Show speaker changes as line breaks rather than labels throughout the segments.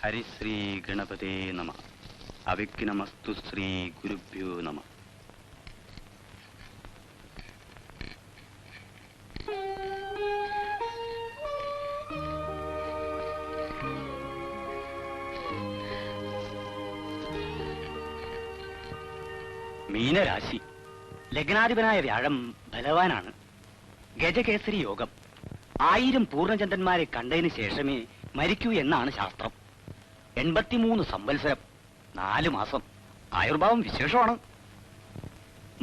ഹരിശ്രീ ഗണപതേ നമഃ. അവിഘ്നമസ്തു ശ്രീ ഗുരുഭ്യോ നമഃ. മീനരാശി, ലഗ്നാധിപനായ വ്യാഴം ബലവാനാണ്. ഗജകേസരി യോഗം. 1000 പൂർണ്ണചന്ദ്രന്മാരെ കണ്ടതിന് ശേഷമേ മരിക്കൂ എന്നാണ് ശാസ്ത്രം. 83 സംവത്സരം, 4 മാസം. ആയുർഭാവം വിശേഷമാണ്.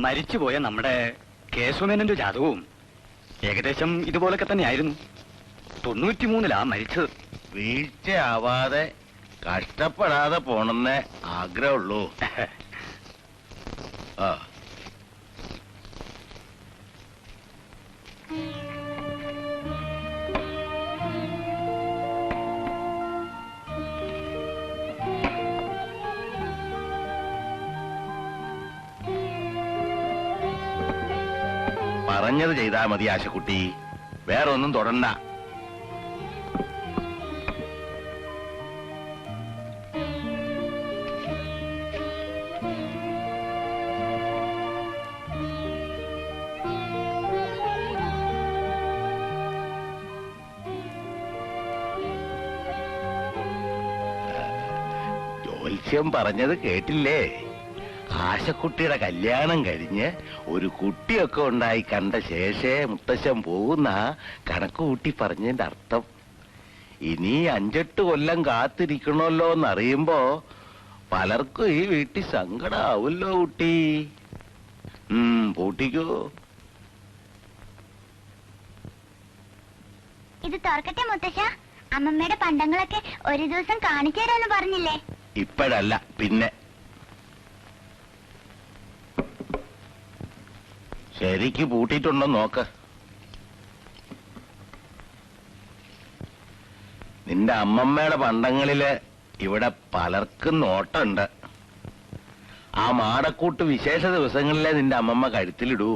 മരിച്ചുപോയ നമ്മുടെ കേശവമേനന്റെ ജാതകവും ഏകദേശം ഇതുപോലൊക്കെ തന്നെയായിരുന്നു. 93-ലാ മരിച്ചത്.
വീഴ്ചയാവാതെ കഷ്ടപ്പെടാതെ പോണെന്നേ ആഗ്രഹമുള്ളൂ. ആ, പറഞ്ഞത് ചെയ്താ മതി ആശക്കുട്ടി, വേറെ ഒന്നും തൊടണ്ട. ജ്യോത്സ്യം പറഞ്ഞത് കേട്ടില്ലേ? ആശക്കുട്ടിയുടെ കല്യാണം കഴിഞ്ഞ് ഒരു കുട്ടിയൊക്കെ ഉണ്ടായി കണ്ട ശേഷേ മുത്തശ്ശൻ പോകുന്ന കണക്ക് കൂട്ടി പറഞ്ഞതിന്റെ അർത്ഥം. ഇനി 5-8 കൊല്ലം കാത്തിരിക്കണമല്ലോ എന്നറിയുമ്പോ പലർക്കും ഈ വീട്ടിൽ സങ്കടാവല്ലോ കുട്ടി. പൂട്ടിക്കോ.
ഇത് തുറക്കട്ടെ മുത്തശ്ശ? അമ്മമ്മയുടെ പണ്ടങ്ങളൊക്കെ ഒരു ദിവസം കാണിച്ചു തരാന്ന് പറഞ്ഞില്ലേ?
ഇപ്പോഴല്ല, പിന്നെ. ശരിക്ക് പൂട്ടിയിട്ടുണ്ടോ നോക്ക്. നിന്റെ അമ്മമ്മയുടെ പണ്ടങ്ങളില് ഇവിടെ പലർക്കും നോട്ടുണ്ട്. ആ മാടക്കൂട്ട് വിശേഷ ദിവസങ്ങളിലെ നിന്റെ അമ്മമ്മ കഴുത്തിലിടൂ.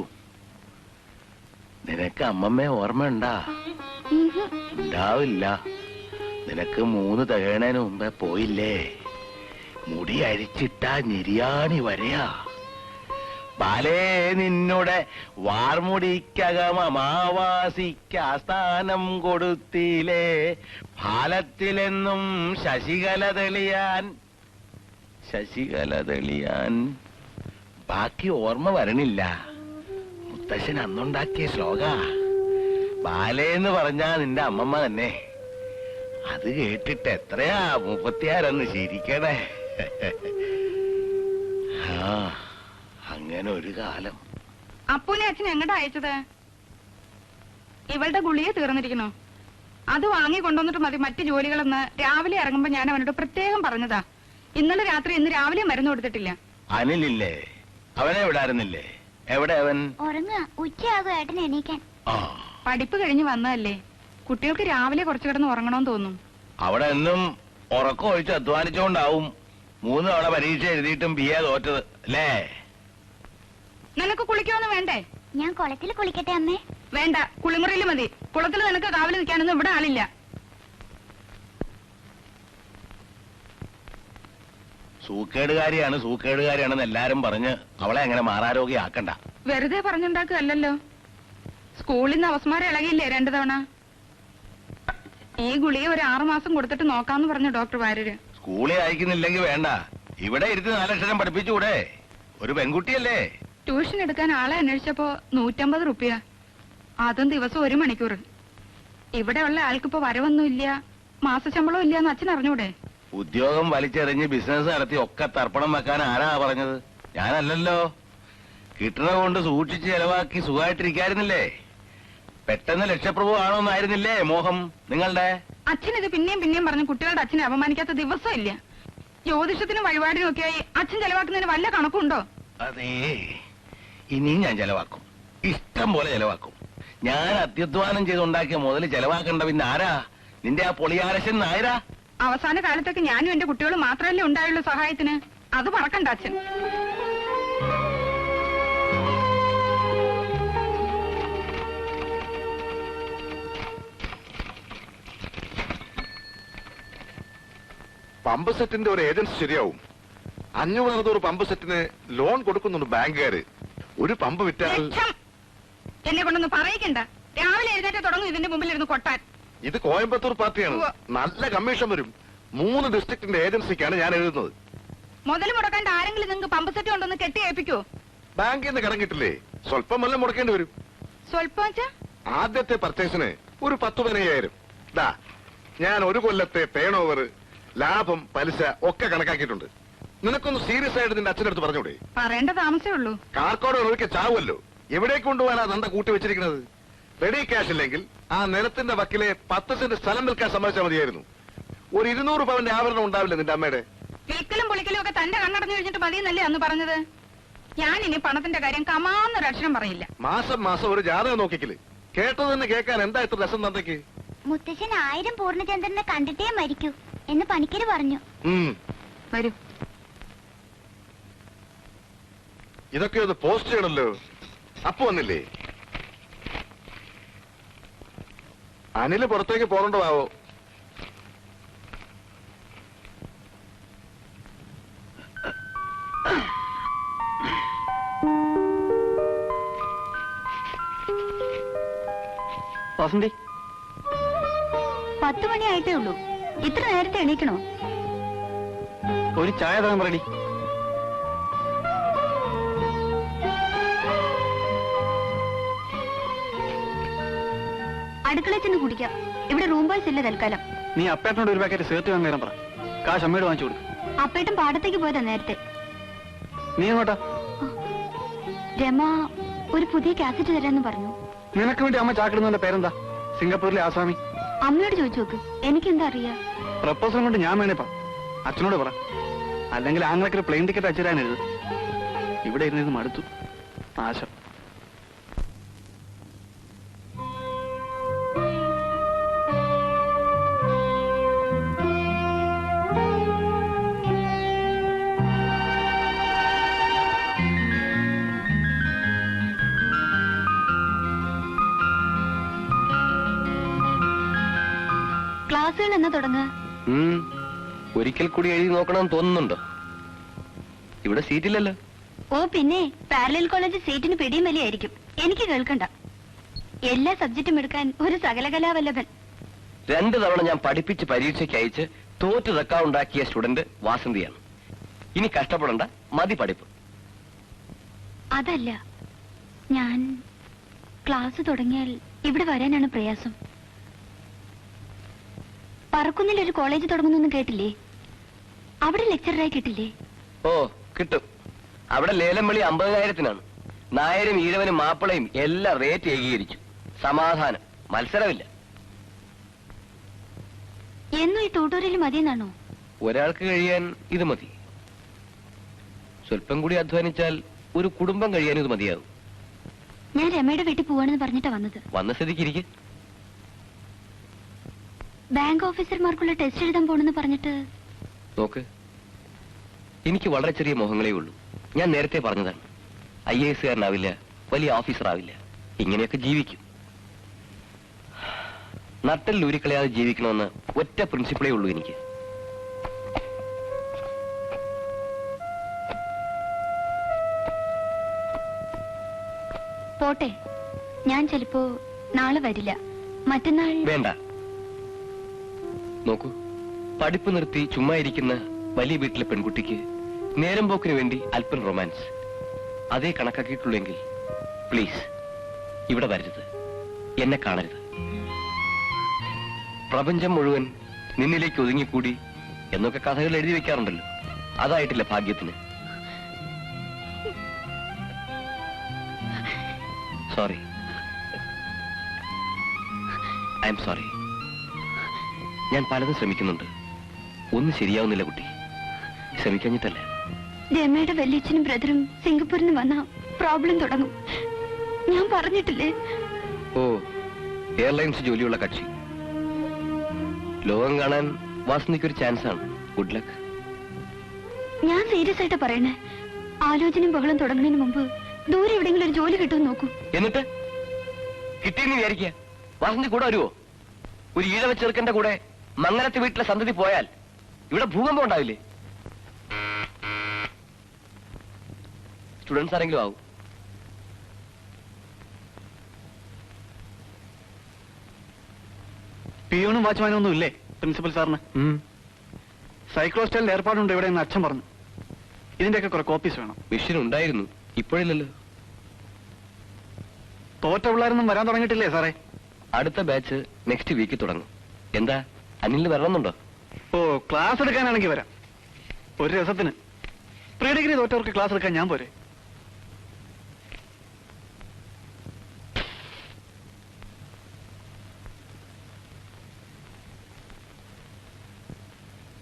നിനക്ക് അമ്മമ്മയെ ഓർമ്മയുണ്ടാ? ഉണ്ടാവില്ല. നിനക്ക് 3 തികയണേന് മുമ്പേ പോയില്ലേ? മുടി അഴിച്ചിട്ടാ ഞെരിയാണി വരെയാ. ബാലേ, നിന്നുടെ വാർമുടിക്കകം അമാവാസിക്ക് ആസ്ഥാനം കൊടുത്തില്ലേ? ഫാലത്തിലെന്നും ശശികല തെളിയാൻ. ബാക്കി ഓർമ്മ വരണില്ല. മുത്തശ്ശൻ അന്നുണ്ടാക്കിയ ശ്ലോക. ബാലേന്ന് പറഞ്ഞാ നിന്റെ അമ്മമ്മ തന്നെ. അത് കേട്ടിട്ട് എത്രയാ 36 ശരിക്കണേ. അങ്ങനെ ഒരു കാലം.
അപ്പൂനെ അച്ഛൻ എങ്ങോട്ടാ അയച്ചത്? ഇവളുടെ ഗുളിക തീർന്നിരിക്കണോ? അത് വാങ്ങി കൊണ്ടുവന്നിട്ട് മതി മറ്റു ജോലികളെന്ന് രാവിലെ ഇറങ്ങുമ്പോ ഞാൻ അവനോട് പ്രത്യേകം പറഞ്ഞതാ. ഇന്നലെ രാത്രി ഇന്ന് രാവിലെ മരുന്ന് കൊടുത്തിട്ടില്ല.
അനിലില്ലേ? അവനെ വിടാറുന്നില്ലേ? എവിടെ അവൻ?
ഉറങ്ങുക. ഉച്ചയാകും ഏട്ടൻ എണീക്കാൻ.
പഠിപ്പ് കഴിഞ്ഞ് വന്നതല്ലേ, കുട്ടികൾക്ക് രാവിലെ കുറച്ചു കിടന്ന് ഉറങ്ങണമെന്ന് തോന്നും.
അവിടെ എന്നും ഉറക്കം ഒഴിച്ച് അധ്വാനിച്ചോണ്ടാവും 3 തവണ പരീക്ഷ എഴുതിയിട്ടും BA തോറ്റത് അല്ലേ?
നിനക്ക് കുളിക്കൊന്നും വേണ്ടേ?
ഞാൻ കുളത്തിൽ കുളിക്കട്ടെ അമ്മേ?
വേണ്ട, കുളിമുറിയിൽ മതി. കുളത്തിൽ നിനക്ക് കാവല് നിൽക്കാനൊന്നും ഇവിടെ ആളില്ല.
സൂക്കേടുകാരിയാണെന്ന് എല്ലാരും പറഞ്ഞ് അവളെ അങ്ങനെ മാറാരോഗ്യാക്കണ്ട.
വെറുതെ പറഞ്ഞുണ്ടാക്കുകയല്ലോ. സ്കൂളിൽ നിന്ന് അവസ്മാരം ഇളകിയില്ലേ 2 തവണ? ഈ ഗുളിക ഒരു 6 മാസം കൊടുത്തിട്ട് നോക്കാന്ന് പറഞ്ഞു ഡോക്ടർ വാര്യര്.
സ്കൂളിൽ അയക്കുന്നില്ലെങ്കിൽ വേണ്ട, ഇവിടെ ഇരുത്തി 4 അക്ഷരം പഠിപ്പിച്ചുകൂടെ? ഒരു പെൺകുട്ടിയല്ലേ?
ട്യൂഷൻ എടുക്കാൻ ആളെ അന്വേഷിച്ചപ്പോ 150 റുപ്യ, അതും ദിവസം 1 മണിക്കൂർ. ഇവിടെ ഉള്ള ആൾക്കിപ്പോ വരവൊന്നുമില്ല, മാസശമ്പളം ഇല്ലാന്ന് അച്ഛൻ അറിഞ്ഞൂടെ?
ഉദ്യോഗം വലിച്ചെറിഞ്ഞ് ബിസിനസ് നടത്തി ഒക്കെ തർപ്പണം വെക്കാൻ ആരാ പറഞ്ഞത്? ഞാനല്ലല്ലോ. കിട്ടണ കൊണ്ട് സൂക്ഷിച്ച് ചെലവാക്കി സുഖമായിട്ടിരിക്കായിരുന്നില്ലേ? പെട്ടെന്ന് ലക്ഷപ്രഭു ആണോന്നായിരുന്നില്ലേ മോഹം നിങ്ങളുടെ?
അച്ഛൻ ഇത് പിന്നെയും പറഞ്ഞ് കുട്ടികളുടെ അച്ഛനെ അപമാനിക്കാത്ത ദിവസം ഇല്ല. ജ്യോതിഷത്തിനും വഴിപാടിനും ഒക്കെയായി അച്ഛൻ ചെലവാക്കുന്നതിന് വല്ല കണക്കുണ്ടോ?
അതേ, ഇനിയും ഞാൻ ചെലവാക്കും, ഇഷ്ടം പോലെ ചെലവാക്കും. ഞാൻ അത്യധ്വാനം ചെയ്തുണ്ടാക്കിയ മുതൽ ചെലവാക്കണ്ട പിന്നെ ആരാ? നിന്റെ ആ പൊളിയാരശൻ നായരാ?
അവസാന കാലത്തൊക്കെ ഞാനും എന്റെ കുട്ടികളും മാത്രമല്ലേ ഉണ്ടായുള്ളൂ സഹായത്തിന്. അത് മറക്കണ്ട അച്ഛൻ.
പമ്പ് സെറ്റിന്റെ ഒരു ഏജൻസി ശരിയാവും. 500 പമ്പ് സെറ്റിന് ലോൺ കൊടുക്കുന്നുണ്ട് ബാങ്കുകാര്. ഒരു പമ്പ് വിറ്റാൽ
ലക്ഷം. എന്നെ കൊണ്ടൊന്ന് പറയിക്കണ്ട. രാവിലെ എഴുന്നേറ്റ് തുടങ്ങും ഇതിന്റെ മുമ്പിൽ ഇരുന്ന് കൊട്ടാൻ.
ഇത് കോയമ്പത്തൂർ പാർട്ടിയാണ്.
ഉവ്വ.
നല്ല കമ്മീഷൻ വരും. 3 ഡിസ്ട്രിക്റ്റിന്റെ ഏജൻസിക്കാണ് ഞാൻ എഴുതുന്നത്.
മുതൽ മുടക്കാണ്ട് ആരെങ്കിലും നിങ്ങൾക്ക് പമ്പ് സെറ്റ് കൊണ്ടൊന്ന് കെട്ടി ഏൽപ്പിക്കോ?
ബാങ്കിൽ നിന്ന് കടം കിട്ടില്ലേ? സ്വല്പം വല്ലതും മുടക്കേണ്ടി വരും.
സ്വല്പം വെച്ചാ
ആദ്യത്തെ പർച്ചേസിന് ഒരു 10-15,000. ദാ ഞാൻ ഒരു കൊല്ലത്തെ ടേൺ ഓവർ, ലാഭം, പലിശ ഒക്കെ കണക്കാക്കിയിട്ടുണ്ട്. നിനക്കൊന്ന് സീരിയസ് ആയിട്ട് നിന്റെ അച്ഛനടുത്ത് പറഞ്ഞൂടെ?
പറയേണ്ട താമസേ ഉള്ളൂ.
കാർക്കോട് ഒരിക്കൽ ചാവുമല്ലോ. എവിടേക്ക് കൊണ്ടുപോകാനാ നന്ദ കൂട്ടി വെച്ചിരിക്കുന്നത്? റെഡി ക്യാഷ് ഇല്ലെങ്കിൽ ആ നിലത്തിന്റെ വക്കിലെ 10 സെന്റ് സ്ഥലം വിൽക്കാൻ സമ്മതിച്ചാൽ മതിയായിരുന്നു. ഒരു 200 പവന്റെ ആഭരണം ഉണ്ടാവില്ല നിന്റെ അമ്മയുടെ?
വിൽക്കലും പൊളിക്കലും ഒക്കെ തന്റെ കണ്ണടഞ്ഞു കഴിഞ്ഞിട്ട് മതിയെന്നല്ലേ അന്ന് പറഞ്ഞത്? ഞാൻ ഇനി പണത്തിന്റെ കാര്യം കമാന്നൊരു അക്ഷരം പറയില്ല.
മാസം മാസം ഒരു ജാതകം നോക്കിക്കല്. കേട്ടത് തന്നെ കേൾക്കാൻ എന്താ ഇത്ര രസം തന്തയ്ക്ക്?
മുത്തശ്ശൻ 1000 പൂർണ്ണചന്ദ്രനെ കണ്ടിട്ടേ മരിക്കൂ എന്ന് പണിക്കര് പറഞ്ഞു.
വരൂ.
ഇതൊക്കെ ഒന്ന് പോസ്റ്റ് ചെയ്യണല്ലോ. അപ്പൊ വന്നില്ലേ? അനില് പുറത്തേക്ക് പോകണ്ടോ?
വസന്തി,
10 മണിയായിട്ടേ ഉള്ളൂ. ഇത്ര നേരത്തെ എണീക്കണോ?
ഒരു ചായ തരാൻ പറയടി.
അടുക്കളയിൽ ചെന്ന് കുടിക്കാം. ഇവിടെ റൂം ബോയ്സ് ഇല്ല തൽക്കാലം.
നീ അപ്പേട്ടനോട് ഒരു പാക്കറ്റ് സേർട്ട് വാങ്ങി തരാൻ പറ. കാശ് അമ്മയോട് വാങ്ങിച്ചു കൊടുക്കും.
അപ്പേട്ടൻ പാടത്തേക്ക് പോയതാ നേരത്തെ.
നീ എങ്ങോട്ടാ?
രമ ഒരു പുതിയ കാസറ്റ് തരാന്ന് പറഞ്ഞു.
നിനക്ക് വേണ്ടി അമ്മ ചാക്കിടുന്നതിന്റെ പേരെന്താ? സിംഗപ്പൂരിലെ ആസാമി.
അമ്മയോട് ചോദിച്ചു നോക്ക്. എനിക്കെന്താ അറിയാ?
പ്രപ്പോസൽ കൊണ്ട് ഞാൻ വേണേപ്പാ. അച്ഛനോട് പറ. അല്ലെങ്കിൽ ആങ്ങളൊക്കെ ഒരു പ്ലെയിൻ ടിക്കറ്റ് അച്ഛരാനെഴുത്. ഇവിടെ ഇരുന്ന് മടുത്തു. ആശം.
ക്ലാസ്സുകൾ എന്നാ തുടങ്ങ?
ഒരിക്കൽ കൂടി എഴുതി നോക്കണമെന്ന് തോന്നുന്നുണ്ടോ? ഇവിടെ സീറ്റില്ലല്ലോ.
ഓ പിന്നെ പാരലൽ കോളേജ് സീറ്റിന് പിടിയും വലിയായിരിക്കും. എനിക്ക് കേൾക്കണ്ട. എല്ലാ സബ്ജക്റ്റും എടുക്കാൻ ഒരു സകലകലാവല്ലഭൻ.
2 തവണ ഞാൻ പഠിപ്പിച്ച് പരീക്ഷയ്ക്ക് അയച്ച് തോറ്റു റെക്കോർഡുണ്ടാക്കിയ സ്റ്റുഡന്റ് വാസന്തിയാണ്. ഇനി കഷ്ടപ്പെടണ്ട, മതി പഠിപ്പ്.
അതല്ല, ഞാൻ ക്ലാസ് തുടങ്ങിയാൽ ഇവിടെ വരാനാണ് പ്രയാസം. പറക്കുന്നിൽ ഒരു കോളേജ് തുടങ്ങുന്നൊന്നും കേട്ടില്ലേ? അവിടെ ലെക്ചറായി കിട്ടില്ലേ?
ഓ കിട്ടും. അവിടെ ലേലം വിളി 50,000-നാണ്. നായരും ഈഴവനും മാപ്പിളയും എല്ലാം റേറ്റ് ഏകീകരിച്ചു. സമാധാനം, മത്സരമില്ല.
എന്നും ഈ ട്യൂട്ടോറിയൽ മതിയെന്നാണോ?
ഒരാൾക്ക് കഴിയാൻ ഇത് മതി. സ്വല്പം കൂടി അധ്വാനിച്ചാൽ ഒരു കുടുംബം കഴിയാൻ ഇത് മതിയാകും.
ഞാൻ രമയുടെ വീട്ടിൽ പോവാണെന്ന് പറഞ്ഞിട്ടാ വന്നത്.
വന്ന സ്ഥിതിക്ക് ഇരിക്കും.
ബാങ്ക് ഓഫീസർമാർക്കുള്ള ടെസ്റ്റ് എഴുതാൻ പോണെന്ന് പറഞ്ഞിട്ട്.
നോക്ക്, എനിക്ക് വളരെ ചെറിയ മോഹങ്ങളേ ഉള്ളൂ. ഞാൻ നേരത്തെ പറഞ്ഞതാണ്. IAS കാരനാവില്ല, വലിയ ഓഫീസർ ആവില്ല. ഇങ്ങനെയൊക്കെ ജീവിക്കും. നട്ടൽ ഊരിക്കളയാതെ ജീവിക്കണമെന്ന് ഒറ്റ പ്രിൻസിപ്പിളേ ഉള്ളൂ എനിക്ക്.
പോട്ടെ, ഞാൻ ചിലപ്പോ നാളെ വരില്ല. മറ്റന്നാൾ.
വേണ്ട. നോക്കൂ, പഠിപ്പ് നിർത്തി ചുമ്മാ ഇരിക്കുന്ന വലിയ വീട്ടിലെ പെൺകുട്ടിക്ക് നേരം പോക്കിന് വേണ്ടി അല്പം റൊമാൻസ് അതേ കണക്കാക്കിയിട്ടുള്ളെങ്കിൽ പ്ലീസ് ഇവിടെ വരരുത്, എന്നെ കാണരുത്. പ്രപഞ്ചം മുഴുവൻ നിന്നിലേക്ക് ഒതുങ്ങിക്കൂടി എന്നൊക്കെ കഥകൾ എഴുതി വെക്കാറുണ്ടല്ലോ, അതായിട്ടില്ല ഭാഗ്യത്തിന്. Sorry, I am sorry. ഞാൻ പലതും ശ്രമിക്കുന്നുണ്ട്, ഒന്നും ശരിയാവുന്നില്ല കുട്ടി. ശ്രമിക്കഞ്ഞിട്ടല്ല.
രമയുടെ വല്യച്ഛനും ബ്രദറും സിംഗപ്പൂരിൽ നിന്ന് വന്ന പ്രോബ്ലം തുടങ്ങും. ഞാൻ പറഞ്ഞിട്ടില്ലേ?
ഓ, എയർലൈൻസ് ജോലിയുള്ള കക്ഷി. ലോകം കാണാൻ വാസന്തിക്കൊരു ചാൻസ് ആണ്. Good luck.
ഞാൻ സീരിയസ് ആയിട്ട് പറയണേ. ആലോചനയും ബഹളം തുടങ്ങുന്നതിന് മുമ്പ് ദൂരെ എവിടെയെങ്കിലും ഒരു ജോലി കിട്ടുമെന്ന് നോക്കൂ.
എന്നിട്ട് കിട്ടിയെന്ന് വിചാരിക്കുക. വാസന്തി കൂടെ വരുവോ? ഒരു ഈഴവ ചെറുക്കന്റെ കൂടെ മംഗലത്ത് വീട്ടിലെ സന്തതി പോയാൽ
ഇവിടെ ഭൂകമ്പം ഉണ്ടാവില്ലേ? സ്റ്റുഡൻസ് ആരെങ്കിലും ആവും.
പിയോണും വാച്ച്മാനും ഒന്നും ഇല്ലേ പ്രിൻസിപ്പൽ സാറിന്? സൈക്ലോസ്റ്റൈലിൽ ഏർപ്പാടുണ്ട് ഇവിടെ എന്ന് അച്ഛൻ പറഞ്ഞു. ഇതിന്റെയൊക്കെ കുറെ കോപ്പീസ് വേണം.
മിഷൻ ഉണ്ടായിരുന്നു, ഇപ്പോഴില്ലല്ലോ.
തോറ്റ പിള്ളേരൊന്നും വരാൻ തുടങ്ങിയിട്ടില്ലേ സാറേ?
അടുത്ത ബാച്ച് നെക്സ്റ്റ് വീക്ക് തുടങ്ങും. എന്താ അനിലിന് വരണമെന്നുണ്ടോ?
ഓ, ക്ലാസ് എടുക്കാനാണെങ്കിൽ വരാം. ഒരു രസത്തിന്. പ്രീ ഡിഗ്രി തോറ്റവർക്ക് ക്ലാസ് എടുക്കാൻ ഞാൻ പോരെ?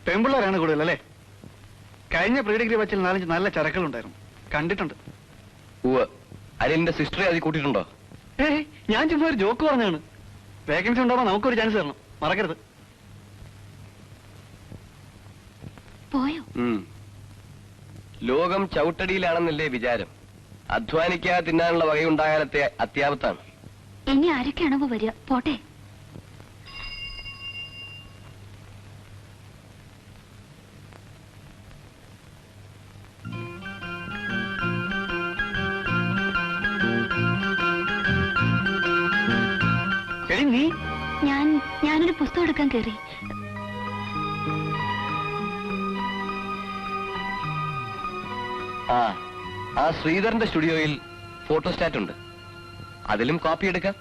പെൺപിള്ളേരാണ് കൂടുതൽ അല്ലേ? കഴിഞ്ഞ പ്രീ ഡിഗ്രി ബാച്ചിൽ 4-5 നല്ല ചരക്കുകളുണ്ടായിരുന്നു, കണ്ടിട്ടുണ്ട്.
അനിലിന്റെ സിസ്റ്ററെ അതിൽ കൂട്ടിയിട്ടുണ്ടോ?
ഞാൻ ചുമ്മാ ഒരു ജോക്ക് പറഞ്ഞാണ്. വേക്കൻസി ഉണ്ടാവുമ്പോ നമുക്കൊരു ചാൻസ് തരണം, മറക്കരുത്.
പോയോ?
ലോകം ചവിട്ടടിയിലാണെന്നല്ലേ വിചാരം. അധ്വാനിക്കാതെ തിന്നാനുള്ള വകയുണ്ടായാലത്തെ അത്യാപത്താണ്.
ഇനി ആരൊക്കെയാണോ വരിക? പോട്ടെ.
നീ?
ഞാനൊരു പുസ്തകം എടുക്കാൻ കയറി.
ആ ശ്രീധരന്റെ സ്റ്റുഡിയോയിൽ ഫോട്ടോസ്റ്റാറ്റ് ഉണ്ട്, അതിലും കോപ്പി എടുക്കാം.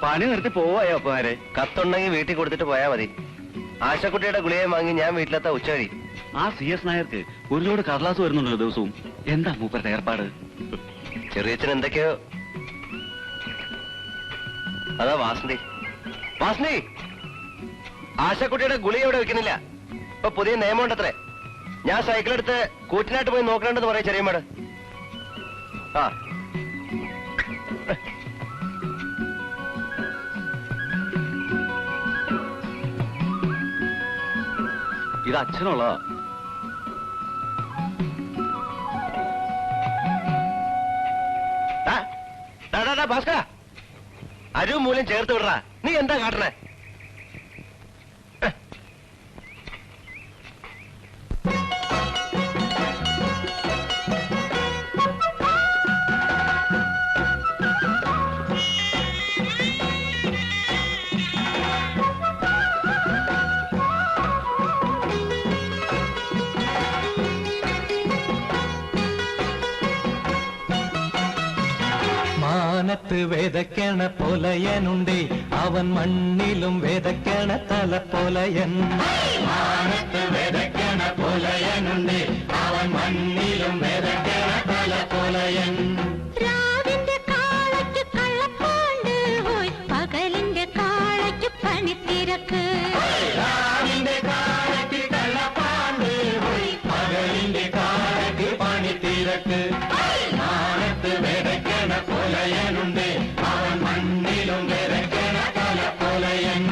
പണി നിർത്തി പോവായോ അപ്പമാരെ?
കത്തുണ്ടെങ്കിൽ വീട്ടിൽ കൊടുത്തിട്ട് പോയാൽ മതി. ആശക്കുട്ടിയുടെ ഗുളിയെ വാങ്ങി ഞാൻ വീട്ടിലെത്താ ഉച്ചവഴി.
ആ CS നായർക്ക് ഒരു ലോഡ് കടലാസ് വരുന്നുണ്ടല്ലോ ദിവസവും. എന്താ മൂപ്പരുടെ ഏർപ്പാട്?
ചെറിയച്ഛൻ എന്തൊക്കെയോ. അതാ വാസന്തി. വാസന്തി, ആശക്കുട്ടിയുടെ ഗുളിക ഇവിടെ വെക്കുന്നില്ല. ഇപ്പൊ പുതിയ നിയമമുണ്ടത്രേ. ഞാൻ സൈക്കിളെടുത്ത് കൂറ്റിനായിട്ട് പോയി നോക്കണമെന്ന് പറയാം ചെറിയമ്മേട്. ആ
ഇത് അച്ഛനുള്ളതാ.
ഭാസ്കര, അരു മൂലം ചേർത്ത് വിടറാ. നീ എന്താ കാട്ടണേ?
മാനത്ത് വിതയ്ക്കണ പൊലയനുണ്ടേ, അവൻ മണ്ണിലും വിതയ്ക്കണ തലപ്പൊലയൻ. മാനത്ത് വിതയ്ക്കണ പൊലയനുണ്ടേ, അവൻ മണ്ണിലും വിതയ്ക്കണ തലപ്പൊലയൻ.
രാവിന്റെ കാളയ്ക്ക് കള്ളപ്പാണ്ട് പോയി, പകലിന്റെ കാളയ്ക്ക് പണിത്തിരക്ക്.
രാവിന്റെ കാളയ്ക്ക് കള്ളപ്പാണ്ട് പോയി, പകലിന്റെ കാളയ്ക്ക് പണിത്തിരക്ക്. മാനത്ത് വിതയ്ക്കണ പൊലയനുണ്ടേ, അവൻ മണ്ണിലും വിതയ്ക്കണ തലപ്പൊലയൻ.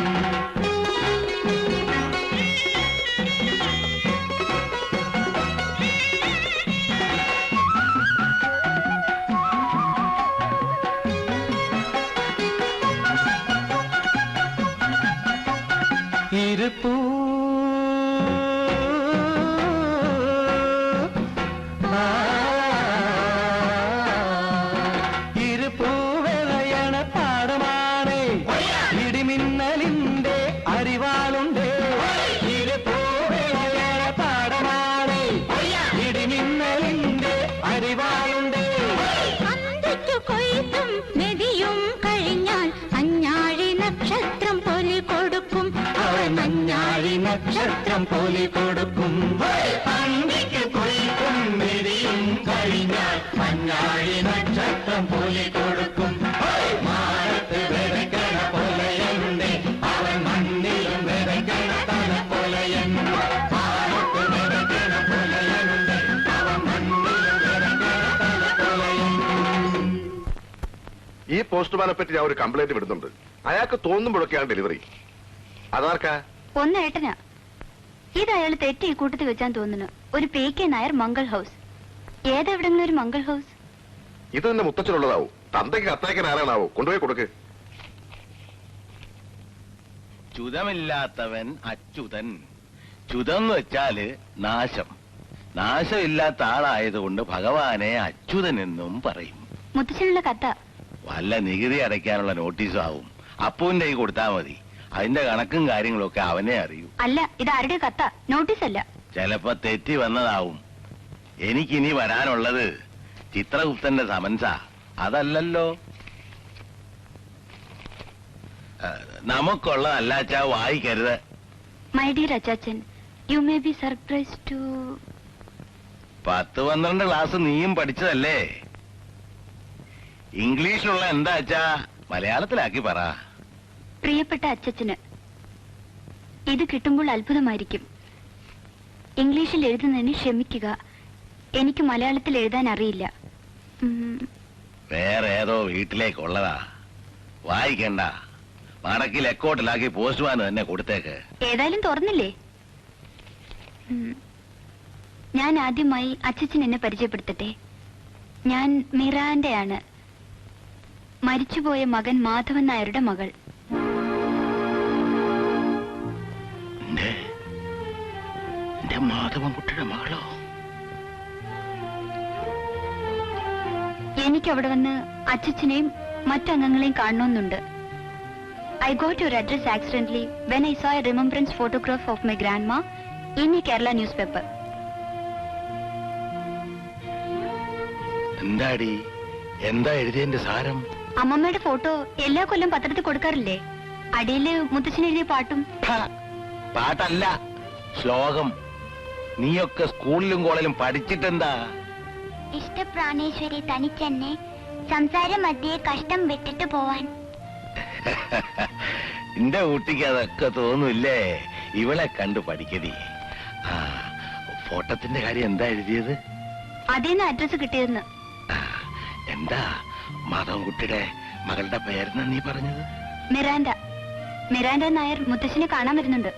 ഇരുപ്പൂ ഇരുപ്പൂവിളയണ പാടമാണേ, ഇടിമിന്നലിന്റെ അരിവാളുണ്ടേ. ഇരുപ്പൂവിളയണ പാടമാണേ, ഇടിമിന്നലിന്റെ അരിവാളുണ്ടേ.
അന്തിക്കു കൊയ്ത്തും മെതിയും കഴിഞ്ഞാൽ അഞ്ഞാഴി നക്ഷത്രം പൊലി കൊടുക്കും.
അവൻ അഞ്ഞാഴി നക്ഷത്രം പോലെ കൊടുക്കും. അന്തിക്ക് കൊയ്ത്തും മെതിയും കഴിഞ്ഞാൽ അഞ്ഞാഴി നക്ഷത്രം പോലെ കൊടുക്കും. മാനത്ത് വിതയ്ക്കണ പൊലയനുണ്ടേ, അവൻ മണ്ണിലും വിതയ്ക്കണ തലപ്പൊലയൻ. മാനത്ത് വിതയ്ക്കണ പൊലയനുണ്ടേ, അവൻ മണ്ണിലും വിതയ്ക്കണ തലപ്പൊലയൻ.
ഈ പോസ്റ്റ്മാനെ പറ്റി ഞാൻ ഒരു കംപ്ലൈന്റ് വിടുന്നുണ്ട്. അയാൾക്ക് തോന്നുമ്പോഴൊക്കെയാണ് ഡെലിവറി. അതാർക്കാ?
ഒന്ന് ഏട്ടനാ. ഇത് അയാൾ തെറ്റി ഈ കൂട്ടത്തിൽ വെച്ചാൻ തോന്നുന്നു. ഒരു PK നായർ മംഗൾ ഹൗസ്. ഏതെവിടെങ്കിലും ഒരു മംഗൾ ഹൗസ്?
ഇത് തന്നെ മുത്തച്ഛനുള്ളതാവും. തന്തയ്ക്ക് കത്തയക്കാൻ ആരാണാവോ? കൊണ്ടുപോയി കൊടുക്ക്.
ചുതമില്ലാത്തവൻ അച്യുതൻ. ചുതം എന്ന് വെച്ചാല് നാശം. നാശമില്ലാത്ത ആളായതുകൊണ്ട് ഭഗവാനെ അച്യുതൻ എന്നും പറയും.
മുത്തച്ഛനുള്ള കത്ത.
വല്ല നികുതി അടയ്ക്കാനുള്ള നോട്ടീസും ആവും. അപ്പുവിന്റെ കൈ കൊടുത്താൽ മതി. അതിന്റെ കണക്കും കാര്യങ്ങളും ഒക്കെ അവനെ അറിയൂ.
അല്ല, ഇത് ആരുടെ കത്ത? നോട്ടീസ് അല്ല.
ചിലപ്പോ തെറ്റി വന്നതാവും. എനിക്കിനി വരാനുള്ളത് ചിത്രഗുപ്തന്റെ സമൻസാ. അതല്ലല്ലോ. നമുക്കുള്ളതല്ലാച്ചാ വായിക്കരുത്.
മൈ ഡിയർ അച്ചാച്ചൻ, you may be surprise too.
10-12 class നീയും പഠിച്ചതല്ലേ? ഇംഗ്ലീഷിലുള്ള എന്താ അച്ഛാ മലയാളത്തിലാക്കി പറ.
പ്രിയപ്പെട്ട അച്ചച്ചന്, ഇത് കിട്ടുമ്പോൾ അത്ഭുതമായിരിക്കും. ഇംഗ്ലീഷിൽ എഴുതുന്നതിന് ക്ഷമിക്കുക. എനിക്ക് മലയാളത്തിൽ എഴുതാൻ അറിയില്ല.
വേറെ ഏതോ വീട്ടിലേക്കുള്ളതാ. വായിക്കണ്ട. മടക്കി ലെക്കോട്ടിലാക്കി പോസ്റ്റ്മാന് തന്നെ കൊടുത്തേക്ക്.
ഏതായാലും തുറന്നില്ലേ? ഞാൻ ആദ്യമായി അച്ചച്ചൻ എന്നെ പരിചയപ്പെടുത്തട്ടെ. ഞാൻ മിറാന്റെയാണ്, മരിച്ചുപോയ മകൻ മാധവൻ നായരുടെ മകൾ.
മാധവൻകുട്ടിയുടെ മകളോ?
എനിക്ക് അവിടെ വന്ന് അച്ചച്ചനെയും മറ്റംഗങ്ങളെയും കാണണമെന്നുണ്ട്. I got your address accidentally when I saw a remembrance photograph of my grandma in a Kerala newspaper.
എന്താടി, എന്താ എഴുതിയതിന്റെ സാരം?
അമ്മമ്മയുടെ ഫോട്ടോ എല്ലാ കൊല്ലം പത്രത്തിൽ കൊടുക്കാറില്ലേ? അടിയില് മുത്തച്ഛൻ എഴുതിയ പാട്ടും.
പാട്ടല്ല, ശ്ലോകം. നീയൊക്കെ സ്കൂളിലും കോളേജിലും പഠിച്ചിട്ടെന്താ?
ഇഷ്ടപ്രാണേശ്വരി തനിച്ചെന്നെ സംസാര മധ്യേ കഷ്ടം വിട്ടിട്ട് പോവാൻ.
എന്റെ കുട്ടിക്ക് അതൊക്കെ തോന്നൂല്ലേ? ഇവളെ കണ്ടു പഠിക്കടി. ഫോട്ടത്തിന്റെ കാര്യം എന്താ എഴുതിയത്?
അതേന്ന് അഡ്രസ് കിട്ടിയെന്ന്.
എന്താ മാധവൻകുട്ടിയുടെ മകളുടെ പേരെന്നാ നീ പറഞ്ഞത്?
മിറാൻഡ. മിറാൻഡ നായർ മുത്തശ്ശനെ കാണാൻ വരുന്നുണ്ട്.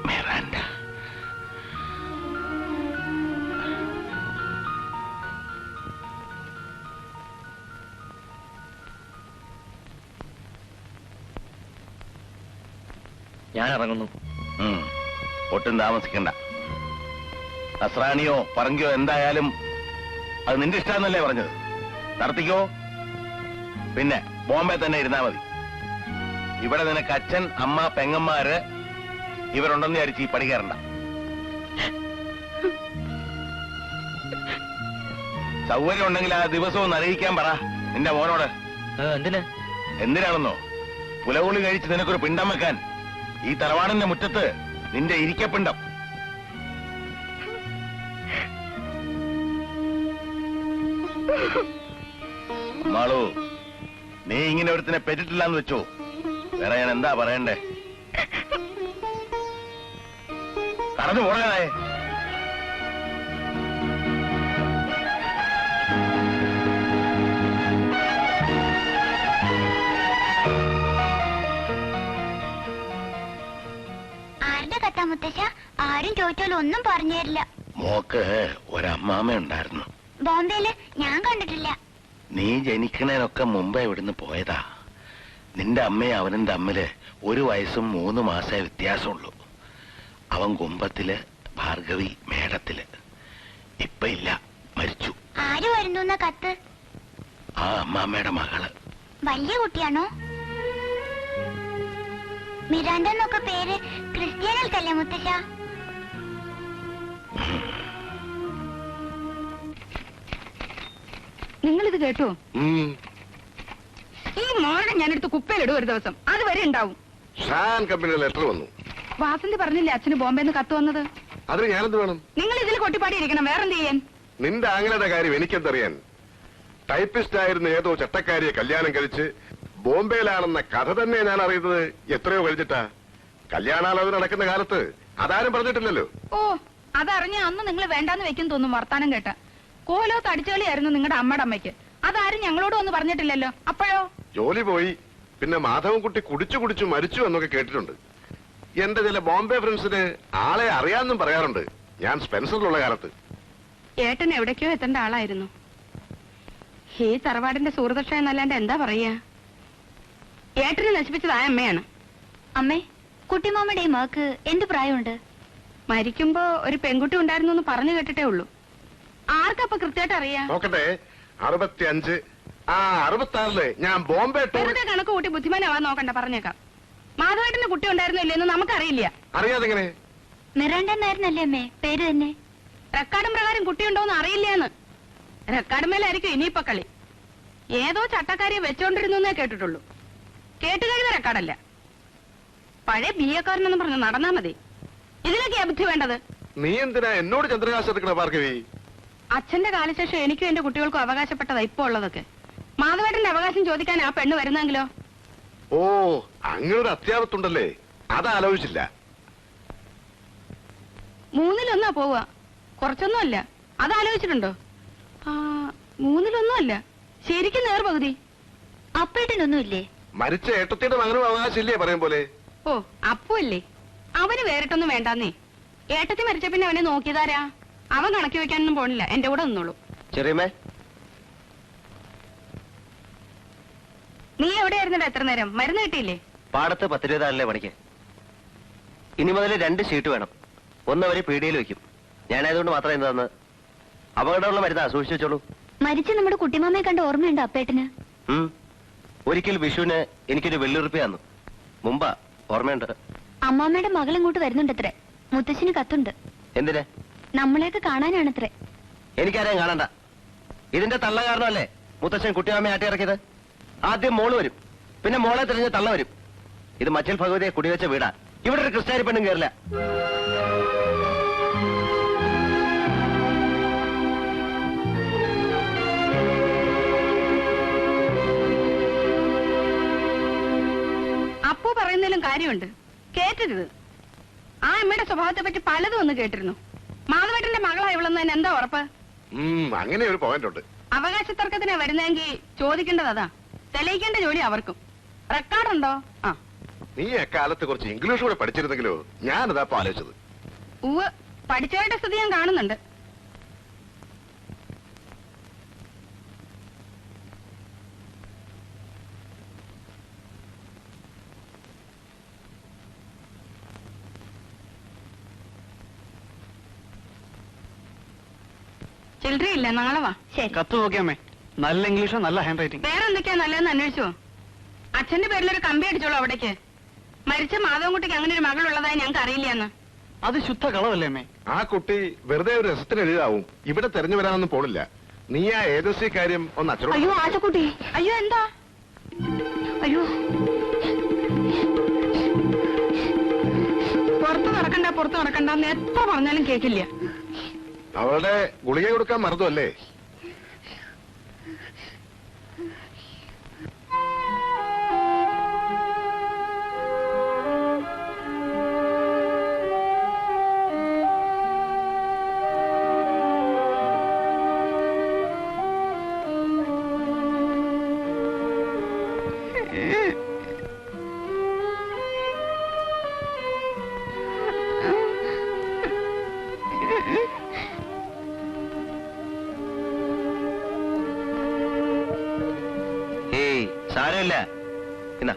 മിറാൻഡ.
ഞാൻ ഇറങ്ങുന്നു.
ഒട്ടും താമസിക്കണ്ട. നസ്രാണിയോ പറങ്കിയോ എന്തായാലും അത് നിന്റെ ഇഷ്ടമെന്നല്ലേ പറഞ്ഞത്? നടത്തിക്കോ. പിന്നെ ബോംബെ തന്നെ ഇരുന്നാ മതി. ഇവിടെ നിനക്ക് അച്ഛൻ, അമ്മ, പെങ്ങന്മാര് ഇവരുണ്ടെന്ന് വിചാരിച്ച് ഈ പണി കയറണ്ട. സൗകര്യം ഉണ്ടെങ്കിൽ ആ ദിവസവും അറിയിക്കാൻ പറ നിന്റെ മോനോട്. എന്തിനാണെന്നോ? പുലകുളി കഴിച്ച് നിനക്കൊരു പിണ്ടം വെക്കാൻ ഈ തറവാടിന്റെ മുറ്റത്ത് നിന്റെ ഇരിക്കപ്പിണ്ടം. മാളു, നീ ഇങ്ങനെ ഒരുത്തിനെ പെറ്റിട്ടില്ലാന്ന് വെച്ചോ. വേറെ ഞാൻ എന്താ പറയണ്ടേ? കടന്നു പോടാനായേ.
മുത്തശ്ശ, ആരും ചോദിച്ചാലും ഒന്നും പറഞ്ഞു തരില്ല.
മോക്ക് ഒരമ്മാമ ഉണ്ടായിരുന്നു.
ബോംബെയില് ഞാൻ കണ്ടിട്ടില്ല.
നീ ജനിക്കണേനൊക്കെ മുമ്പേ ഇവിടുന്ന് പോയതാ. നിന്റെ അമ്മയും അവനും തമ്മില് 1 വയസ്സും 3 മാസേ വ്യത്യാസമുള്ളൂ. അവൻ കുമ്പത്തില്, ഭാർഗവി മേടത്തില്. ഇപ്പൊ ഇല്ല, മരിച്ചു.
ആര് വരുന്നു കത്ത്?
ആ അമ്മാമ്മയുടെ മകള്.
വലിയ കുട്ടിയാണോ? മിറാൻഡ എന്നൊക്കെ പേര് ക്രിസ്ത്യാനികൾക്കല്ലേ മുത്തശ്ശ?
നിങ്ങളിത് കേട്ടോ? ഈ മോളെ ഞാനെടുത്ത് കുപ്പയിലിടും ഒരു ദിവസം. അതുവരെ ഉണ്ടാവും.
ഷാൻ കമ്പനിയുടെ ലെറ്റർ വന്നു.
വാസന്തി പറഞ്ഞില്ലേ അച്ഛന് ബോംബെന്ന് കത്ത് വന്നത്?
അതിന് ഞാനെന്ത് വേണം?
നിങ്ങൾ ഇതിൽ കൊട്ടിപ്പാടിയിരിക്കണം. വേറെന്ത് ചെയ്യാൻ?
നിന്റെ ആങ്ങളുടെ കാര്യം എനിക്കെന്തറിയാൻ? ടൈപ്പിസ്റ്റ് ആയിരുന്ന ഏതോ ചട്ടക്കാരിയെ കല്യാണം കഴിച്ച് ബോംബെയിലാണെന്ന കഥ തന്നെ ഞാൻ അറിയുന്നത് എത്രയോ കഴിച്ചിട്ടാ. കല്യാണാലോചന നടക്കുന്ന കാലത്ത് അതാരും പറഞ്ഞിട്ടില്ലല്ലോ.
ഓ, അതറിഞ്ഞ അന്ന് നിങ്ങൾ വേണ്ടാന്ന് വെക്കും തോന്നും വർത്താനം കേട്ട. കോലോ തടിച്ചുകളിയായിരുന്നു നിങ്ങളുടെ അമ്മയുടെ അമ്മയ്ക്ക്. അതാരും ഞങ്ങളോട് ഒന്ന് പറഞ്ഞിട്ടില്ലല്ലോ. അപ്പോഴോ?
ജോലി പോയി, പിന്നെ മാധവൻകുട്ടി കുടിച്ചു കുടിച്ചു മരിച്ചു എന്നൊക്കെ കേട്ടിട്ടുണ്ട്. എന്റെ ചില ബോംബെ ഫ്രണ്ട്സിന് ആളെ അറിയാമെന്നും പറയാറുണ്ട്, ഞാൻ സ്പെൻസറിലുള്ള കാലത്ത്.
ഏട്ടൻ എവിടേക്കോ എത്തേണ്ട ആളായിരുന്നു. ഈ തറവാടിന്റെ സുഹൃതക്ഷ എന്നല്ലാണ്ട് എന്താ പറയാ? ഏട്ടനെ നശിപ്പിച്ചത് ആ അമ്മയാണ്.
അമ്മേ, കുട്ടിമാമയുടെ ഈ മകക്ക് എന്ത് പ്രായമുണ്ട്?
മരിക്കുമ്പോ ഒരു പെൺകുട്ടി ഉണ്ടായിരുന്നു എന്ന് പറഞ്ഞു കേട്ടിട്ടേ ഉള്ളൂ. ആർക്കപ്പൊ കൃത്യമായിട്ട് അറിയാ?
നോക്കട്ടെ, 65. 66 ഞാൻ ബോംബെ ടൂർ.
വെറുതെ കണക്ക് കൂട്ടി ബുദ്ധിമാനാവാൻ നോക്കണ്ട, പറഞ്ഞേക്കാം. മാധവേട്ടന്റെ കുട്ടി ഉണ്ടായിരുന്നോ ഇല്ലെന്ന് നമുക്കറിയില്ല.
അറിയാതെങ്ങനെ?
മിറാണ്ട എന്നായിരുന്നല്ലേ അമ്മേ പേര് തന്നെ?
റെക്കാർഡും പ്രകാരം കുട്ടിയുണ്ടോന്ന് അറിയില്ലെന്ന്. റെക്കാർഡുമേലായിരിക്കും ഇനിയിപ്പൊ കളി. ഏതോ ചട്ടക്കാരിയെ വെച്ചോണ്ടിരുന്നേ കേട്ടിട്ടുള്ളൂ. കേട്ടുകഴിഞ്ഞ റെക്കാർഡല്ല. പഴയ ബിഎക്കാരനെന്ന് പറഞ്ഞു നടന്നാ മതി. ഇതിലൊക്കെയാ ബുദ്ധി വേണ്ടത്.
നീ എന്തിനാ എന്നോട് ചന്ദ്രകാശ് എടുക്കണ ഭാർഗവി?
അച്ഛന്റെ കാലശേഷം എനിക്കും എന്റെ കുട്ടികൾക്കും അവകാശപ്പെട്ടതാ ഇപ്പൊ ഉള്ളതൊക്കെ. മാധവേട്ടന്റെ അവകാശം ചോദിക്കാൻ ആ പെണ്ണ് വരുന്നെങ്കിലോ?
ഓ, അങ്ങനൊരു അത്യാവത്തുണ്ടല്ലേ, അതാലോചിച്ചില്ല.
3-1 പോവുക, കുറച്ചൊന്നും അല്ല. അതാലോചിച്ചിട്ടുണ്ടോ? 3-1 അല്ല, ശരിക്കും നേർപകുതി.
അപ്പേട്ടനൊന്നുമില്ലേ?
മരിച്ച ഏട്ടത്തിയുടെ മകനും അവകാശമില്ലേ പറയും പോലെ?
ഓ, അപ്പല്ലേ, അവന് വേറിട്ടൊന്നും വേണ്ടാന്നേ. ഏട്ടത്തി മരിച്ച പിന്നെ അവനെ നോക്കിയതാരാ? അവൻ കണക്കി വെക്കാനൊന്നും പോണില്ല, എന്റെ കൂടെ നിന്നോളൂ.
ചെറിയമ്മേ,
നീ എവിടെയായിരുന്നല്ലോ എത്ര നേരം? മരുന്ന് കിട്ടിയില്ലേ?
പാടത്ത് 10 രൂപ പണിക്ക്. ഇനി മുതൽ 2 ഷീറ്റ് വേണം. ഒന്ന് അവര് പീടികയിൽ വെക്കും. ഞാനായതുകൊണ്ട് മാത്രം എന്താന്ന് അപകടമുള്ള മരുന്നാ, സൂക്ഷിച്ചു വെച്ചോളൂ.
മരിച്ച നമ്മുടെ കുട്ടിമാമയെ കണ്ട ഓർമ്മയുണ്ടോ അപ്പേട്ടന്?
ഒരിക്കൽ വിഷുവിന് എനിക്കൊരു വെള്ളുറുപ്പി തന്നു. മുമ്പാ, ഓർമ്മയുണ്ട്.
അമ്മാമ്മയുടെ മകൾ ഇങ്ങോട്ട് വരുന്നുണ്ടത്രേ. മുത്തശ്ശിന് കത്തുണ്ട്.
എന്തിന്?
നമ്മളെയൊക്കെ കാണാനാണത്രേ.
എനിക്കാരെയും കാണണ്ട. ഇതിന്റെ തള്ള കാരണമല്ലേ മുത്തച്ഛൻ കുട്ടിയമ്മയെ ആട്ടി ഇറക്കിയത്. ആദ്യം മോള് വരും, പിന്നെ മോളെ തിരിഞ്ഞ് തള്ള വരും. ഇത് മച്ചിൽ ഭഗവതിയെ കുടിവെച്ച വീടാ. ഇവിടെ ഒരു ക്രിസ്ത്യാനി പെണ്ണും കയറില്ല.
അപ്പു പറയുന്നതിലും കാര്യമുണ്ട്, കേട്ടരുത്. ആ അമ്മയുടെ സ്വഭാവത്തെ പറ്റി പലതും ഒന്ന് കേട്ടിരുന്നു. മാധവേട്ടന്റെ മകളാ ഇവളെന്ന് എന്താ ഉറപ്പ്?
അങ്ങനെ ഒരു പോയിന്റ് ഉണ്ട്.
അവകാശ തർക്കത്തിനാ വരുന്നെങ്കിൽ ചോദിക്കേണ്ടത് അതാ. തെളിയിക്കേണ്ട ജോലി അവർക്കും. റെക്കോർഡുണ്ടോ?
നീ എക്കാലത്ത് കുറച്ച് ഇംഗ്ലീഷ് കൂടെ പഠിച്ചിരുന്നെങ്കിലോ? ഞാനതാ ആലോചിച്ചത്.
ഉവ്, പഠിച്ചവരുടെ സ്ഥിതി ഞാൻ കാണുന്നുണ്ട്. ചില്ലറയില്ല, നാളെ വാ.
ശരി.
കത്ത് നോക്കിയമ്മേ, നല്ല ഇംഗ്ലീഷോ, നല്ല ഹാൻഡ് റൈറ്റിംഗ്.
വേറെ എന്തൊക്കെയാ നല്ലതെന്ന് അന്വേഷിച്ചോ? അച്ഛന്റെ പേരിലൊരു കമ്പി അടിച്ചോളൂ അവിടേക്ക്. മരിച്ച മാധവൻകുട്ടിക്ക് അങ്ങനെ ഒരു മകളുള്ളതായി ഞങ്ങൾക്ക് അറിയില്ലെന്ന്.
അത് ശുദ്ധ കളവല്ലേ അമ്മേ?
ആ കുട്ടി വെറുതെ ഒരു രസത്തിന് എഴുതാവും, ഇവിടെ തെരഞ്ഞു വരാനൊന്നും പോണില്ല. നീ ആ ഏജൻസി കാര്യം ഒന്ന് അച്ഛനോട്.
അയ്യോ ആശക്കുട്ടി, അയ്യോ എന്താ? അയ്യോ, പുറത്ത് നടക്കണ്ടെന്ന് എത്ര പറഞ്ഞാലും കേക്കില്ല.
അവളുടെ ഗുളിക കൊടുക്കാൻ മറന്നു അല്ലേ?
സാരമില്ല. എന്നാ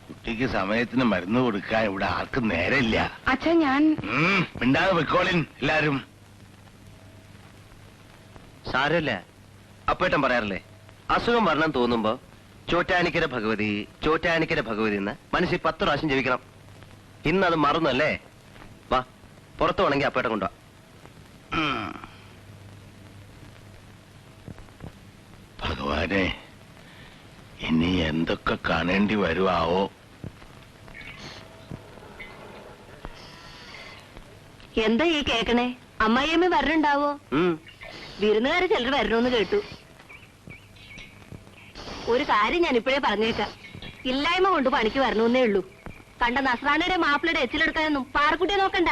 കുട്ടിക്ക് സമയത്തിന് മരുന്ന് കൊടുക്കാൻ ഇവിടെ ആർക്കും നേരമില്ല.
അച്ഛൻ ഞാൻ
മിണ്ടാതെ വെക്കോളിൻ എല്ലാരും.
സാരമില്ല. അപ്പേട്ടൻ പറയാറില്ലേ, അസുഖം വരണം തോന്നുമ്പോ ചോറ്റാനിക്കര ഭഗവതി എന്ന് മനസ്സിൽ 10 പ്രാവശ്യം ജപിക്കണം. ഇന്നത് മറന്നല്ലേ? വാ, പുറത്തു വേണമെങ്കിൽ അപ്പേട്ടൻ കൊണ്ടുവാ.
ഭഗവാനെ, ഇനി എന്തൊക്കെ കാണേണ്ടി വരുവാവോ?
എന്താ ഈ കേക്കണേ? അമ്മായിയമ്മ വരണുണ്ടാവോ? വിരുന്നുകാര് ചിലർ വരണമെന്ന് കേട്ടു. ഒരു കാര്യം ഞാൻ ഇപ്പോഴേ പറഞ്ഞേക്കാം, ഇല്ലായ്മ കൊണ്ട് പണിക്ക് വരണമെന്നേ ഉള്ളൂ. കണ്ട നസ്രാനയുടെ മാപ്പിളയുടെ എച്ചിലെടുക്കാനൊന്നും പാറക്കുട്ടിയെ നോക്കണ്ട.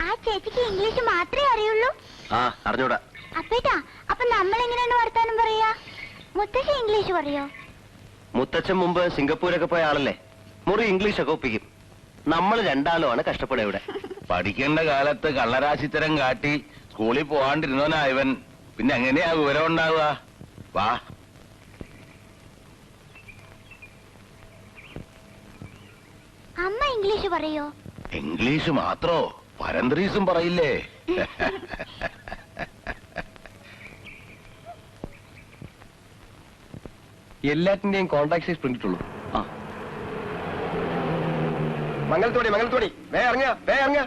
ആ ചേച്ചിക്ക് ഇംഗ്ലീഷ് മാത്രമേ അറിയുള്ളൂ.
അറിഞ്ഞൂടാ.
അപ്പേട്ടാ, അപ്പൊ നമ്മൾ എങ്ങനെയാണ് വർത്താനം പറയാ? മുത്തശ്ശി ഇംഗ്ലീഷ് പറയോ?
മുത്തച്ഛൻ മുമ്പ് സിംഗപ്പൂരൊക്കെ പോയ ആളല്ലേ, മുറി ഇംഗ്ലീഷൊക്കെ ഒപ്പിക്കും. നമ്മൾ രണ്ടാളുമാണ് കഷ്ടപ്പെടുക ഇവിടെ.
പഠിക്കേണ്ട കാലത്ത് കള്ളരാശിത്തരം കാട്ടി സ്കൂളിൽ പോകാണ്ടിരുന്നവനാ ഇവൻ. പിന്നെ എങ്ങനെയാ വിവരം ഉണ്ടാവുക? വാ.
അമ്മ ഇംഗ്ലീഷ് പറയോ?
ഇംഗ്ലീഷ് മാത്രോ, പരന്ത്രീസും പറയില്ലേ?
എല്ലാറ്റിന്റെയും കോൺടാക്ട് സൈസ് പ്രിന്റ് ഇട്ടുള്ളൂ. ആ, മംഗലത്തോടി വേ ഇറങ്ങ.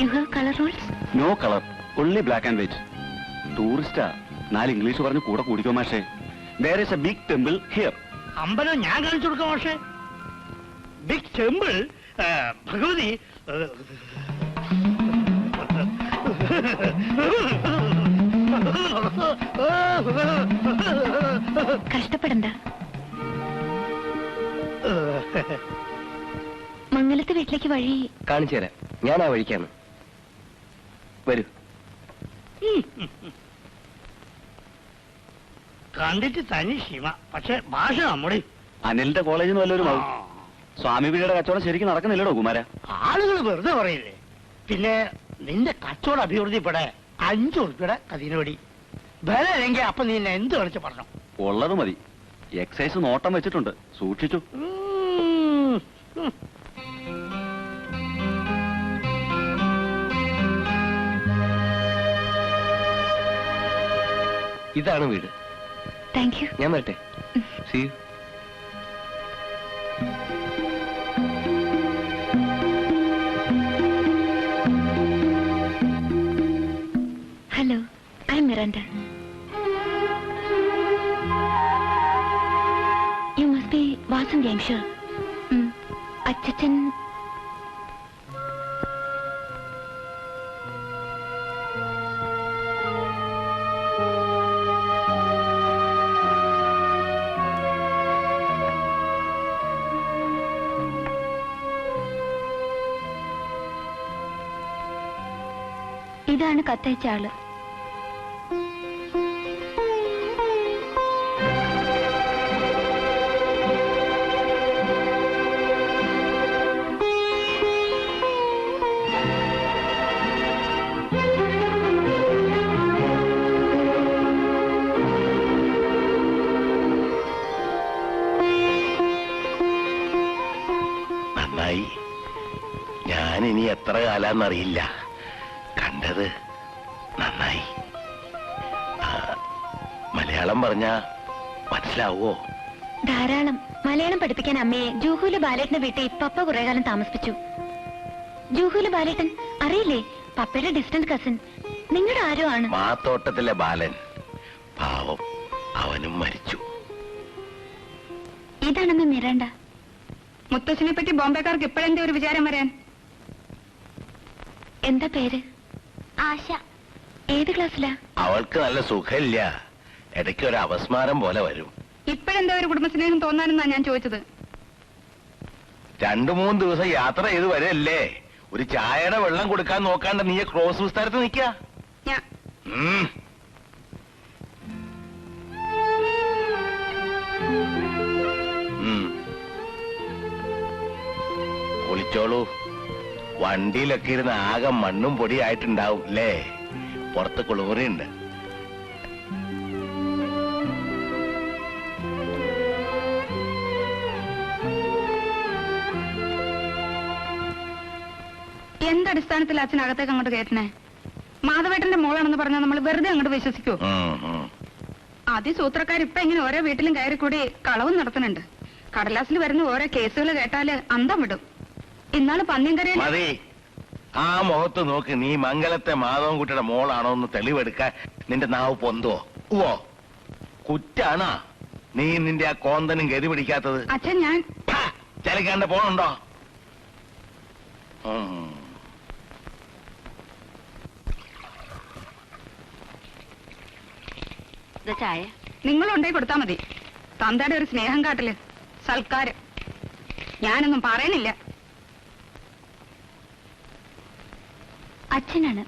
You have color rules?
No colour, only black and white. ടൂറിസ്റ്റാ, 4 ഇംഗ്ലീഷ് പറഞ്ഞ് കൂടെ കൂടിക്കോ മാഷേ. There is a big temple here.
അമ്പലം ഞാൻ കാണിച്ചു കൊടുക്കാം പക്ഷേ. Big temple, Bhagavathi.
കഷ്ടപ്പെടണ്ട. മംഗലത്തെ വീട്ടിലേക്ക് വഴി
കാണിച്ചു തരാം. ഞാൻ ആ വഴിക്കാണ്. വരൂ.
കണ്ടിട്ട് തനി ശിവ, പക്ഷെ ഭാഷ നമ്മുടെ.
അനിലിന്റെ കോളേജിൽ നിന്ന് വല്ലവരും ആവും. സ്വാമി വീടിയുടെ കച്ചവടം ശരിക്കും നടക്കുന്നില്ലടോ കുമാര.
ആളുകൾ വെറുതെ പറയില്ലേ. പിന്നെ നിന്റെ കച്ചവടം അഭിവൃദ്ധിപ്പെടെ 5 ഉറുപ്പിയുടെ കതിനോടി വില അല്ലെങ്കിൽ അപ്പൊ നീ എന്നെ എന്ത് കളിച്ച് പറഞ്ഞു?
ഉള്ളത് മതി. എക്സൈസ് നോട്ടം വെച്ചിട്ടുണ്ട്, സൂക്ഷിച്ചു.
ഇതാണ് വീട്.
Thank you.
ഞാൻ വരട്ടെ. See you.
Hello, I M Miranda. You must be Vasanthi, I am sure. അച്ഛൻ ഇതാണ് കത്തയച്ച ആള്.
നന്നായി. ഞാൻ ഇനി എത്ര കാലാന്നറിയില്ല. കണ്ടത് നന്നായി. മലയാളം പറഞ്ഞ മനസ്സിലാവോ?
ധാരാളം. മലയാളം പഠിപ്പിക്കാൻ അമ്മയെ ജൂഹുല് ബാലേട്ടന്റെ വീട്ടിൽ പപ്പ കുറെ കാലം താമസിപ്പിച്ചു. ജൂഹുല് ബാലേട്ടൻ അറിയില്ലേ? പപ്പയുടെ ഡിസ്റ്റന്റ് കസിൻ. നിങ്ങളുടെ ആരോ ആണ്.
മാത്തോട്ടത്തിലെ ബാലൻ. പാവം, അവനും മരിച്ചു.
ഇതാണെന്ന് മിറാണ്ട.
മുത്തശ്ശിനെ പറ്റി ബോംബെക്കാർക്ക് ഇപ്പോഴെന്താ ഒരു വിചാരം വരാൻ?
എന്താ പേര്? ആശ. ഏത് ക്ലാസ്സിലാ?
അവൾക്ക് നല്ല സുഖമില്ല. ഇടയ്ക്ക് ഒരു അപസ്മാരം പോലെ വരും.
ഇപ്പോഴെന്താ ഒരു കുടുംബസ്നേഹം തോന്നാനെന്നാ ഞാൻ ചോദിച്ചത്.
2-3 ദിവസം യാത്ര ചെയ്ത് വരല്ലേ. ഒരു ചായയുടെ വെള്ളം കൊടുക്കാൻ നോക്കാണ്ട് നീ ക്രോസ് വിസ്താരത്ത് നിൽക്കുക. കുളിച്ചോളൂ. വണ്ടിയിലൊക്കെ ഇരുന്ന് ആകെ മണ്ണും പൊടിയായിട്ടുണ്ടാവും അല്ലേ? പുറത്ത് കുളിമുറിയുണ്ട്.
എന്തടിസ്ഥാനത്തിൽ അച്ഛനകത്തേക്ക് അങ്ങോട്ട് കയറ്റണേ? മാധവേട്ടന്റെ മോളാണെന്ന് പറഞ്ഞാൽ നമ്മൾ വെറുതെ അങ്ങോട്ട് വിശ്വസിക്കൂ? അതിസൂത്രക്കാരിപ്പൊ ഇങ്ങനെ ഓരോ വീട്ടിലും കയറി കൂടി കളവും നടത്തുന്നുണ്ട്. കടലാസിൽ വരുന്ന ഓരോ കേസുകൾ കേട്ടാല് അന്തം വിടും. ഇന്നാള് പന്നിയങ്കരയിൽ
മതി. ആ മുഖത്ത് നോക്ക്. നീ മംഗലത്തെ മാധവൻകുട്ടിയുടെ മോളാണോ എന്ന് തെളിവെടുക്കാൻ നിന്റെ നാവ് പൊന്തോ? ഓ, കുറ്റാണാ നീ നിന്റെ ആ കോന്തനും ഗതി പിടിക്കാത്തത്?
അച്ഛൻ ഞാൻ
ചലിക്കാണ്ട് പോണുണ്ടോ?
ചായ നിങ്ങളുണ്ടായി കൊടുത്താ മതി. തന്തയുടെ ഒരു സ്നേഹം കാട്ടല്, സൽക്കാരം. ഞാനൊന്നും പറയണില്ല.
അച്ഛനാണ്.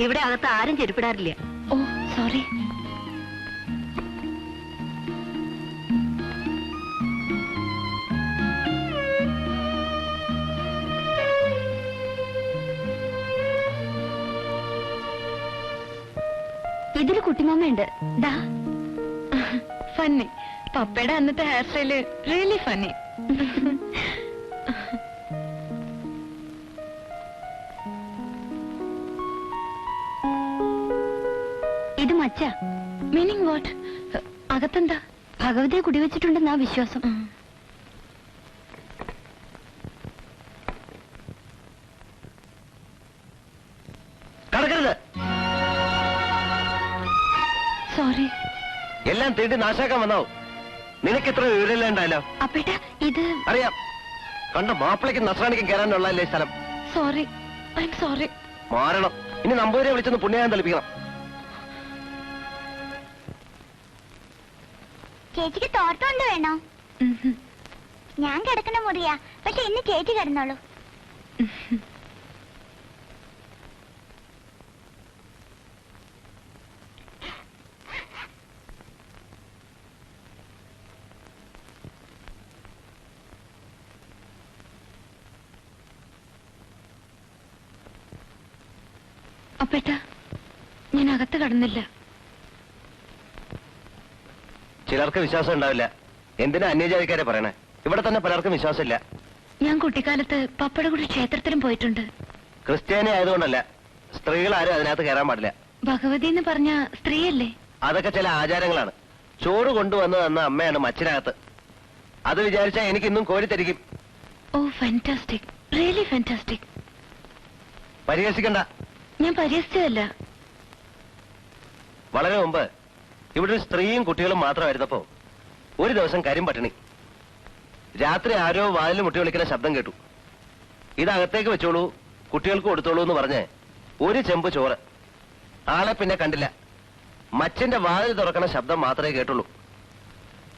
ഇവിടെ അകത്ത് ആരും ചെരുപ്പിടാറില്ല.
ഓ സോറി. ഇതില് കുട്ടിമാമയുണ്ട്. ദാ ഫന്നി. പപ്പയുടെ അന്നത്തെ ഹെയർ സ്റ്റൈല് റിയലി ഫന്നി. ഇത് മച്ച. Meaning what? അകത്തെന്താ? ഭഗവതിയെ കുടിവെച്ചിട്ടുണ്ടെന്നാ വിശ്വാസം.
കടക്കരുത്.
സോറി.
എല്ലാം തീണ്ടി നാശാക്കാൻ വന്നാവും. നിനക്ക് ഇത്ര വിവരമില്ലാണ്ടല്ലോ.
അപ്പേട്ട ഇത്
അറിയാം. കണ്ട മാപ്പിളയ്ക്കും നസ്രാണിക്കും കയറാനുള്ളതല്ലേ സ്ഥലം.
സോറി. I am sorry.
മാറണം. ഇനി നമ്പൂതിരെ വിളിച്ചൊന്ന് പുണ്യാൻ തളിപ്പിക്കണം.
ചേച്ചിക്ക് തോർത്തുകൊണ്ട് വേണോ? ഞാൻ കിടക്കുന്ന മുറിയാ, പക്ഷെ ഇന്ന് ചേച്ചി കിടന്നോളൂ.
അപ്പേട്ട ഞാൻ അകത്ത് കടന്നില്ല.
ചിലർക്ക് വിശ്വാസം ഉണ്ടാവില്ല. എന്തിനാ അന്യജാതിക്കാരെ പറയണേ? ഇവിടെ തന്നെ പലർക്കും വിശ്വാസമില്ല.
ഞാൻ കുട്ടിക്കാലത്ത് പപ്പയുടെ കൂടി ക്ഷേത്രത്തിലും പോയിട്ടുണ്ട്.
ക്രിസ്ത്യാനി ആയതുകൊണ്ടല്ല, സ്ത്രീകൾ ആരും അതിനകത്ത് കയറാൻ പാടില്ല.
ഭഗവതി എന്ന് പറഞ്ഞ സ്ത്രീയല്ലേ?
അതൊക്കെ ചില ആചാരങ്ങളാണ്. ചോറ് കൊണ്ടുവന്ന് തന്ന അമ്മയാണ് മച്ചിനകത്ത്. അത് വിചാരിച്ചാൽ എനിക്ക് ഇന്നും കോരി തരിക്കും.
ഓ ഫാന്റാസ്റ്റിക്, റിയലി ഫാന്റാസ്റ്റിക്.
പരിഹസിക്കണ്ട.
ഞാൻ പരിഹസിച്ചതല്ല.
വളരെ മുമ്പ് ഇവിടെ ഒരു സ്ത്രീയും കുട്ടികളും മാത്രമായിരുന്നപ്പോ ഒരു ദിവസം കരിമ്പട്ടിണി. രാത്രി ആരോ വാതിൽ മുട്ടി വിളിക്കുന്ന ശബ്ദം കേട്ടു. ഇതകത്തേക്ക് വെച്ചോളൂ, കുട്ടികൾക്ക് കൊടുത്തോളൂ എന്ന് പറഞ്ഞ് ഒരു ചെമ്പ് ചോറ്. ആളെ പിന്നെ കണ്ടില്ല. മച്ചിന്റെ വാതിൽ തുറക്കണ ശബ്ദം മാത്രമേ കേട്ടുള്ളൂ.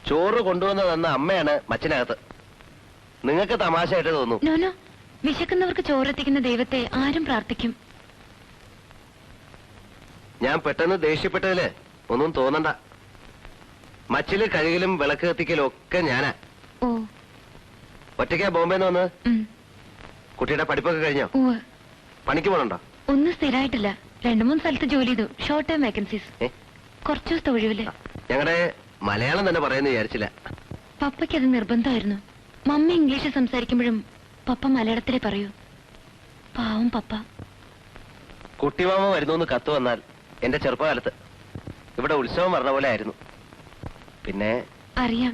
ചോറ് കൊണ്ടുവന്ന് തന്ന അമ്മയാണ് മച്ചിനകത്ത്. നിങ്ങൾക്ക് തമാശയായിട്ട് തോന്നുന്നു.
നോനോ, വിശക്കുന്നവർക്ക് ചോറെത്തിക്കുന്ന ദൈവത്തെ ആരും പ്രാർത്ഥിക്കും.
ഞാൻ പെട്ടെന്ന് ദേഷ്യപ്പെട്ടതില് ഒന്നും തോന്നണ്ട. മച്ചില് കഴുകലും വിളക്ക് കത്തിക്കലും ഒക്കെ ഞാനാ.
ഓ
ഒറ്റയ്ക്കാ ബോംബെന്ന് വന്ന്. കുട്ടിയുടെ പഠിപ്പൊക്കെ കഴിഞ്ഞോ? പണിക്ക് പോകണുണ്ടോ?
ഒന്നും സ്ഥിരമായിട്ടില്ല. 2-3 സ്ഥലത്ത് ജോലി ചെയ്തു. Short time vacancies. കുറച്ചു ദിവസത്തെ ഒഴിവില്.
ഞങ്ങളുടെ മലയാളം തന്നെ പറയുന്നു വിചാരിച്ചില്ല.
പപ്പയ്ക്ക് അത് നിർബന്ധമായിരുന്നു. മമ്മി ഇംഗ്ലീഷ് സംസാരിക്കുമ്പോഴും പപ്പ മലയാളത്തിലേ പറയൂ. പാവം പപ്പ.
കുട്ടിമാമ വരുന്നു കത്ത് വന്നാൽ എന്റെ ചെറുപ്പകാലത്ത് ഇവിടെ ഉത്സവം പറഞ്ഞ പോലെ ആയിരുന്നു. പിന്നെ
അറിയാം,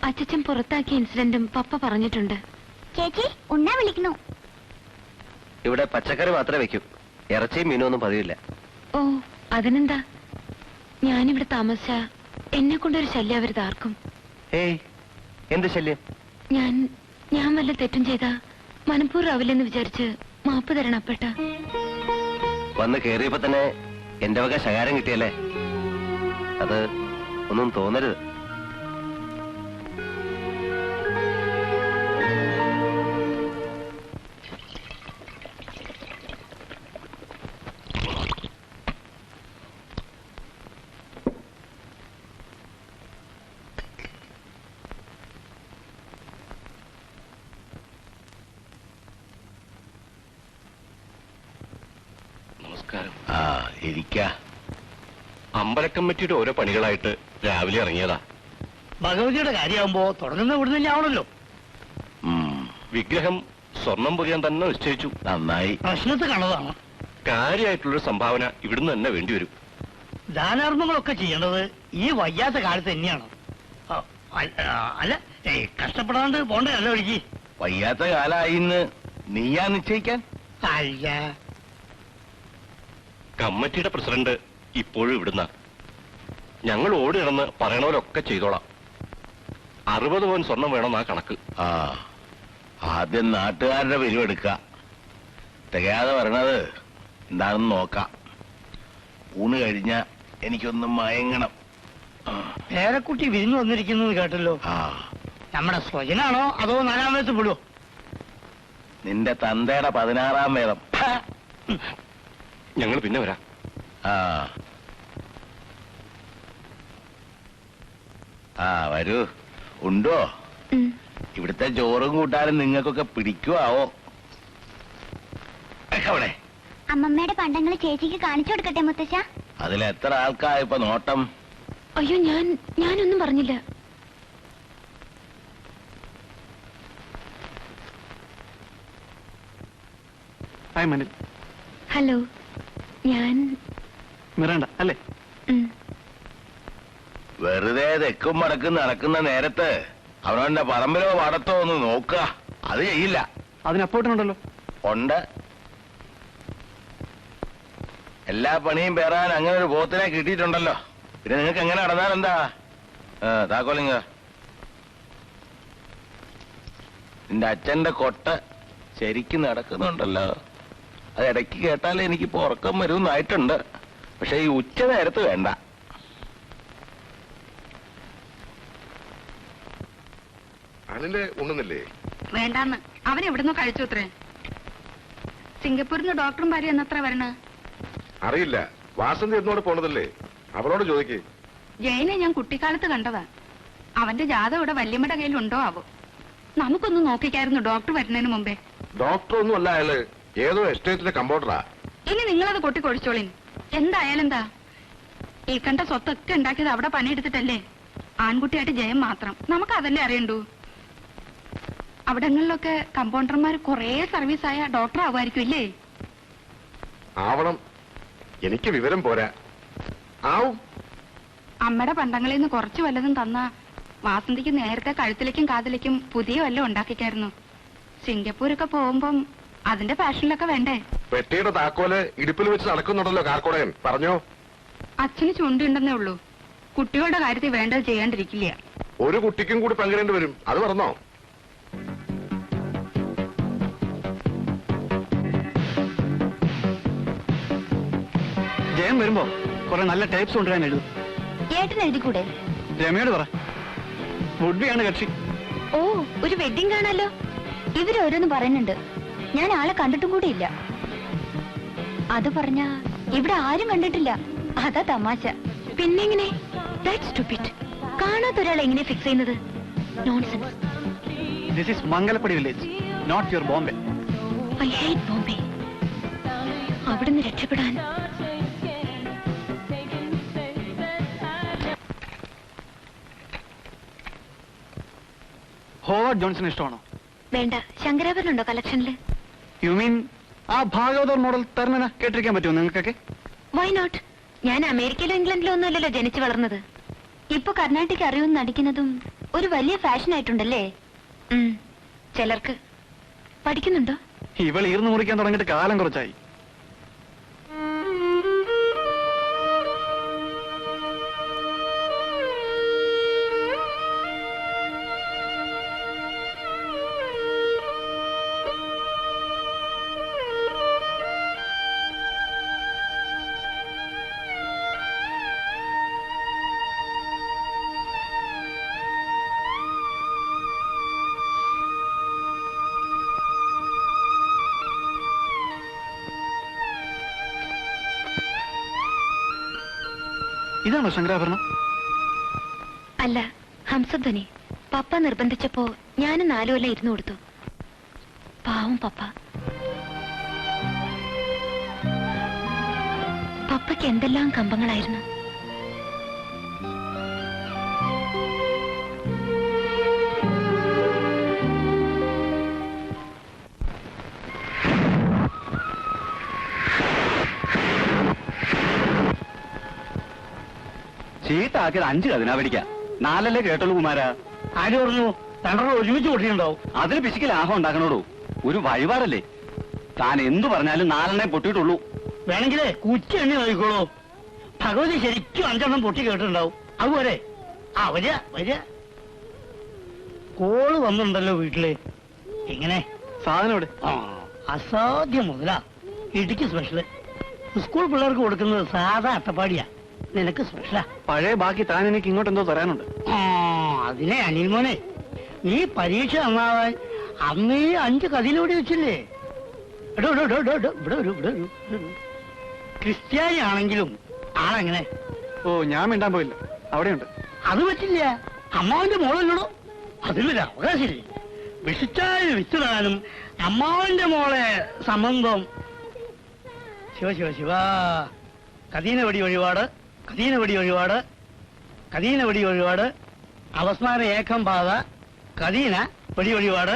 അച്ഛൻ പുറത്താക്കിയ ഇൻസിഡന്റും പപ്പ പറഞ്ഞിട്ടുണ്ട്.
ചേച്ചി ഉണ്ണാ വിളിക്കുന്നു.
ഇവിടെ പച്ചക്കറി മാത്രമേ വെക്കൂ. ഇറച്ചിയും മീനും ഒന്നും പതിവില്ല.
ഓ അതിനെന്താ, ഞാനിവിടെ താമസിച്ച എന്നെ കൊണ്ടൊരു ശല്യം അവരുത് ആർക്കും.
ഏയ്, എന്ത് ശല്യം?
ഞാൻ വല്ല തെറ്റും ചെയ്താ മനഃപൂർവ്വമില്ലെന്ന് വിചാരിച്ച് മാപ്പ് തരണം അപ്പേട്ട.
വന്ന് കേറിയപ്പോ തന്നെ എന്റെ വക ശകാരം കിട്ടിയല്ലേ? അത് ഒന്നും തോന്നരുത്.
നമസ്കാരം. ഇരിക്ക. അമ്പലക്കമ്മിറ്റിയുടെ ഓരോ പണികളായിട്ട് രാവിലെ ഇറങ്ങിയതാ.
ഭഗവതിയുടെ കാര്യമാകുമ്പോ തുടങ്ങുന്ന ഇവിടെ തന്നെയാവണല്ലോ.
വിഗ്രഹം സ്വർണം പൊതിയാൻ തന്നെ നിശ്ചയിച്ചു. നന്നായി.
പ്രശ്നത്തിൽ കണ്ടതാണ്.
കാര്യമായിട്ടുള്ളൊരു സംഭാവന ഇവിടുന്ന് തന്നെ വേണ്ടിവരും.
ദാനാർമ്മങ്ങളൊക്കെ ചെയ്യേണ്ടത് ഈ വയ്യാത്ത കാലത്ത് തന്നെയാണ്. അല്ല, കഷ്ടപ്പെടാണ്ട് പോണ്ടല്ലോ ഒഴുകി.
വയ്യാത്ത കാലായിന്ന് നീയാ നിശ്ചയിക്കാൻ?
അല്ല,
കമ്മിറ്റിയുടെ പ്രസിഡന്റ് ഇപ്പോഴും ഇവിടുന്ന. ഞങ്ങൾ ഓടി നടന്ന് പറയണവരൊക്കെ ചെയ്തോളാം. 60 പവൻ സ്വർണം വേണമെന്നാ കണക്ക്. ആദ്യം നാട്ടുകാരുടെ പിരിവെടുക്ക. തികയാതെ പറയണത് എന്താണെന്ന് നോക്കാം. ഊണ് കഴിഞ്ഞ എനിക്കൊന്ന് മയങ്ങണം.
പേരക്കുട്ടി വിരുന്ന് വന്നിരിക്കുന്നത് കേട്ടല്ലോ.
ആ,
നമ്മുടെ സ്വജനാണോ അതോ 4-ാം വയസ്സ് വിടുവോ?
നിന്റെ തന്തയുടെ 16-ാം വേദം.
ഞങ്ങൾ പിന്നെ വരാം.
ആ ആ വരൂ. ഉണ്ടോ? ഇവിടുത്തെ ചോറും കൂട്ടാനും നിങ്ങൾക്കൊക്കെ പിടിക്കുവോ? അവിടെ
അമ്മമ്മയുടെ പണ്ടങ്ങൾ ചേച്ചിക്ക് കാണിച്ചു കൊടുക്കട്ടെ മുത്തശ്ശ?
അതിലെത്ര ആൾക്കായിപ്പോ നോട്ടം?
അയ്യോ, ഞാനൊന്നും പറഞ്ഞില്ല.
ഹായ് മനിൽ.
ഹലോ, ഞാൻ
മിറണ്ട അല്ലേ?
വെറുതെ തെക്കും മടക്കും നടക്കുന്ന നേരത്ത് അവനവന്റെ പറമ്പിലോ പാടത്തോ ഒന്ന് നോക്കുക. അത് ചെയ്യില്ല.
അതിന് അപ്പോട്ടുണ്ടല്ലോ.
ഉണ്ട്. എല്ലാ പണിയും പേറാൻ അങ്ങനെ ഒരു പോത്തിനെ കിട്ടിയിട്ടുണ്ടല്ലോ. പിന്നെ നിങ്ങൾക്ക് എങ്ങനെ നടന്നാൽ എന്താ? താക്കോലിങ്ങ. നിന്റെ അച്ഛന്റെ കൊട്ട ശരിക്കും നടക്കുന്നുണ്ടല്ലോ. അത് ഇടയ്ക്ക് കേട്ടാലേ എനിക്കിപ്പോ ഉറക്കം വരുമെന്നായിട്ടുണ്ട്. പക്ഷെ ഈ ഉച്ച നേരത്ത് വേണ്ട.
അനില് ഉണ്ണുന്നില്ലേ?
വേണ്ടാന്ന് അവൻ എവിടുന്നോ കഴിച്ചു അത്രേ. സിംഗപ്പൂരിൽ നിന്ന് ഡോക്ടറും ഭാര്യ എന്നത്ര വരണ
അറിയില്ല. വാസന്തി എന്നോട് പോണതല്ലേ, അവളോട് ചോദിക്കേ.
ജയനെ ഞാൻ കുട്ടിക്കാലത്ത് കണ്ടതാ. അവന്റെ ജാതം ഇവിടെ വല്യമ്മയുടെ കയ്യിലുണ്ടോ ആവോ? നമുക്കൊന്ന് നോക്കിക്കായിരുന്നു ഡോക്ടർ വരുന്നതിന് മുമ്പേ.
ഡോക്ടർ ഒന്നും അല്ല അയാള്, ഏതോ എസ്റ്റേറ്റിലെ കമ്പൗണ്ടറാ.
ഇനി നിങ്ങളത് കൊട്ടിക്കൊഴിച്ചോളിൻ. എന്തായാലും എന്താ, ഈ കണ്ട സ്വത്തൊക്കെ ഉണ്ടാക്കിയത് അവിടെ പണിയെടുത്തിട്ടല്ലേ. ആൺകുട്ടിയായിട്ട് ജയം മാത്രം. നമുക്ക് അതല്ലേ അറിയണ്ടൂ. അവിടങ്ങളിലൊക്കെ കമ്പൗണ്ടർമാർ കുറേ സർവീസായ ഡോക്ടർ ആവുമായിരിക്കും ഇല്ലേ?
ആവണം. എനിക്ക് വിവരം പോരാ. ആവും.
അമ്മയുടെ പണ്ടങ്ങളിൽ നിന്ന് കുറച്ച് വല്ലതും തന്ന വാസന്തിക്ക് നേരത്തെ കഴുത്തിലേക്കും കാതിലേക്കും പുതിയ വല്ലതും ഉണ്ടാക്കിക്കായിരുന്നു. സിംഗപ്പൂരൊക്കെ പോകുമ്പം അതിന്റെ ഫാഷനിലൊക്കെ വേണ്ടേ?
പെട്ടിയുടെ താക്കോല് ഇടുപ്പിൽ വെച്ച് നടക്കുന്നുണ്ടല്ലോ കാർക്കോടകൻ. പറഞ്ഞോ?
അച്ഛന് ചുണ്ടുണ്ടെന്നേ ഉള്ളൂ. കുട്ടികളുടെ കാര്യത്തിൽ വേണ്ടത് ചെയ്യാണ്ടിരിക്കില്ല.
ഒരു കുട്ടിക്കും കൂടി പങ്കിടേണ്ടി വരും. അത് പറഞ്ഞോ?
ജയം വരുമ്പോ കുറെ നല്ല ടൈപ്സ് കൊണ്ടുവരാൻ എഴുതും.
ഏട്ടൻ എഴുതിക്കൂടെ?
രമയോട് പറ. വുഡ്ബിയാണ് കക്ഷി.
ഓ, ഒരു വെഡിങ് കാണാലോ. ഇവരോരോന്ന് പറയുന്നുണ്ട്. ഞാൻ ആളെ കണ്ടിട്ടും കൂടി ഇല്ല. അത് പറഞ്ഞ ഇവിടെ ആരും കണ്ടിട്ടില്ല. അതാ തമാശ. പിന്നെങ്ങനെ? കാണാത്തൊരാളെ എങ്ങനെ ഫിക്സ് ചെയ്യുന്നത്? Nonsense.
This is Mangalappadi village, not your Bombay.
I hate Bombay. അവിടുന്ന് രക്ഷപ്പെടാൻ
ഹോവാർഡ് ജോൺസൺ ഇഷ്ടമാണോ?
വേണ്ട. ശങ്കരാഭരണുണ്ടോ കളക്ഷനില്?
യു മീൻ ആ ഭാഗവതർ മോഡൽ തരണന കേട്ടിരിക്കാൻ പറ്റുമോ നിങ്ങൾക്കൊക്കെ?
Why not? ഞാൻ അമേരിക്കയിലോ ഇംഗ്ലണ്ടിലോ ഒന്നുമല്ലല്ലോ ജനിച്ചു വളർന്നത്. ഇപ്പൊ കർണാട്ടിക് അറിയുമെന്ന് നടിക്കുന്നതും ഒരു വലിയ ഫാഷൻ ആയിട്ടുണ്ടല്ലേ. ചിലർക്ക്. പഠിക്കുന്നുണ്ടോ?
ഇവൾ ഈർന്നു മുറിക്കാൻ തുടങ്ങിയിട്ട് കാലം കുറച്ചായി. ഇതാണോ ശങ്കരാഭരണം?
അല്ല, ഹംസധ്വനി. പപ്പ നിർബന്ധിച്ചപ്പോ ഞാനും 4 കൊല്ലം ഇരുന്നു കൊടുത്തു. പാവം പപ്പ. പപ്പയ്ക്ക് എന്തെല്ലാം കമ്പങ്ങളായിരുന്നു.
ചീട്ടാക്കിയത് 5 കതിനാ പിടിക്കാം. 4 കേട്ടുള്ളൂ കുമാരാ.
ആര് പറഞ്ഞു? 2 ഒരുമിച്ച് പൊട്ടിയിട്ടുണ്ടാവും.
അതിന് പിശിക്ക് ലാഭം ഉണ്ടാക്കണോടൂ. ഒരു വഴിപാടല്ലേ. താൻ എന്തു പറഞ്ഞാലും 4 പൊട്ടിയിട്ടുള്ളൂ.
വേണമെങ്കിലേ കുച്ച എണ്ണി നോക്കിക്കോളൂ. ഭഗവതി ശരിക്കും 5 പൊട്ടി കേട്ടിട്ടുണ്ടാവും. അതുപോലെ വരിക വരിക. കോള് വന്നിട്ടുണ്ടല്ലോ വീട്ടില്. എങ്ങനെ
സാധനം ഇവിടെ.
അസാധ്യം മുതലാ. ഇടുക്കി സ്പെഷ്യല്. സ്കൂൾ പിള്ളേർക്ക് കൊടുക്കുന്നത് സാധാ അട്ടപ്പാടിയാ. നിനക്ക് സ്പെഷ്യലാ.
പഴയ ബാക്കി താൻ എനിക്ക് ഇങ്ങോട്ട് എന്തോ തരാനുണ്ട്.
ആ അതിനെ അനിൽ മോനെ, നീ പരീക്ഷ നന്നാവാൻ അന്ന് ഈ 5 കഥയിലൂടെ വെച്ചില്ലേ? എടോ എടോ എടോ എടോ, ഇവിടെ ഒരു ഇവിടെ ഒരു ക്രിസ്ത്യാനി ആണെങ്കിലും ആളെങ്ങനെ?
ഓ ഞാൻ മിണ്ടാൻ പോയില്ല, അവിടെയുണ്ട്.
അത് പറ്റില്ല, അമ്മാവന്റെ മോളല്ലോ, അതിലൊരു അവകാശമില്ലേ? വിഷിച്ചാൽ വിത്തുടാനും അമ്മാവന്റെ മോളെ സംബന്ധം. ശിവ ശിവ ശിവ. കദീന വെടി വഴിപാട്, കദീന വെടി വഴിപാട്, കദീന വെടി വഴിപാട്, അവസ്മാര ഏകം പാത, കദീന വെടി വഴിപാട്.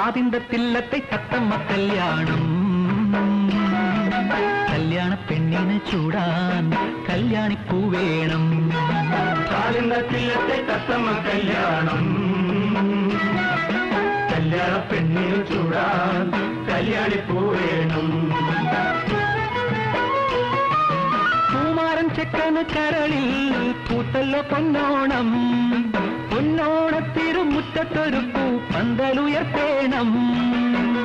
ആദിന്തത്തില്ലത്തെ തത്തമ്മ കല്യാണം, കല്യാണ പെണ്ണിന് ചൂടാൻ കല്യാണിപ്പൂ വേണം. ആദിന്തത്തില്ലത്തെ തത്തമ്മ കല്യാണം, കല്യാണ പെണ്ണിന് ചൂടാൻ കല്യാണിപ്പൂ വേണം. പൂമാരൻ ചെക്കന് കരളിൽ പൂത്തല്ലോ പൊന്നോണം, പൊന്നോണത്തിരുമുറ്റത്തൊരു പൂ പന്തലുയർത്തേണം,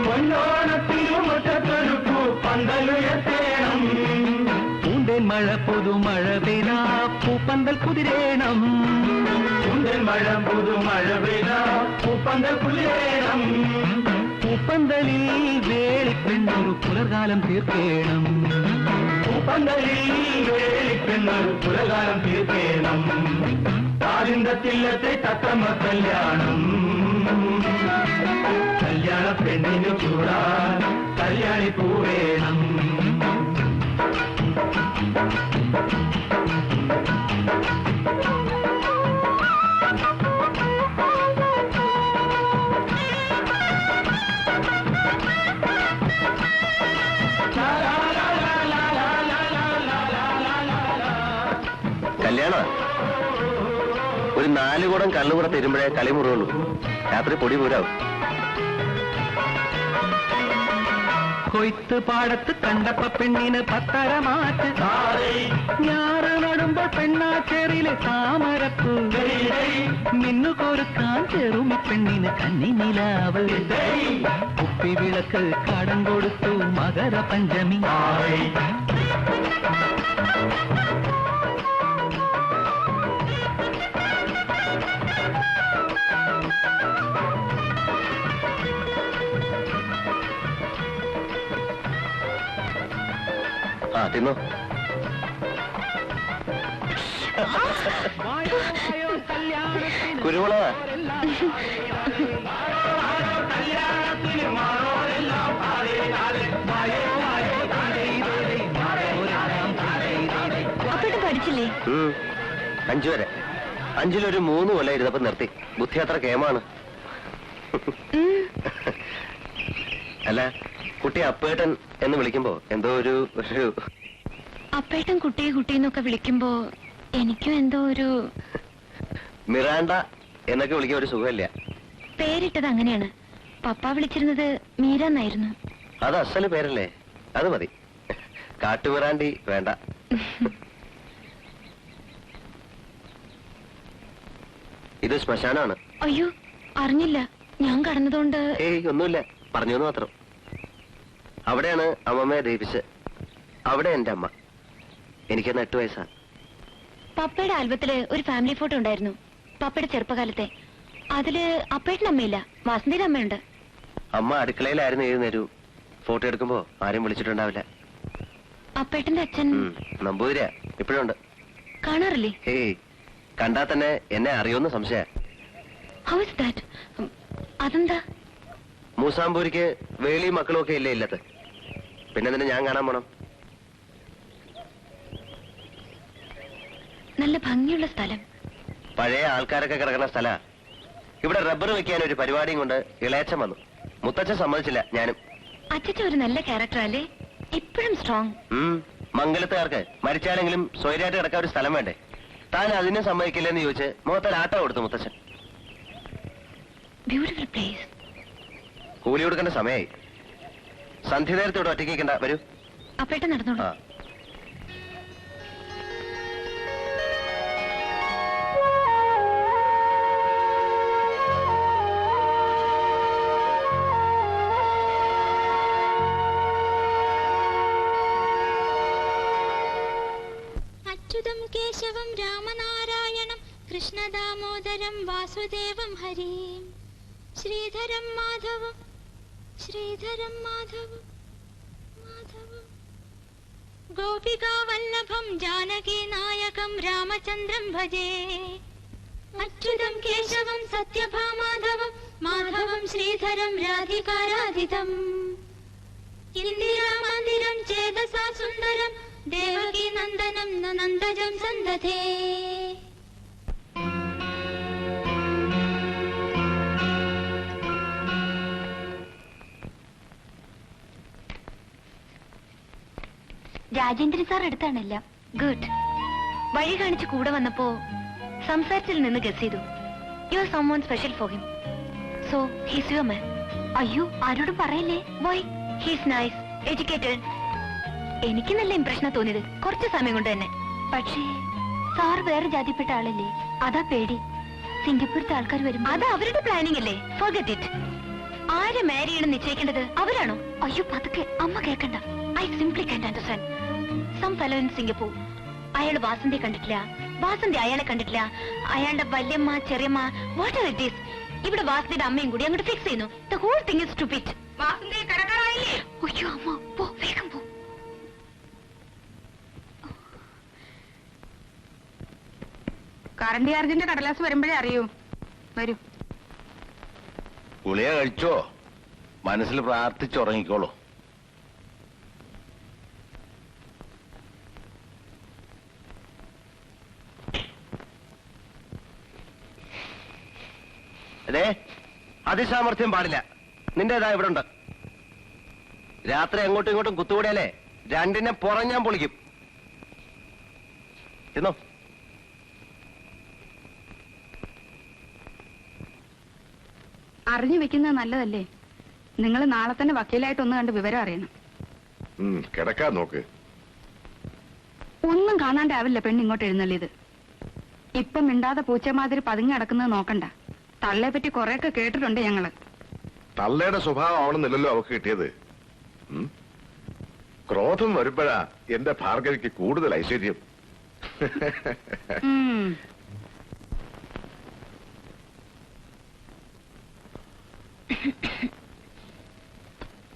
പൊന്നോണത്തിരുമുറ്റത്തൊരു പൂ പന്തലുയർത്തേണം. പൂന്തേൻ മഴ പുതുമഴ പെയ്താ പൂപ്പന്തൽ കുതിരേണം, പൂന്തേൻ മഴ പുതുമഴ പെയ്താ പൂപ്പന്തൽ കുതിരേണം. പൂപ്പന്തലിൽ വേളിപ്പെണ്ണൊരു പുലർകാലം തീർക്കേണം, പൂപ്പന്തലിൽ വേളിപ്പെണ്ണൊരു പുലർകാലം തീർക്കേണം. ആദിന്തത്തില്ലത്തെ തത്തമ്മ കല്യാണം, കല്യാണ പെണ്ണിന് ചൂടാൻ കല്യാണിപ്പൂ വേണം.
കല്യാണ ഒരു 4 കുടം കള്ളുകൂടെ തരുമ്പോഴേ കളിമുറുള്ളൂ, രാത്രി പൊടി പൂരാവും.
കൊയ്ത്ത് പാടത്ത് കണ്ടപ്പ പെണ്ണിന് 10 മാറ്റ്, ഞാറ് നടുമ്പോൾ പെണ്ണാച്ചേറിയിലെ താമരപ്പൂ, മിന്നു കോരുക്കാൻ ചെറുമി പെണ്ണിന് കന്നിനിലാവ്, കുപ്പി വിളക്ക് കടം കൊടുത്തു മകര പഞ്ചമി.
ആ തിന്നോ. കുരുമുളക
അപ്പോഴും പഠിച്ചില്ലേ?
5 വരെ. 5-ലൊരു 3 കൊല്ലം ഇരുന്നപ്പോ നിർത്തി. ബുദ്ധി അത്ര കേമാണ്. അല്ല, കുട്ടി അപ്പേട്ടൻ എന്ന് വിളിക്കുമ്പോ എന്തോ ഒരു
അപ്പേട്ടൻ കുട്ടിയെ കുട്ടിന്നൊക്കെ വിളിക്കുമ്പോ എനിക്കും എന്തോ ഒരു
മിറാണ്ട എന്നൊക്കെ വിളിക്കാൻ ഒരു സുഖമില്ല.
പേരിട്ടത് അങ്ങനെയാണ്. പപ്പ വിളിച്ചിരുന്നത് മീര എന്നായിരുന്നു.
അത് അസല് പേരല്ലേ, അത് മതി. കാട്ടുമിറാണ്ടി വേണ്ട. ഇത് ശ്മശാനാണ്.
അയ്യോ അറിഞ്ഞില്ല, ഞാൻ കടന്നതുകൊണ്ട്.
ഏയ് ഒന്നുമില്ല, പറഞ്ഞു മാത്രം. അവിടെയാണ് അമ്മമ്മയെ ദഹിപ്പിച്ച്. അവിടെ എന്റെ അമ്മ. എനിക്കന്ന് 8 വയസ്സാ.
പപ്പയുടെ ആൽബത്തില് ഒരു ഫാമിലി ഫോട്ടോ ഉണ്ടായിരുന്നു, പപ്പയുടെ ചെറുപ്പകാലത്തെ. അതില് അപ്പേട്ടൻ്റെ അമ്മയില്ല, വാസന്തിയുടെ അമ്മയുണ്ട്.
അമ്മ അടുക്കളയിലായിരുന്നു 7 നേരവും. ഫോട്ടോ എടുക്കുമ്പോ ആരും വിളിച്ചിട്ടുണ്ടാവില്ല.
അപ്പേട്ടന്റെ അച്ഛൻ
നമ്പൂതിരിയാ, ഇപ്പോഴുണ്ട്.
കാണാറില്ലേ?
ഏയ് കണ്ടാ തന്നെ എന്നെ അറിയുമെന്ന് സംശയ.
How is that? അതെന്താ?
മൂസാമ്പൂരിക്ക് വേളി മക്കളും ഒക്കെ ഇല്ലേ ഇല്ലത്ത്, പിന്നെ നിന്നെ ഞാൻ കാണാൻ പോണം.
നല്ല ഭംഗിയുള്ള സ്ഥലം.
പഴയ ആൾക്കാരൊക്കെ കിടക്കുന്ന സ്ഥലാ. ഇവിടെ റബ്ബർ വെക്കാൻ ഒരു പരിപാടിയും കൊണ്ട് ഇളയച്ചൻ വന്നു. മുത്തച്ഛൻ സമ്മതിച്ചില്ല, ഞാനും.
അച്ഛൻ ഒരു നല്ല ക്യാരക്ടർ അല്ലേ, ഇപ്പോഴും സ്ട്രോങ്.
മംഗലത്തുകാർക്ക് മരിച്ചാലെങ്കിലും സ്വൈരായിട്ട് കിടക്കാൻ ഒരു സ്ഥലം വേണ്ടേ? താൻ അതിനെ സമ്മതിക്കില്ലെന്ന് ചോദിച്ച് മുഖത്തിൽ ആട്ട കൊടുത്തു മുത്തച്ഛൻ.
Beautiful place.
കൂലി കൊടുക്കേണ്ട സമയമായി. സന്ധ്യ നേരത്തോടെ ഒറ്റയ്ക്ക് നിൽക്കണ്ട, വരൂ.
അപ്പേട്ടൻ നടന്നോളൂ.
ആ.
അച്യുതം കേശവം രാമനാരായണം കൃഷ്ണദാമോദരം വാസുദേവം ഹരിം ശ്രീധരം മാധവം മാധവം ഗോപികാവല്ലഭം ജാനകി നായകം രാമചന്ദ്രം ഭജേ അച്യുതം കേശവം സത്യഭാമാധവം മാധവം ശ്രീധരം രാധികാരാധിതം ഇന്ദിരാമന്ദിരം ചേതസാ സുന്ദരം ദേവകീ നന്ദനം നന്ദജം സന്തതേ.
രാജേന്ദ്രൻ സാർ അടുത്താണല്ല. ഗുഡ്. വഴി കാണിച്ച് കൂടെ വന്നപ്പോ സംസാരത്തിൽ നിന്ന് ഗസ് ചെയ്തു. You are someone special for him. So he's your man. അയ്യോ, ആരോടും പറയില്ലേ. വൈ? He's nice, educated. എനിക്ക് നല്ല ഇംപ്രഷനാ തോന്നിയത് കുറച്ച് സമയം കൊണ്ട് തന്നെ. പക്ഷേ സാർ വേറെ ജാതിപ്പെട്ട ആളല്ലേ, അതാ പേടി. സിംഗപ്പൂരത്തെ ആൾക്കാർ വരും. അത് അവരുടെ പ്ലാനിംഗ് അല്ലേ, ഫോർഗെറ്റ് ഇറ്റ്. ആരെ മാരി ചെയ്യണം നിശ്ചയിക്കേണ്ടത് അവരാണോ? അയ്യോ പതുക്കെ, അമ്മ കേൾക്കണ്ട. I simply can't understand. Some fellow in Singapore. അയാൾ വാസന്തി കണ്ടിട്ടില്ല, വാസന്തി അയാളെ കണ്ടിട്ടില്ല. അയാളുടെ വല്യമ്മ ചെറിയമ്മ വാട്ട് ആർ ഇറ്റ് ഈസ്. ഇവിടെ വാസന്തിയുടെ അമ്മയും കൂടി അങ്ങോട്ട് ഫിക്സ് ചെയ്യുന്നു. The whole thing is stupid.
Vasanthi കടക്കാറായില്ലേ?
അയ്യോ അമ്മ, പോ വേഗം പോ.
കറണ്ട് ചാർജിന്റെ കടലാസ് വരുമ്പോഴേ അറിയൂ. വരൂ.
ഗുളിക കഴിച്ചോ? മനസ്സിൽ പ്രാർത്ഥിച്ചുറങ്ങിക്കോളൂ.
അതെ, അതിസാമർഥ്യം പാടില്ല. നിന്റേതാ ഇവിടെ ഉണ്ട്. രാത്രി അങ്ങോട്ടും ഇങ്ങോട്ടും കുത്തുകൂടിയാലേ രണ്ടിനെ പുറഞ്ഞാൻ പൊളിക്കും. ചെന്നോ.
അറിഞ്ഞു വെക്കുന്നത് നല്ലതല്ലേ. നിങ്ങൾ നാളെ തന്നെ വക്കീലായിട്ടൊന്ന് കണ്ട് വിവരം അറിയണം.
കിടക്കാൻ നോക്ക്.
ഒന്നും കാണാണ്ടാവില്ല പെണ്ണ് ഇങ്ങോട്ട് എഴുന്നള്ളിയത്. ഇപ്പം മിണ്ടാതെ പൂച്ചമാതിരി പതുങ്ങി നടക്കുന്നത് നോക്കണ്ട. തള്ളയെ പറ്റി കൊറേയൊക്കെ കേട്ടിട്ടുണ്ട് ഞങ്ങള്.
തള്ളയുടെ സ്വഭാവം ആവണമെന്നില്ലല്ലോ അവക്ക് കിട്ടിയത്. ക്രോധം വരുമ്പോഴാ എന്റെ ഭാർഗവിക്ക് കൂടുതൽ ഐശ്വര്യം.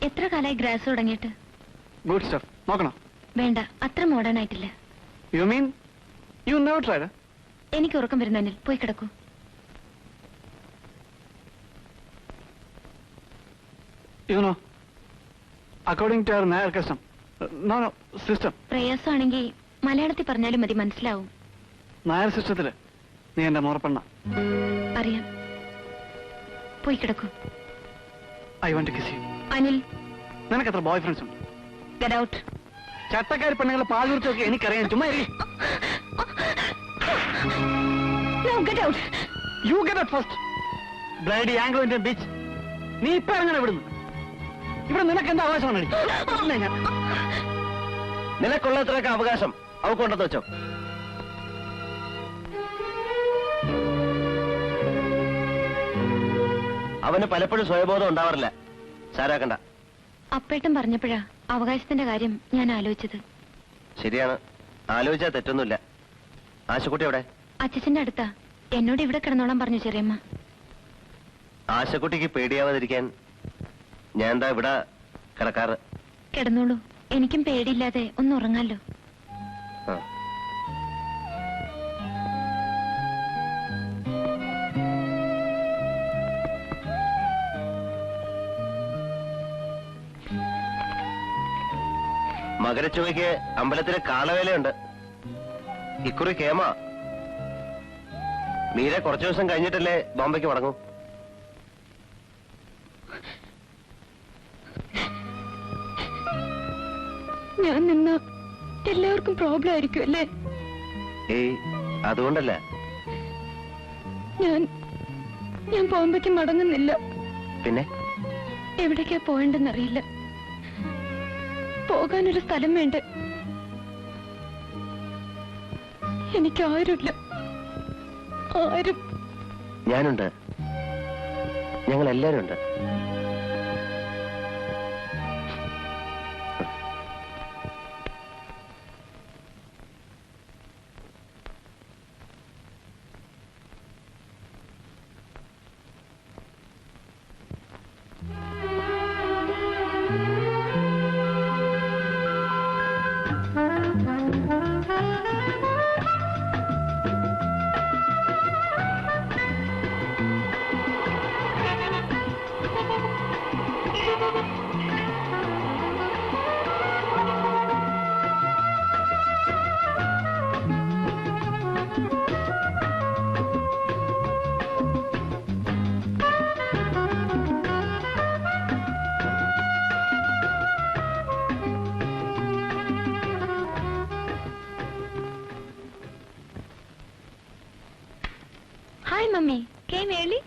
എത്ര കാലായി ഗ്രാസ് തുടങ്ങിയിട്ട്?
Good stuff. നോക്കണോ?
വേണ്ട, അത്ര മോഡേൺ ആയിട്ടില്ല.
You mean you never tried?
എനിക്ക് ഉറക്കം വരുന്നതിൽ പോയി കിടക്കൂ.
You know, according to our Nair custom, no, system.
പ്രയാസമാണെങ്കിൽ മലയാളത്തിൽ പറഞ്ഞാലും മതി, മനസ്സിലാവും.
നായർ സിസ്റ്റത്തില് നീ എന്റെ മോറപ്പെണ്ണ.
അറിയാം. പോയി കിടക്കൂ.
I want to kiss you.
Anil,
നിനക്ക് എത്ര ബോയ് ഫ്രണ്ട്സ് ഉണ്ട്?
Get out.
ചട്ടക്കാരി പെണ്ണുങ്ങളെ പാചകത്തൊക്കെ എനിക്കറിയാം. ചുമ്മാ
No, get out.
You get out first. Bloody Anglo Indian beach. നീ ഇപ്പൊ എങ്ങനെ വിടുന്നു? ഇവിടെ നിനക്ക് എന്താ അവകാശമാണ്?
നിനക്കുള്ളത്രയൊക്കെ അവകാശം അവക്കുണ്ടെന്ന് വെച്ചോ. അവന് പലപ്പോഴും സ്വയബോധം ഉണ്ടാവാറില്ല. സാരാക്കണ്ട.
അപ്പേട്ടൻ പറഞ്ഞപ്പോഴാ അവകാശത്തിന്റെ കാര്യം ഞാൻ ആലോചിച്ചത്.
ശരിയാണ്, ആലോചിച്ചാൽ തെറ്റൊന്നുമില്ല. ആശക്കുട്ടി എവിടെ?
അച്ഛന്റെ അടുത്താ. എന്നോട് ഇവിടെ കിടന്നോളാൻ പറഞ്ഞു ചെറിയമ്മ.
ആശക്കുട്ടിക്ക് പേടിയാവാതിരിക്കാൻ ഞാൻ എന്താ ഇവിടെ കിടക്കാറ്.
കിടന്നോളൂ, എനിക്കും പേടിയില്ലാതെ ഒന്ന് ഉറങ്ങാലോ.
ആ. മകരച്ചുവയ്ക്ക് അമ്പലത്തിലെ കാളവേലയുണ്ട്. ഇക്കുറി കേമ. മീര കുറച്ചു ദിവസം കഴിഞ്ഞിട്ടല്ലേ ബോംബെക്ക് മടങ്ങും.
ഞാൻ നിന്ന എല്ലാവർക്കും പ്രോബ്ലം ആയിരിക്കും അല്ലേ?
ഏയ്, അതുകൊണ്ടല്ല.
ഞാൻ ബോംബെക്ക് മടങ്ങുന്നില്ല.
പിന്നെ
എവിടേക്കാ പോകണ്ടെന്നറിയില്ല. പോകാനൊരു സ്ഥലം വേണ്ട. എനിക്കാരുമില്ല, ആരും.
ഞാനുണ്ട്, ഞങ്ങൾ എല്ലാരും ഉണ്ട്.
Hi, Mummy. Came early?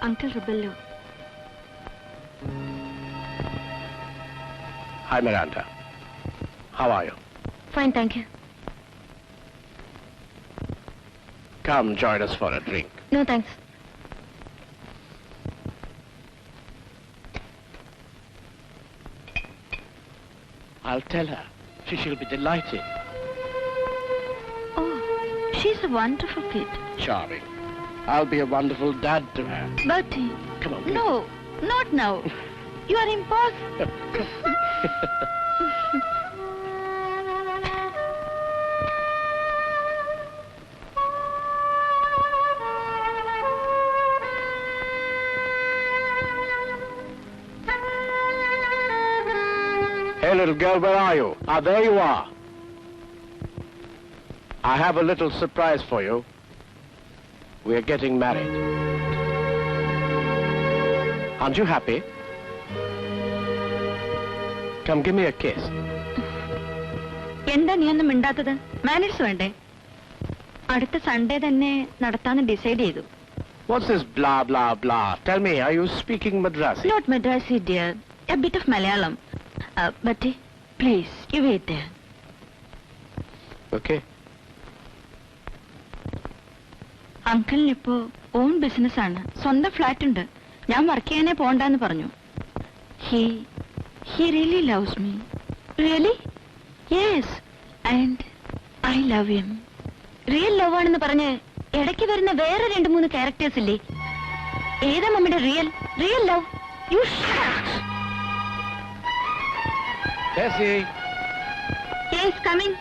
Uncle Rubello.
Hi, Miranda. How are you?
Fine, thank you.
Come join us for a drink.
No, thanks.
I'll tell her. She'll be delighted.
Oh, she's a wonderful kid.
Charming. I'll be a wonderful dad to her.
Bertie.
Come on.
No, not now. You are impossible.
Hey, little girl, where are you? Ah, there you are. I have a little surprise for you. We are getting married. Aren't you happy? Come, give me a kiss.
എന്താ നീ ഒന്നും മിണ്ടാത്തത്? Manners വേണ്ടേ? അടുത്ത Sunday തന്നെ നടത്താന്ന് decide ചെയ്തു.
What's this blah, blah, blah? Tell me, are you speaking Madrasi?
Not Madrasi, dear. A bit of Malayalam. Bertie, please, you wait there.
Okay.
അങ്കിളിനിപ്പോ own business ആണ്, സ്വന്തം ഫ്ലാറ്റ് ഉണ്ട്. ഞാൻ വർക്ക് ചെയ്യാനേ പോണ്ടെന്ന് പറഞ്ഞു. He really loves me. Really? Yes. And I love him. Real love ആണെന്ന് പറഞ്ഞ് ഇടയ്ക്ക് വരുന്ന വേറെ 2-3 ക്യാരക്ടേഴ്സ് ഇല്ലേ? ഏതാ മമ്മിയുടെ real love? You
Tessie.
Yes, coming.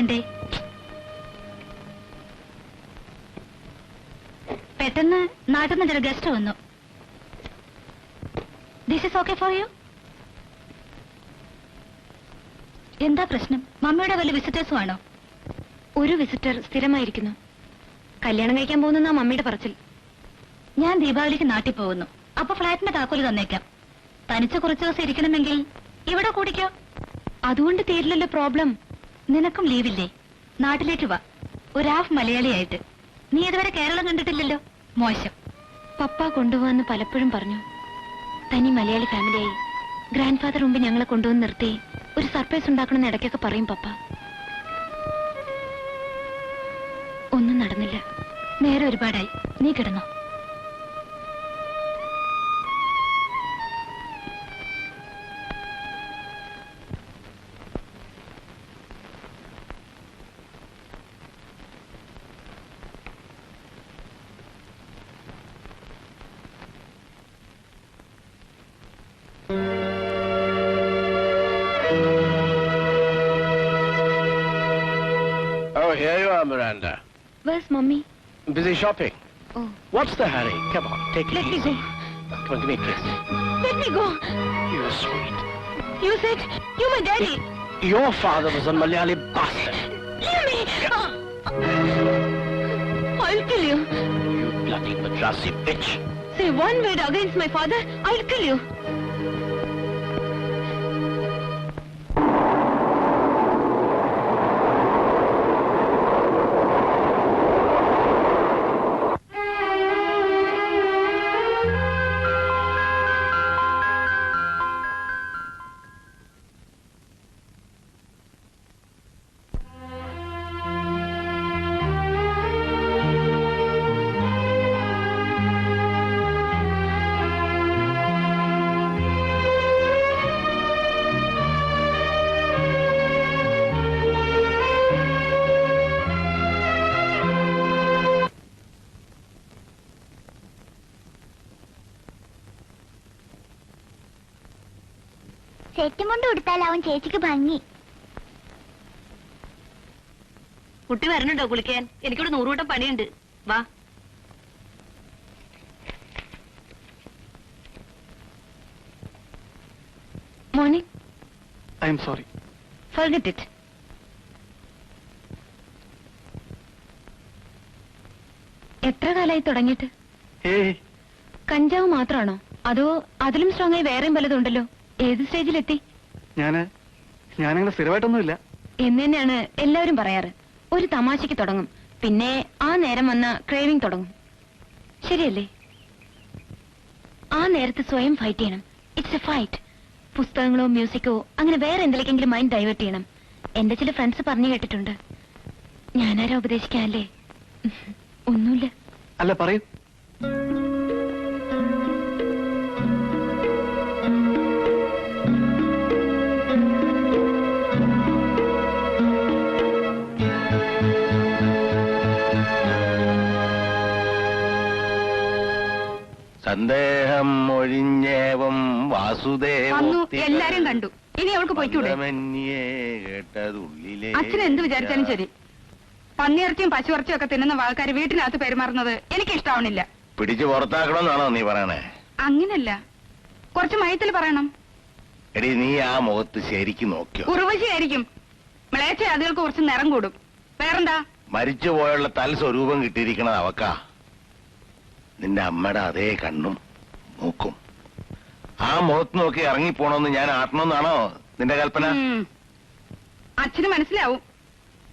ചെയ്യണ്ടേ? പെട്ടെന്ന് നാട്ടിൽ നിന്ന് ചില ഗസ്റ്റ് വന്നു. This is okay for you? എന്താ പ്രശ്നം? മമ്മിയുടെ വല്ല വിസിറ്റേഴ്സും ആണോ? ഒരു വിസിറ്റർ സ്ഥിരമായിരിക്കുന്നു. കല്യാണം കഴിക്കാൻ പോകുന്ന മമ്മിയുടെ പറച്ചിൽ. ഞാൻ ദീപാവലിക്ക് നാട്ടിൽ പോകുന്നു. അപ്പൊ ഫ്ലാറ്റിന്റെ താക്കോല് തന്നേക്കാം. തനിച്ച് കുറച്ച് ദിവസം ഇരിക്കണമെങ്കിൽ ഇവിടെ കൂടിക്കോ. അതുകൊണ്ട് തീരില്ലല്ലോ പ്രോബ്ലം. നിനക്കും ലീവില്ലേ? നാട്ടിലേക്ക് വാ, ഒരു ഹാഫ് മലയാളിയായിട്ട്. നീ ഇതുവരെ കേരളം കണ്ടിട്ടില്ലല്ലോ. മോശം. പപ്പ കൊണ്ടുപോവാന്ന് പലപ്പോഴും പറഞ്ഞു. തനി മലയാളി ഫാമിലിയായി ഗ്രാൻഡ് ഫാദർ മുമ്പ് ഞങ്ങളെ കൊണ്ടുവന്ന് നിർത്തി ഒരു സർപ്രൈസ് ഉണ്ടാക്കണമെന്ന് ഇടയ്ക്കൊക്കെ പറയും പപ്പ. ഒന്നും നടന്നില്ല. നേരെ ഒരുപാടായി. നീ കിടന്നോ.
Oh, here you are, Miranda.
Where's mommy?
Busy shopping.
Oh.
What's the hurry? Come on, take it
Let me
easy.
go.
Come on, give me a kiss.
Let me go.
You're sweet.
You said you my daddy.
Your father was a Malayali bastard.
Leave me. I'll kill you.
You bloody Madrasi bitch.
Say one word against my father, I'll kill you.
സെറ്റും കൊണ്ട് കൊടുത്താലാവും ചേച്ചിക്ക് ഭംഗി.
കുട്ടി വരണുണ്ടോ കുളിക്കാൻ? എനിക്കിവിടെ 100 വട്ടം പണിയുണ്ട്. വാ. Morning.
I am sorry.
Forget it. എത്ര കാലായി തുടങ്ങിയിട്ട്?
ഏയ്,
കഞ്ചാവ് മാത്രമാണോ അതോ അതിലും സ്ട്രോങ് ആയി വേറെയും പലതുണ്ടല്ലോ? ഏത് സ്റ്റേജിലെത്തി?
ഞാനങ്ങനെ സ്ഥിരമായിട്ടൊന്നുമില്ല.
എന്ന് തന്നെയാണ് എല്ലാവരും പറയാറ്. ഒരു തമാശയ്ക്ക് തുടങ്ങും, പിന്നെ ആ നേരം വന്ന ക്രേവിംഗ് തുടങ്ങും. ശരിയല്ലേ? ആ നേരത്ത് സ്വയം ഫൈറ്റ് ചെയ്യണം. It's a fight. പുസ്തകങ്ങളോ മ്യൂസിക്കോ അങ്ങനെ വേറെ എന്തിലേക്കെങ്കിലും മൈൻഡ് ഡൈവേർട്ട് ചെയ്യണം. എന്റെ ചില ഫ്രണ്ട്സ് പറഞ്ഞു കേട്ടിട്ടുണ്ട്. ഞാനാരാ ഉപദേശിക്കാല്ലേ? ഒന്നുമില്ല.
അല്ല, പറയൂ.
സന്ദേഹം ഒഴിഞ്ഞേവം
വന്നു,
വാസുദേവ
എല്ലാരും കണ്ടു. ഇനി അവൾക്ക് പോയിക്കൂടെ?
കേട്ടതുള്ളിലെ
അച്ഛൻ എന്ത് വിചാരിച്ചാലും ശരി, പന്നിയിറച്ചിയും പശുയിറച്ചിയും ഒക്കെ തിന്നുന്ന ആൾക്കാര് വീട്ടിനകത്ത് പെരുമാറുന്നത് എനിക്ക് ഇഷ്ടാവണില്ല.
പിടിച്ചു പുറത്താക്കണമെന്നാണോ നീ പറയണേ?
അങ്ങനല്ല, കുറച്ച് മയത്തിൽ പറയണം.
എടി, നീ ആ മുഖത്ത് ശരിക്കും നോക്കിയോ?
ഉറവശിയായിരിക്കും. മിളയച്ച അതുകൾക്ക് കുറച്ച് നിറം കൂടും. വേറെന്താ?
മരിച്ചുപോയുള്ള തൽ സ്വരൂപം കിട്ടിയിരിക്കണത് അവക്കാ. നിന്റെ അമ്മയുടെ അതേ കണ്ണും മൂക്കും. ആ മുഖത്ത് നോക്കി ഇറങ്ങിപ്പോണമെന്ന് ഞാൻ ആട്ടണമെന്നാണോ നിന്റെ കൽപ്പന?
അച്ഛന് മനസ്സിലാവും.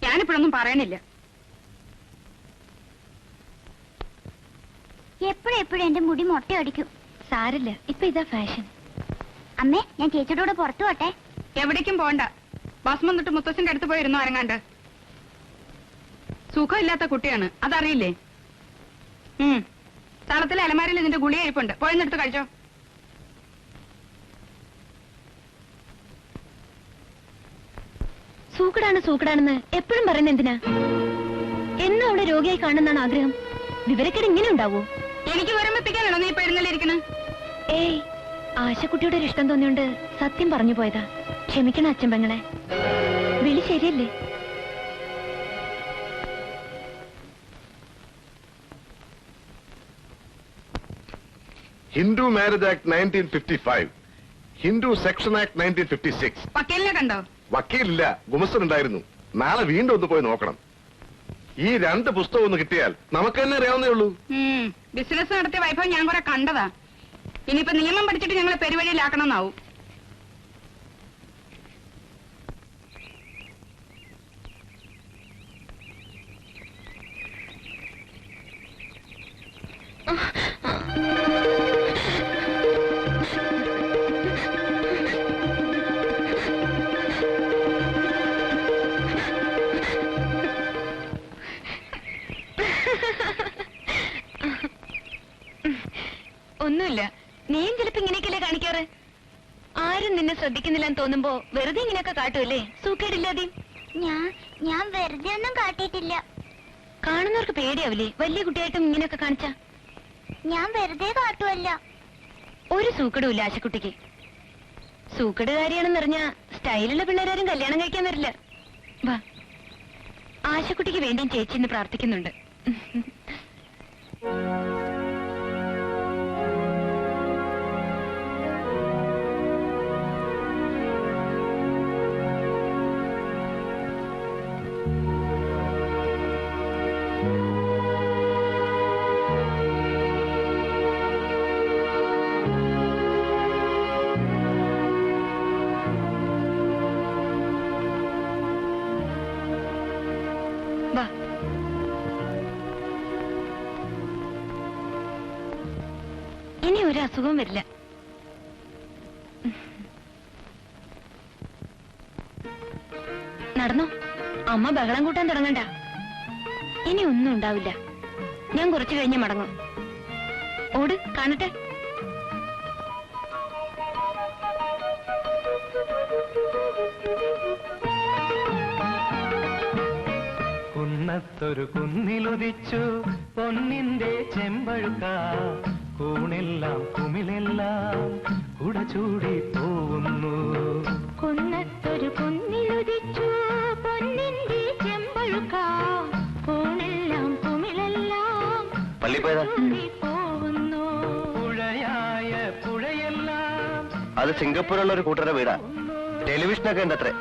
ഞാനിപ്പോഴൊന്നും പറയണില്ല.
എപ്പോഴും എന്റെ മുടി മൊട്ടയടിക്കും.
സാരില്ല, ഇപ്പൊ ഇതാ ഫാഷൻ.
അമ്മേ, ഞാൻ ചേച്ചിയുടെ കൂടെ പുറത്തു പോട്ടെ?
എവിടേക്കും പോണ്ട. ബസ് വന്നിട്ട് മുത്തച്ഛന്റെ അടുത്ത് പോയിരുന്നു അരങ്ങാണ്ട്. സുഖമില്ലാത്ത കുട്ടിയാണ്, അതറിയില്ലേ? തളത്തിലെ അലമാരിൽ ഇതിന്റെ ഗുളിക ഇരിപ്പുണ്ട്, പോയെന്നെടുത്ത് കഴിച്ചോ.
സൂക്കടാണെന്ന് എപ്പോഴും പറയുന്ന എന്തിനാ? എന്നും അവിടെ രോഗിയായി കാണുന്നതാണ് ആഗ്രഹം. വിവരക്കേട് ഇങ്ങനെ ഉണ്ടാവോ?
എനിക്ക് വിവരമെത്തിക്കാനാണോ നീ ഇപ്പൊ എഴുന്നള്ളിരിക്കണ?
ഏയ്, ആശക്കുട്ടിയുടെ ഒരു ഇഷ്ടം തോന്നിയോണ്ട് സത്യം പറഞ്ഞു പോയതാ. ക്ഷമിക്കണം അച്ഛൻ പെങ്ങളെ. വിളി ശരിയല്ലേ?
Hindu marriage act 1955, Hindu section act 1956.
വക്കീലിനെ കണ്ടോ?
വക്കീലില്ല, ഗുമസ്തൻ ഉണ്ടായിരുന്നു. നാളെ വീണ്ടും ഒന്ന് പോയി നോക്കണം. ഈ 2 പുസ്തകം ഒന്ന് കിട്ടിയാൽ നമുക്ക് തന്നെ അറിയാവുന്നേ ഉള്ളൂ.
ബിസിനസ് നടത്തിയ വൈഭവം ഞാൻ കുറെ കണ്ടതാ. ഇനിയിപ്പോ നിയമം പഠിച്ചിട്ട് ഞങ്ങളെ പെരുവഴിയിലാക്കണമെന്നാവും.
ഒന്നുമില്ല, നീയും ചിലപ്പോ ഇങ്ങനെയൊക്കെയല്ലേ കാണിക്കാറ്. ആരും നിന്നെ ശ്രദ്ധിക്കുന്നില്ലെന്ന് തോന്നുമ്പോ വെറുതെ ഇങ്ങനെയൊക്കെ കാട്ടുമല്ലേ, സൂക്കേടില്ലാതെ.
ഞാൻ വെറുതെ ഒന്നും കാട്ടിയിട്ടില്ല.
കാണുന്നവർക്ക് പേടിയാവില്ലേ വലിയ കുട്ടിയായിട്ടും ഇങ്ങനെയൊക്കെ കാണിച്ച?
ഞാൻ വെറുതെ കാട്ടുമല്ല.
ഒരു സൂക്കടുമില്ല ആശക്കുട്ടിക്ക്. സൂക്കടുകാരിയാണെന്നറിഞ്ഞ സ്റ്റൈലുള്ള പിള്ളേരാരും കല്യാണം കഴിക്കാൻ വരില്ല. വാ, ആശക്കുട്ടിക്ക് വേണ്ടിയും ചേച്ചി ഇന്ന് പ്രാർത്ഥിക്കുന്നുണ്ട്. വാ, ഇനി ഒരു അസുഖവും വരില്ല. നടന്നോ, അമ്മ ബഹളം കൂട്ടാൻ തുടങ്ങണ്ട. ഇനി ഒന്നും ഉണ്ടാവില്ല. ഞാൻ കുറച്ചു കഴിഞ്ഞ് മടങ്ങും. ഓട്, കാണട്ടെ.
കുന്നത്തൊരു കുന്നിലുദിച്ചു പൊന്നിന്റെ ചെമ്പഴുക്ക, കൂണെല്ലാം കുമിളെല്ലാം കുടചൂടി പോകുന്നു.
കുന്നത്തൊരു കുന്നിലുദിച്ചു പൊന്നിന്റെ ചെമ്പഴുക്ക, കൂണെല്ലാം കുമിളെല്ലാം
പള്ളി പോയതാ?
പോകുന്നു.
പുഴയായ പുഴയെല്ലാം.
അത് സിംഗപ്പൂരുള്ള ഒരു കൂട്ടരുടെ വീടാ. ടെലിവിഷനൊക്കെ ഉണ്ടത്രേ.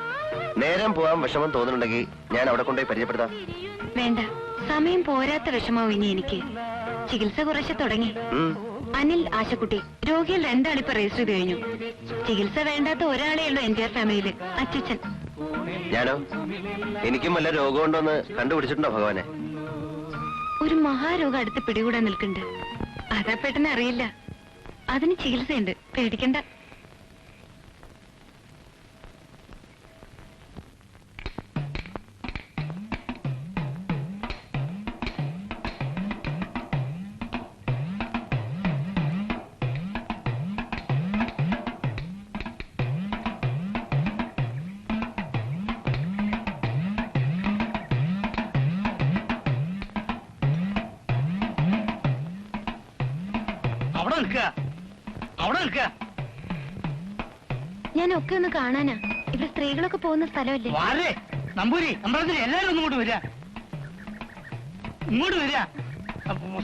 നേരം പോവാൻ വിഷമം തോന്നുന്നുണ്ടെങ്കിൽ ഞാൻ അവിടെ കൊണ്ടുപോയി പരിചയപ്പെടുത്താം.
വേണ്ട, സമയം പോരാത്ത വിഷമാവും ഇനി എനിക്ക്. ചികിത്സ കുറച്ച് തുടങ്ങി. അനിൽ, ആശക്കുട്ടി, രോഗികൾ 2 ആളിപ്പോ രജിസ്റ്റർ ചെയ്ത് കഴിഞ്ഞു. ചികിത്സ വേണ്ടാത്ത ഒരാളേ ഉള്ളൂ എന്റെ ഫാമിലിയില്, അച്ഛൻ.
ഞാനോ? എനിക്കും വല്ല രോഗമുണ്ടോന്ന് കണ്ടുപിടിച്ചിട്ടുണ്ടോ ഭഗവാനെ?
ഒരു മഹാരോഗം അടുത്ത് പിടികൂടാൻ നിൽക്കുന്നുണ്ട്. അതാ പെട്ടെന്ന് അറിയില്ല. അതിന് ചികിത്സയുണ്ട്, പേടിക്കണ്ട.
അവിടെ നിൽക്കുക.
ഞാനൊക്കെ ഒന്ന് കാണാനാ. ഇവിടെ സ്ത്രീകളൊക്കെ പോകുന്ന സ്ഥലമല്ലേ.
വാരേ നമ്പൂരി, അമ്പലത്തിൽ എല്ലാരും ഒന്നും ഇങ്ങോട്ട് വരിക.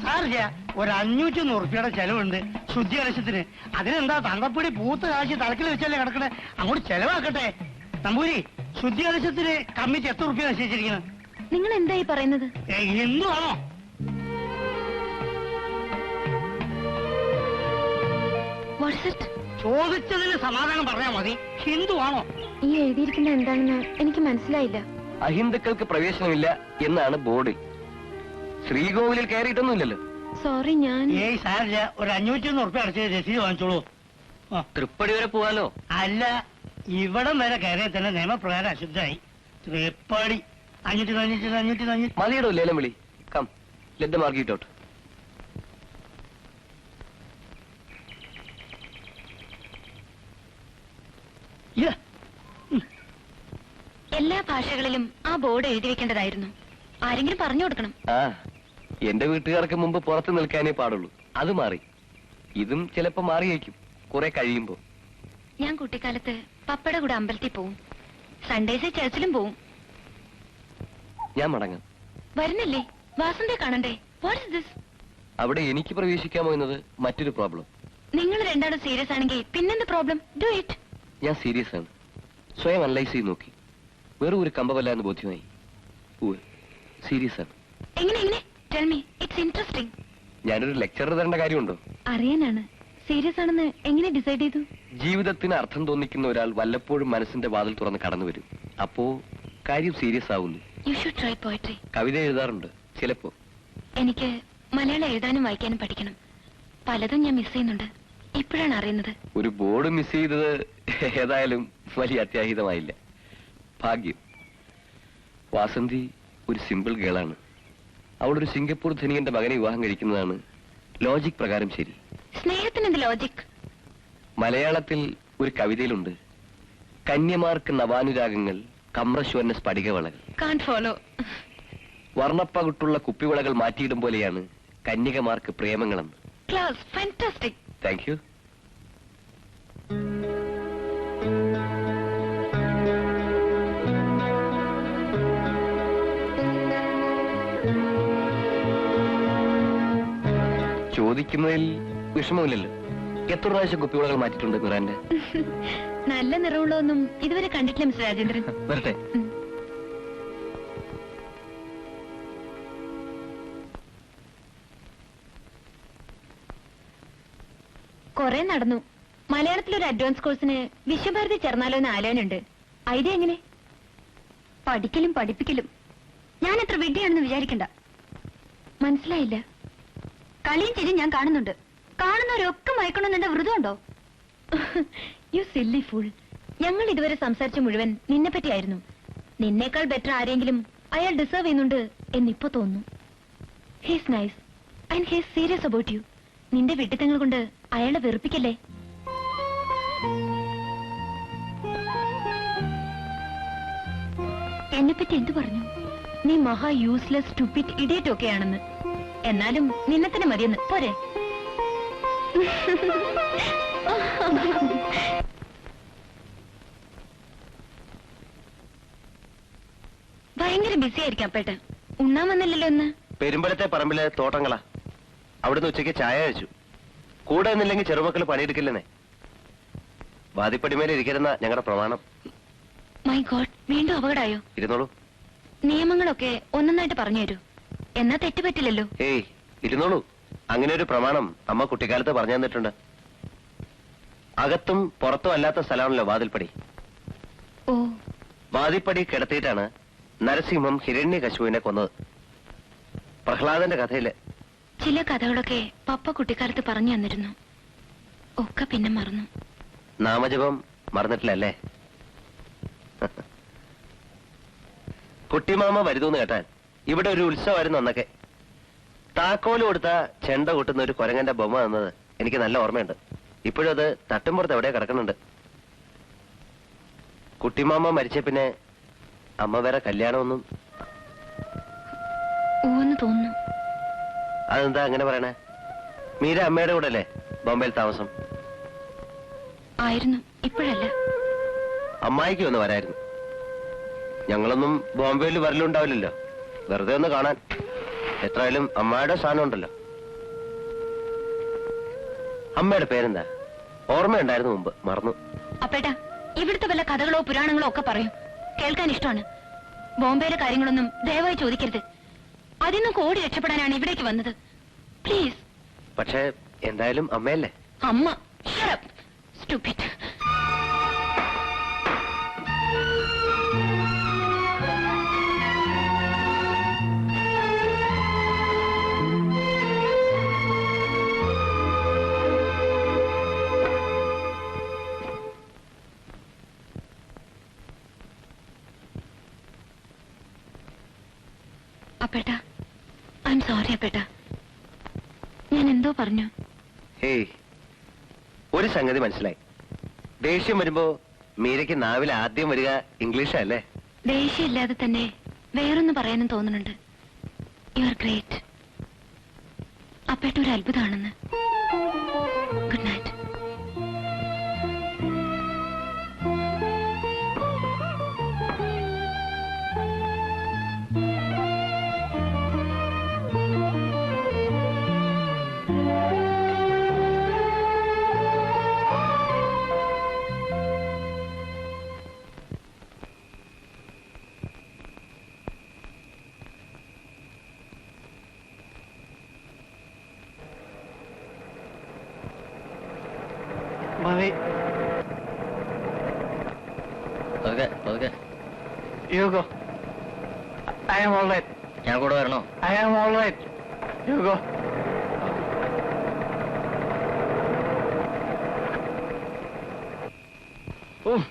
സാറില്ല, ഒരു 500 ഉറുപ്പിയുടെ ചെലവുണ്ട് ശുദ്ധി കലശത്തിന്. അതിനെന്താ തങ്കപ്പൊടി പൂത്ത് കാശ് തലക്കിൽ വെച്ചല്ലേ കിടക്കണേ, അങ്ങോട്ട് ചെലവാക്കട്ടെ. നമ്പൂരി, ശുദ്ധി കലശത്തിന് കമ്മിറ്റി എത്ര ഉറുപ്പിക നിശ്ചയിച്ചിരിക്കുന്നത്?
നിങ്ങൾ എന്തായി പറയുന്നത്?
എന്തുവാണോ? ചോദിച്ചതിന് സമാധാനം പറഞ്ഞാൽ മതി. ഹിന്ദുവാണോ?
ഈ എഴുതിയിരിക്കുന്ന എന്താണെന്ന് എനിക്ക് മനസ്സിലായില്ല.
അഹിന്ദുക്കൾക്ക് പ്രവേശനമില്ല എന്നാണ് ബോർഡിൽ. ശ്രീകോവിലിൽ കയറിയിട്ടൊന്നുമില്ലല്ലോ.
സോറി, ഞാൻ
സാറില്ല, ഒരു 501 ഉറുപ്പിക അടച്ച് രസീത് വാങ്ങിച്ചോളൂ.
തൃപ്പടി വരെ പോവാലോ?
അല്ല, ഇവിടം വരെ കയറിയ തന്നെ നിയമപ്രകാരം അശുദ്ധായി. തൃപ്പടി 500
മതിയിടോ ലേലം വിളി. Come, let the market out.
എല്ലാ ഭാഷകളിലും ആ ബോർഡ് എഴുതി വെക്കേണ്ടതായിരുന്നു. ആരെങ്കിലും പറഞ്ഞു കൊടുക്കണം.
ആ, എന്റെ വീട്ടുകാർക്ക് മുമ്പ് പുറത്ത് നിൽക്കാനേ പാടുള്ളൂ. അത് മാറി. ഇതും ചിലപ്പോ മാറിയേക്കും കുറെ കഴിയുമ്പോ.
ഞാൻ കുട്ടിക്കാലത്ത് പപ്പയുടെ കൂടെ അമ്പലത്തിൽ പോവും. സൺഡേസ് ചർച്ചിലും പോവും.
ഞാൻ മടങ്ങാം.
വരുന്നില്ലേ? വാസന്തയെ കാണണ്ടേ? What is this?
അവിടെ എനിക്ക് പ്രവേശിക്കാമോ എന്നത് മറ്റൊരു പ്രോബ്ലം.
നിങ്ങൾ രണ്ടാളും സീരിയസ് ആണെങ്കിൽ പിന്നെന്ത് പ്രോബ്ലം? Do it.
ഞാൻ സീരിയസ് ആണ്. സ്വയം അനലൈസ് ചെയ്ത് നോക്കി. വെറും ഒരു കമ്പമല്ല എന്ന് ബോധ്യമായി. സീരിയസ് ആണ്.
എങ്ങനെ എങ്ങനെ? Tell me. It's interesting.
ഞാനൊരു ലെക്ചർ തരേണ്ട കാര്യമുണ്ടോ?
അറിയാനാണ്. സീരിയസ് ആണെന്ന് എങ്ങനെ ഡിസൈഡ് ചെയ്തു?
ജീവിതത്തിന് അർത്ഥം തോന്നിക്കുന്ന ഒരാൾ വല്ലപ്പോഴും മനസ്സിന്റെ വാതിൽ തുറന്ന് കടന്നു വരും. അപ്പോ കാര്യം സീരിയസ് ആവുന്നു.
You should try poetry.
കവിത എഴുതാറുണ്ട് ചിലപ്പോ.
എനിക്ക് മലയാളം എഴുതാനും വായിക്കാനും പഠിക്കണം. പലതും ഞാൻ മിസ് ചെയ്യുന്നുണ്ട്. ഇപ്പോഴാണ് അറിയുന്നത്.
ഒരു ബോർഡ് മിസ് ചെയ്തത് ഏതായാലും വലിയ അത്യാഹിതമായില്ല. ഭാഗ്യം. വാസന്തി ഒരു സിമ്പിൾ ഗേളാണ്. അവളൊരു സിംഗപ്പൂർ ധനികന്റെ മകനെ വിവാഹം കഴിക്കുന്നതാണ് ലോജിക് പ്രകാരം ശരി.
സ്നേഹത്തിന് എന്ത് ലോജിക്?
മലയാളത്തിൽ ഒരു കവിതയിലുണ്ട്, കന്യമാർക്ക് നവാനുരാഗങ്ങൾ, കമ്രശ്വരന് സ്ഫടികവളകൾ.
Kant follow.
വർണ്ണപ്പകുട്ടുള്ള കുപ്പിവളകൾ മാറ്റിയിടും പോലെയാണ് കന്യകമാർക്ക് പ്രേമങ്ങളെന്ന്.
Class fantastic.
Thank you. ചോദിക്കുന്നതിൽ വിഷമമില്ലല്ലോ. എത്ര പ്രാവശ്യം കുപ്പിവളകൾ മാറ്റിയിട്ടുണ്ട് മിറാന്റെ?
നല്ല നിറമുള്ളതൊന്നും ഇതുവരെ കണ്ടിട്ടില്ല മിസ്റ്റർ രാജേന്ദ്രൻ.
വരട്ടെ.
കൊറേ നടന്നു. മലയാളത്തിലൊരു അഡ്വാൻസ് കോഴ്സിന് വിശ്വഭാരതി ചേർന്നാലോ എന്ന് ആലോചനയുണ്ട്. ഐഡിയ എങ്ങനെ? പഠിക്കലും പഠിപ്പിക്കലും. ഞാൻ എത്ര വിഡ്ഢിയാണെന്ന് വിചാരിക്കണ്ട. മനസ്സിലായില്ല. കളിയും ചിരിയും ഞാൻ കാണുന്നുണ്ട്. കാണുന്നവരൊക്കെ മയക്കണമെന്നെ വ്രതമുണ്ടോ? You silly fool. ഞങ്ങൾ ഇതുവരെ സംസാരിച്ച മുഴുവൻ നിന്നെ പറ്റിയായിരുന്നു. നിന്നേക്കാൾ ബെറ്റർ ആരെങ്കിലും അയാൾ ഡിസേർവ് ചെയ്യുന്നുണ്ട് എന്നിപ്പോ തോന്നുന്നു. He's nice and he's serious about you. നിന്റെ വിഡ്ഢിത്തങ്ങൾ കൊണ്ട് അയാളെ വെറുപ്പിക്കല്ലേ. എന്നെപ്പറ്റി എന്തു പറഞ്ഞു? നീ മഹാ യൂസ്ലെസ് സ്റ്റുപ്പിഡ് ഇഡിയറ്റ് ഒക്കെയാണെന്ന്. എന്നാലും നിന്നെ തന്നെ മതിയെന്ന് പോരെ? ഭയങ്കര ബിസി ആയിരിക്കാം അപ്പേട്ടൻ. ഉണ്ണാൻ വന്നില്ലല്ലോ ഇന്ന്.
പെരുമ്പലത്തെ പറമ്പിലെ തോട്ടങ്ങളാ. അവിടുന്ന് ഉച്ചയ്ക്ക് ചായ കഴിച്ചു. കൂടെ നിന്നില്ലെങ്കിൽ ചെറുമക്കൾ പണിയെടുക്കില്ലെന്നേ. വാദിപ്പടിമേലെ ഇരിക്കരുന്ന ഞങ്ങളുടെ പ്രമാണം.
മൈ ഗോഡ്, വീണ്ടും അപകടമായോ?
ഇരുന്നോളൂ.
നിയമങ്ങളൊക്കെ ഒന്നൊന്നായിട്ട് പറഞ്ഞു തരൂ. എന്നാ തെറ്റുപറ്റില്ലല്ലോ.
ഏയ് ഇരുന്നോളൂ. അങ്ങനെ ഒരു പ്രമാണം അമ്മ കുട്ടിക്കാലത്ത് പറഞ്ഞു തന്നിട്ടുണ്ട്. അകത്തും പുറത്തും അല്ലാത്ത സ്ഥലമാണല്ലോ വാതിൽപ്പടി.
ഓ.
വാതിൽപ്പടി കിടത്തിയിട്ടാണ് നരസിംഹം ഹിരണ്യകശുവിനെ കൊന്നത്. പ്രഹ്ലാദന്റെ കഥയില്.
ചില കഥകളൊക്കെ പപ്പ കുട്ടിക്കാലത്ത് പറഞ്ഞു തന്നിരുന്നു. ഒക്കെ പിന്നെ മറന്നു.
നാമജപം മറന്നിട്ടില്ലല്ലേ? കുട്ടിമാമ വരുതൂന്ന് കേട്ടാൻ ഇവിടെ ഒരു ഉത്സവമായിരുന്നു അന്നൊക്കെ. താക്കോല് കൊടുത്ത ചെണ്ട കൂട്ടുന്ന ഒരു കുരങ്ങന്റെ ബൊമ്മ തന്നത് എനിക്ക് നല്ല ഓർമ്മയുണ്ട്. ഇപ്പോഴും അത് തട്ടുംപുറത്ത് എവിടെ കിടക്കുന്നുണ്ട്. കുട്ടിമാമ മരിച്ച പിന്നെ അമ്മ വേറെ കല്യാണമൊന്നും.
ഓന്ന് തോന്നുന്നു.
അതെന്താ അങ്ങനെ പറയണേ? മീര അമ്മയുടെ കൂടെ അല്ലേ ബോംബെയിൽ താമസം?
ആയിരുന്നു, ഇപ്പോഴല്ല.
അമ്മായിക്ക് ഒന്ന് വരായിരുന്നു. ഞങ്ങളൊന്നും ബോംബെയിൽ വരലുണ്ടാവില്ലല്ലോ, വെറുതെ ഒന്ന് കാണാൻ. എത്രയായാലും അമ്മയുടെ സ്ഥാനം ഉണ്ടല്ലോ. അമ്മയുടെ പേരെന്താ? ഓർമ്മയുണ്ടായിരുന്നു മുമ്പ്, മറന്നു.
അപ്പേട്ടാ, ഇവിടുത്തെ വല്ല കഥകളോ പുരാണങ്ങളോ ഒക്കെ പറയും, കേൾക്കാൻ ഇഷ്ടമാണ്. ബോംബെയിലെ കാര്യങ്ങളൊന്നും ദയവായി ചോദിക്കരുത്. അതിൽ ഓടി രക്ഷപ്പെടാനാണ് ഇവിടേക്ക് വന്നത്. പ്ലീസ്.
പക്ഷേ എന്തായാലും അമ്മയല്ലേ?
അമ്മ. സ്റ്റുപ്പിഡ്. അപ്പേട്ടാ, ഐ എം സോറി അപ്പേട്ടാ. ഞാൻ എന്തോ പറഞ്ഞു.
ഹേയ്, ഒരു സംഗതി മനസ്സിലായി. ദേഷ്യം വരുമ്പോ മീരയ്ക്ക് നാവിൽ ആദ്യം വരിക ഇംഗ്ലീഷാ അല്ലേ?
ദേഷ്യമില്ലാതെ തന്നെ വേറൊന്ന് പറയാനും തോന്നുന്നുണ്ട്. You are great. അപ്പേട്ട ഒരു അത്ഭുതമാണെന്ന്. Good night.
You go. I am all right.
ഞാൻ കൂടെ വരണോ?
I am all right. You go. Oh.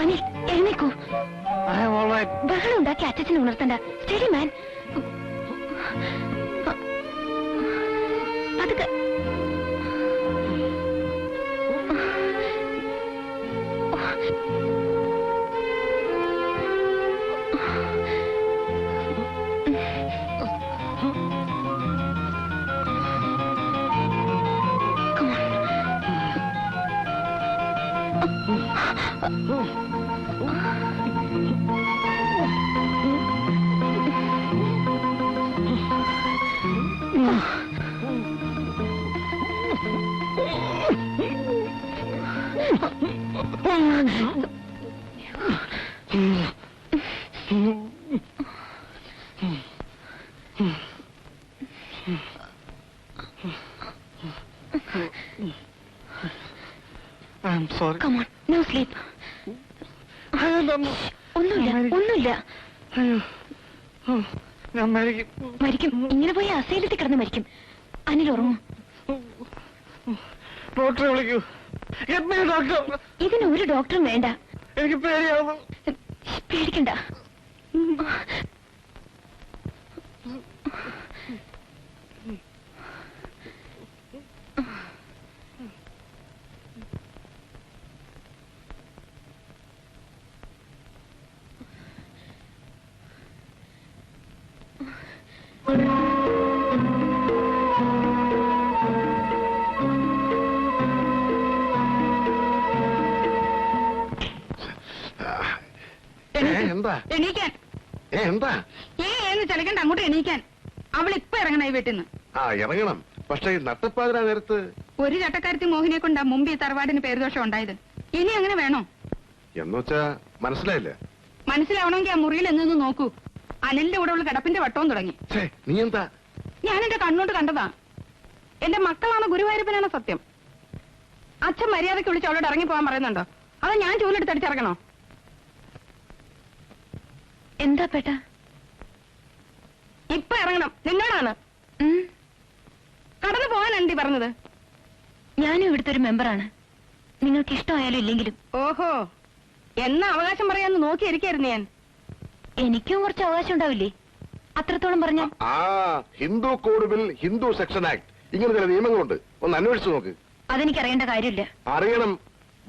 Anil എഴുന്നേക്കൂ.
I am all right.
ബഹളം ഉണ്ടാക്കി അച്ഛനെ ഉണർത്തണ്ട. സ്റ്റഡി മാൻ. പതുക്കെ.
I'm sorry.
Come on, no sleep. ഒന്നുമില്ല.
ഞാൻ മരിക്കും.
മരിക്കും. ഇങ്ങനെ പോയി അസൈലത്തിൽ കിടന്ന് മരിക്കും. അനിൽ ഉറങ്ങും.
ഡോക്ടറെ വിളിക്കൂ. ഡോക്ടർ.
ഇതിന് ഒരു ഡോക്ടറും വേണ്ട.
എനിക്ക് പേടിയാവുന്നു.
പേടിക്കണ്ട.
എന്താ
എണീക്കാൻ.
എന്താ
എന്ന് ചലിക്കണ്ട, അങ്ങോട്ട് എണീക്കാൻ. അവൾ ഇപ്പൊ ഇറങ്ങണ ഈ വീട്ടിൽ നിന്ന്.
ആ ഇറങ്ങണം. പക്ഷെ ഈ നട്ടപ്പാതിരാ നേരത്ത്
ഒരു ചട്ടക്കാരത്തി മോഹിനെ കൊണ്ടാ മുമ്പ് ഈ തറവാടിന് പേരുദോഷം ഉണ്ടായത്. ഇനി അങ്ങനെ വേണോ?
എന്നുവെച്ചാ മനസ്സിലായില്ല.
മനസ്സിലാവണമെങ്കിൽ ആ മുറിയിൽ എന്നൊന്ന് നോക്കൂ. അനിലിന്റെ കൂടെ ഉള്ള കിടപ്പിന്റെ വട്ടവും തുടങ്ങി.
നീ എന്താ?
ഞാൻ എന്റെ കണ്ണോട്ട് കണ്ടതാ. എന്റെ മക്കളാണ് ഗുരുവായൂരപ്പനാണ് സത്യം. അച്ഛൻ മര്യാദയ്ക്ക് വിളിച്ച് അവളോട് ഇറങ്ങി പോകാൻ പറയുന്നുണ്ടോ? അതോ ഞാൻ ചൂലെടുത്ത് അടിച്ചിറങ്ങണോ?
എന്താ പേട്ട?
ഇപ്പൊ ഇറങ്ങണം. നിന്നോടാണ്. കടന്നു പോകാനാണ് പറഞ്ഞത്.
ഞാനും ഇവിടുത്തെ ഒരു മെമ്പറാണ്. നിങ്ങൾക്ക് ഇഷ്ടമായാലും ഇല്ലെങ്കിലും.
ഓഹോ, എന്നാ അവകാശം പറയാന്ന് നോക്കിയിരിക്കായിരുന്നു ഞാൻ.
എനിക്കും കുറച്ച് അവകാശം ഉണ്ടാവില്ലേ? അത്രത്തോളം പറഞ്ഞ
Hindu code bill, Hindu section act, ഇങ്ങനെ ചില നിയമങ്ങളുണ്ട്. ഒന്ന് അന്വേഷിച്ചു നോക്ക്.
അതെനിക്കറിയേണ്ട കാര്യമില്ല.
അറിയണം.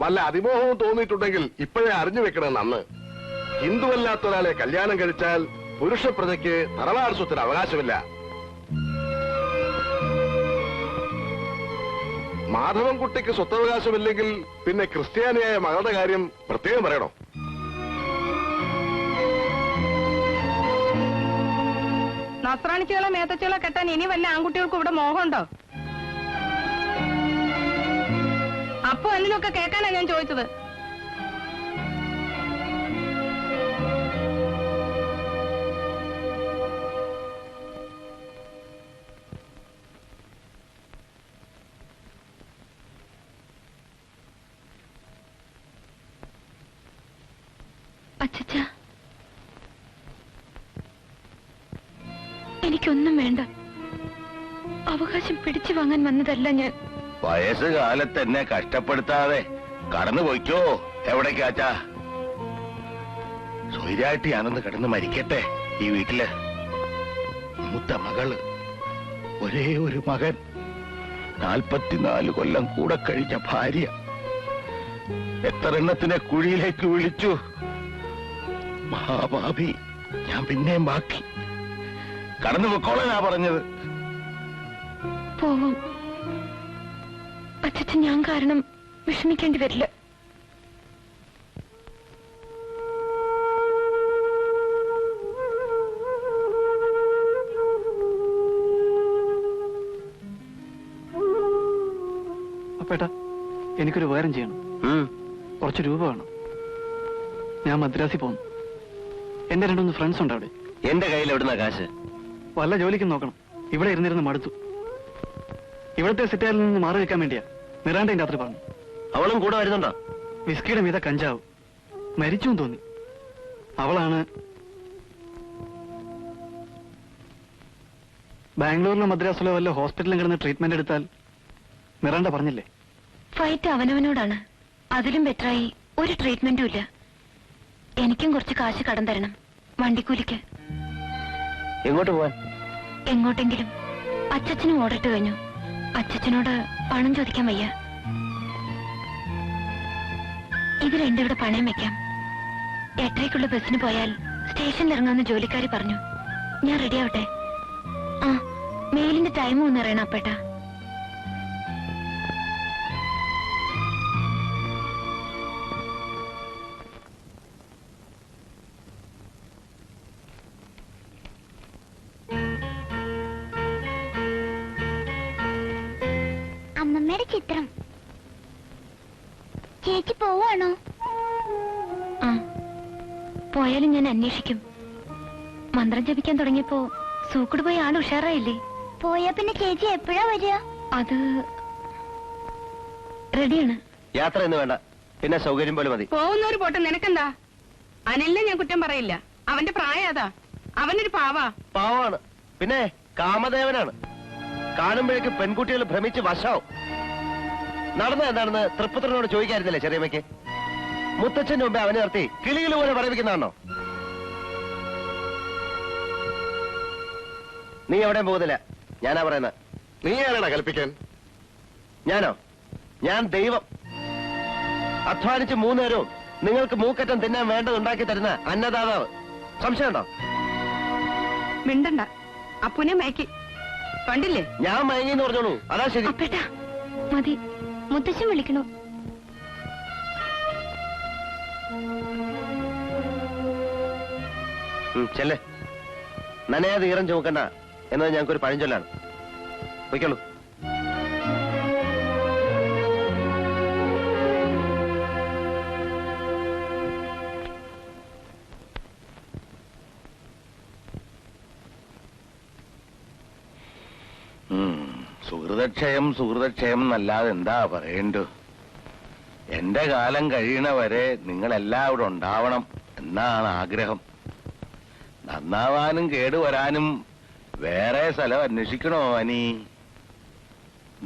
വല്ല അതിമോഹവും തോന്നിയിട്ടുണ്ടെങ്കിൽ ഇപ്പോഴേ അറിഞ്ഞു വെക്കണം. അന്ന് ഹിന്ദുവല്ലാത്ത ഒരാളെ കല്യാണം കഴിച്ചാൽ പുരുഷ പ്രജയ്ക്ക് തറവാട് സ്വത്തിന് അവകാശമില്ല. മാധവൻകുട്ടിക്ക് സ്വത്തവകാശമില്ലെങ്കിൽ പിന്നെ ക്രിസ്ത്യാനിയായ മകളുടെ കാര്യം പ്രത്യേകം പറയണോ?
നസ്രാണിച്ചുകളോ മേത്തച്ചുകളോ കെട്ടാൻ ഇനി വല്ല ആൺകുട്ടികൾക്കും ഇവിടെ മോഹമുണ്ടോ? അപ്പൊ അനിലൊക്കെ കേൾക്കാനാ ഞാൻ ചോദിച്ചത്.
അച്ഛാ, എനിക്കൊന്നും വേണ്ട. അവകാശം പിടിച്ചു വാങ്ങാൻ വന്നതല്ല ഞാൻ.
വയസ്സുകാലത്ത് എന്നെ കഷ്ടപ്പെടുത്താതെ കടന്നു പോയിക്കോ. എവിടേക്കാച്ചാ? സ്വൈരായിട്ട് ഞാനൊന്ന് കിടന്ന് മരിക്കട്ടെ ഈ വീട്ടില്. മൂത്ത മകള്, ഒരേ ഒരു മകൻ, 44 കൊല്ലം കൂടെ കഴിഞ്ഞ ഭാര്യ. എത്ര എണ്ണത്തിനെ കുഴിയിലേക്ക് വിളിച്ചു. മഹാഭാവി ഞാൻ പിന്നെയും ബാക്കി. കടന്നു പൊക്കോളാ പറഞ്ഞത്.
പോവും. അച്ഛൻ ഞാൻ കാരണം വിഷമിക്കേണ്ടി വരില്ല.
എനിക്കൊരു ഉപകാരം ചെയ്യണം. കുറച്ച് രൂപ വേണം. ഞാൻ മദ്രാസിൽ പോകുന്നു. എന്റെ 2-3 ഫ്രണ്ട്സ് ഉണ്ട് അവിടെ.
എന്റെ കയ്യിൽ എവിടുന്ന കാശ്?
വല്ല ജോലിക്കും നോക്കണം. ഇവിടെ ഇരുന്നിരുന്ന് മടുത്തു. ഇവിടുത്തെ സിറ്റായിൽ നിന്ന് മാറി വെക്കാൻ വേണ്ടിയാ നിറാണ്ടേന്റെ രാത്രി പറഞ്ഞു.
അവളും കൂടെ വരുന്നുണ്ടോ?
വിസ്കിയുടെ മീത കഞ്ചാവ് മരിച്ചു തോന്നി. അവളാണ് ബാംഗ്ലൂരിലോ മദ്രാസിലോ വല്ല ഹോസ്പിറ്റലിൽ കിടന്ന് ട്രീറ്റ്മെന്റ് എടുത്താൽ മിറാണ്ട പറഞ്ഞില്ലേ,
ഫൈറ്റ് അവനവനോടാണ്. അതിലും ബെറ്ററായി ഒരു ട്രീറ്റ്മെന്റും ഇല്ല. എനിക്കും കുറച്ച് കാശ് കടം തരണം, വണ്ടിക്കൂലിക്ക്.
എങ്ങോട്ട് പോവാൻ?
എങ്ങോട്ടെങ്കിലും. അച്ചച്ചനും ഓർഡറിട്ട് കഴിഞ്ഞു. അച്ചച്ചനോട് പണം ചോദിക്കാൻ വയ്യ. ഇത് രണ്ടും ഇവിടെ പണയം വെക്കാം. 8:30 ബസ്സിന് പോയാൽ സ്റ്റേഷനിൽ ഇറങ്ങാമെന്ന് ജോലിക്കാരി പറഞ്ഞു. ഞാൻ റെഡി ആവട്ടെ? ആ, മെയിലിന്റെ ടൈം ഒന്ന് അറിയണം അപ്പേട്ടാ.
അമ്മമ്മയുടെ ചിത്രം. ചേച്ചി പോവാണോ?
ആ, പോയാലും ഞാൻ അന്വേഷിക്കും. മന്ത്രം ജപിക്കാൻ തുടങ്ങിയപ്പോ സൂക്കട് പോയ ആൾ ഉഷാറായില്ലേ?
പോയാ പിന്നെ ചേച്ചി എപ്പോഴാ വരിക?
അത് റെഡിയാണ്.
യാത്ര എന്ന് വേണ്ട, പിന്നെ സൗകര്യം പോലെ മതി.
പോകുന്നവര് പോട്ടെ, നിനക്കെന്താ? അനിലിനെ ഞാൻ കുറ്റം പറയില്ല. അവന്റെ പ്രായം അതാ. അവനൊരു പാവാ.
പാവാണ്, പിന്നെ കാമദേവനാണ്. കാണുമ്പോഴേക്ക് പെൺകുട്ടികൾ ഭ്രമിച്ച് വശാവും. നടന്ന എന്താണെന്ന് തൃപ്പുത്രനോട് ചോദിക്കായിരുന്നില്ലേ ചെറിയമ്മയ്ക്ക്? മുത്തച്ഛന്റെ മുമ്പേ അവനെ നിർത്തി കിളികൾ പോലെ പറയിപ്പിക്കുന്നതാണോ? നീ എവിടെയും പോകുന്നില്ല, ഞാനാ പറയുന്നത്.
നീ ആരാടാ കൽപ്പിക്കാൻ?
ഞാനോ? ഞാൻ ദൈവം. അധ്വാനിച്ച് 3 നേരവും നിങ്ങൾക്ക് മൂക്കറ്റം തിന്നാൻ വേണ്ടത് ഉണ്ടാക്കി തരുന്ന അന്നദാതാവ്. സംശയമുണ്ടോ?
മിണ്ടണ്ട, അപ്പുനെ മയക്കി. കണ്ടില്ലേ?
ഞാൻ മയങ്ങിന്ന് പറഞ്ഞോളൂ, അതാ ശരി.
അപ്പേട്ടാ മതി, മുത്തശ്ശൻ വിളിക്കണു.
ചെല്ലേ, നനയാതെ ഈറം ചുമക്കണ്ട എന്നത് ഞങ്ങൾക്കൊരു പഴഞ്ചൊല്ലാണ്. പൊയ്ക്കോളൂ.
സുഹൃതക്ഷയം എന്നല്ലാതെ എന്താ പറയണ്ടു. എന്റെ കാലം കഴിയണവരെ നിങ്ങളെല്ലാവരും ഉണ്ടാവണം എന്നാണ് ആഗ്രഹം. നന്നാവാനും കേടുവരാനും വേറെ സ്ഥലം അന്വേഷിക്കണോ അനി?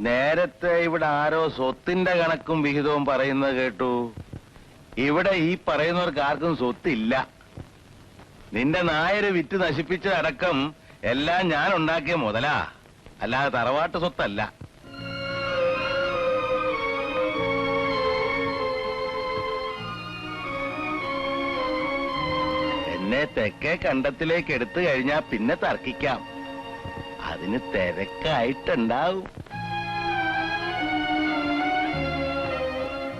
നേരത്തെ ഇവിടെ ആരോ സ്വത്തിന്റെ കണക്കും വിഹിതവും പറയുന്നത് കേട്ടു. ഇവിടെ ഈ പറയുന്നവർക്ക് ആർക്കും സ്വത്തില്ല. നിന്റെ നായര് വിറ്റ് നശിപ്പിച്ചതടക്കം എല്ലാം ഞാൻ ഉണ്ടാക്കിയ മുതലാ, അല്ലാതെ തറവാട്ട് സ്വത്തല്ല. എന്നെ തെക്കേ കണ്ടത്തിലേക്ക് എടുത്തു കഴിഞ്ഞാ പിന്നെ തർക്കിക്കാം. അതിന് തിരക്കായിട്ടുണ്ടാവും.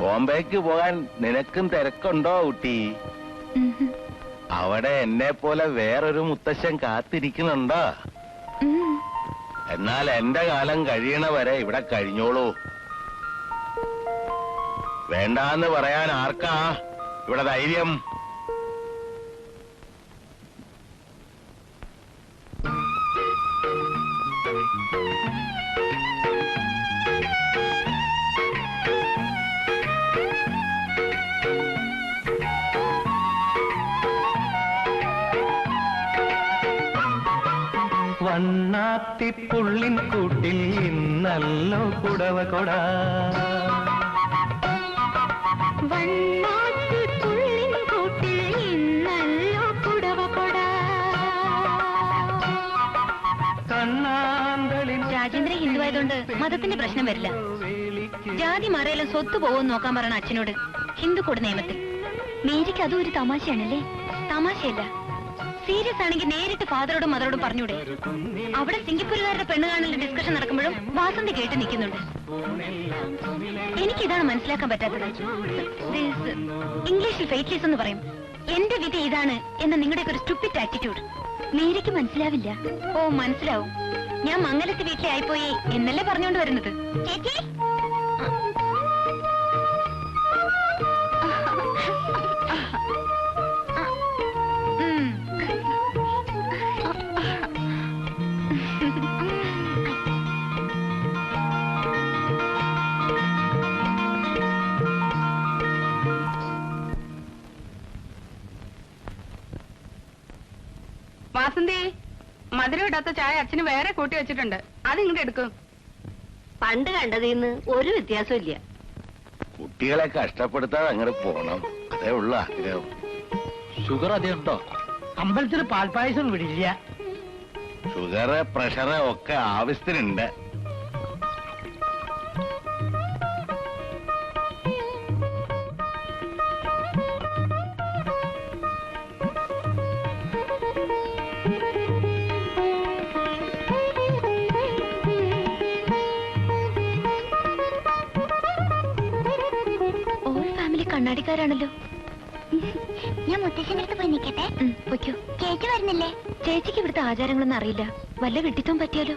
ബോംബേക്ക് പോകാൻ നിനക്കും തിരക്കുണ്ടോ കുട്ടി? അവിടെ എന്നെ പോലെ വേറൊരു മുത്തശ്ശൻ കാത്തിരിക്കുന്നുണ്ടോ? എന്നാൽ എന്റെ കാലം കഴിയണവരെ ഇവിടെ കഴിഞ്ഞോളൂ. വേണ്ടാന്ന് പറയാൻ ആർക്കാ ഇവിടെ ധൈര്യം?
വണ്ണാത്തിപ്പുള്ളിൻ കൂട്ടിൽ ഇന്നല്ലോ കുടവ കൊട.
വണ്ണാത്തിപ്പുള്ളിൻ കൂട്ടിൽ ഇന്നല്ലോ കുടവ കൊട.
കണ്ണാന്തളിൻ
രാജേന്ദ്രൻ ഹിന്ദു ആയതുകൊണ്ട് മതത്തിന്റെ പ്രശ്നം വരില്ല. ജാതി മറയെല്ലാം സ്വത്ത് പോകുമെന്ന് നോക്കാൻ പറയണ അച്ഛനോട് ഹിന്ദുക്കൂട് നിയമത്തിൽ. മേരിക്ക് അതും ഒരു തമാശയാണല്ലേ? തമാശയല്ല, സീരിയസ് ആണെങ്കിൽ നേരിട്ട് ഫാദറോടും മദറോടും പറഞ്ഞൂടെ? അവിടെ സിംഗപ്പൂരുകാരുടെ പെണ്ണ് കാണലിന്റെ ഡിസ്കഷൻ നടക്കുമ്പോഴും വാസന്തി കേട്ട് നിൽക്കുന്നുണ്ട്. എനിക്കിതാണ് മനസ്സിലാക്കാൻ പറ്റാത്തത്. ഇംഗ്ലീഷിൽ ഫെയ്റ്റ്ലെസ് എന്ന് പറയും. എന്റെ വിധി ഇതാണ് എന്ന നിങ്ങളുടെ ഒരു സ്റ്റുപ്പിഡ് ആറ്റിറ്റ്യൂഡ് മേരിക്ക് മനസ്സിലാവില്ല. ഓ, മനസ്സിലാവും. ഞാൻ മംഗലത്ത് വീട്ടിലെ ആയിപ്പോയി എന്നല്ലേ പറഞ്ഞുകൊണ്ട് വരുന്നത്.
ചേച്ചി
വാസന്തി, മധുരം ഇടാത്ത ചായ അച്ഛന് വേറെ കൂട്ടി വെച്ചിട്ടുണ്ട്, അത് ഇങ്ങോട്ട് എടുക്കും.
പണ്ട് കണ്ടതിന്ന് ഒരു വ്യത്യാസവും ഇല്ല.
കുട്ടികളെ കഷ്ടപ്പെടുത്താതെ അങ്ങോട്ട് പോണം, അതേ ഉള്ള ആഗ്രഹം.
ഷുഗർ അധികം ഉണ്ടോ?
അമ്പലത്തിൽ പാൽപ്പായസം വിടില്ല.
ഷുഗറ് പ്രഷറ് ഒക്കെ ആവശ്യത്തിനുണ്ട്.
കണ്ണാടിക്കാരാണല്ലോ.
ഞാൻ മുത്തശ്ശന്റെ അടുത്ത് പോയി നിൽക്കട്ടെ.
പൊയ്ക്കോ.
ചേച്ചി വരുന്നില്ലേ?
ചേച്ചിക്ക് ഇവിടുത്തെ ആചാരങ്ങളൊന്നും അറിയില്ല. വല്ല വെട്ടിത്തം പറ്റിയാലോ?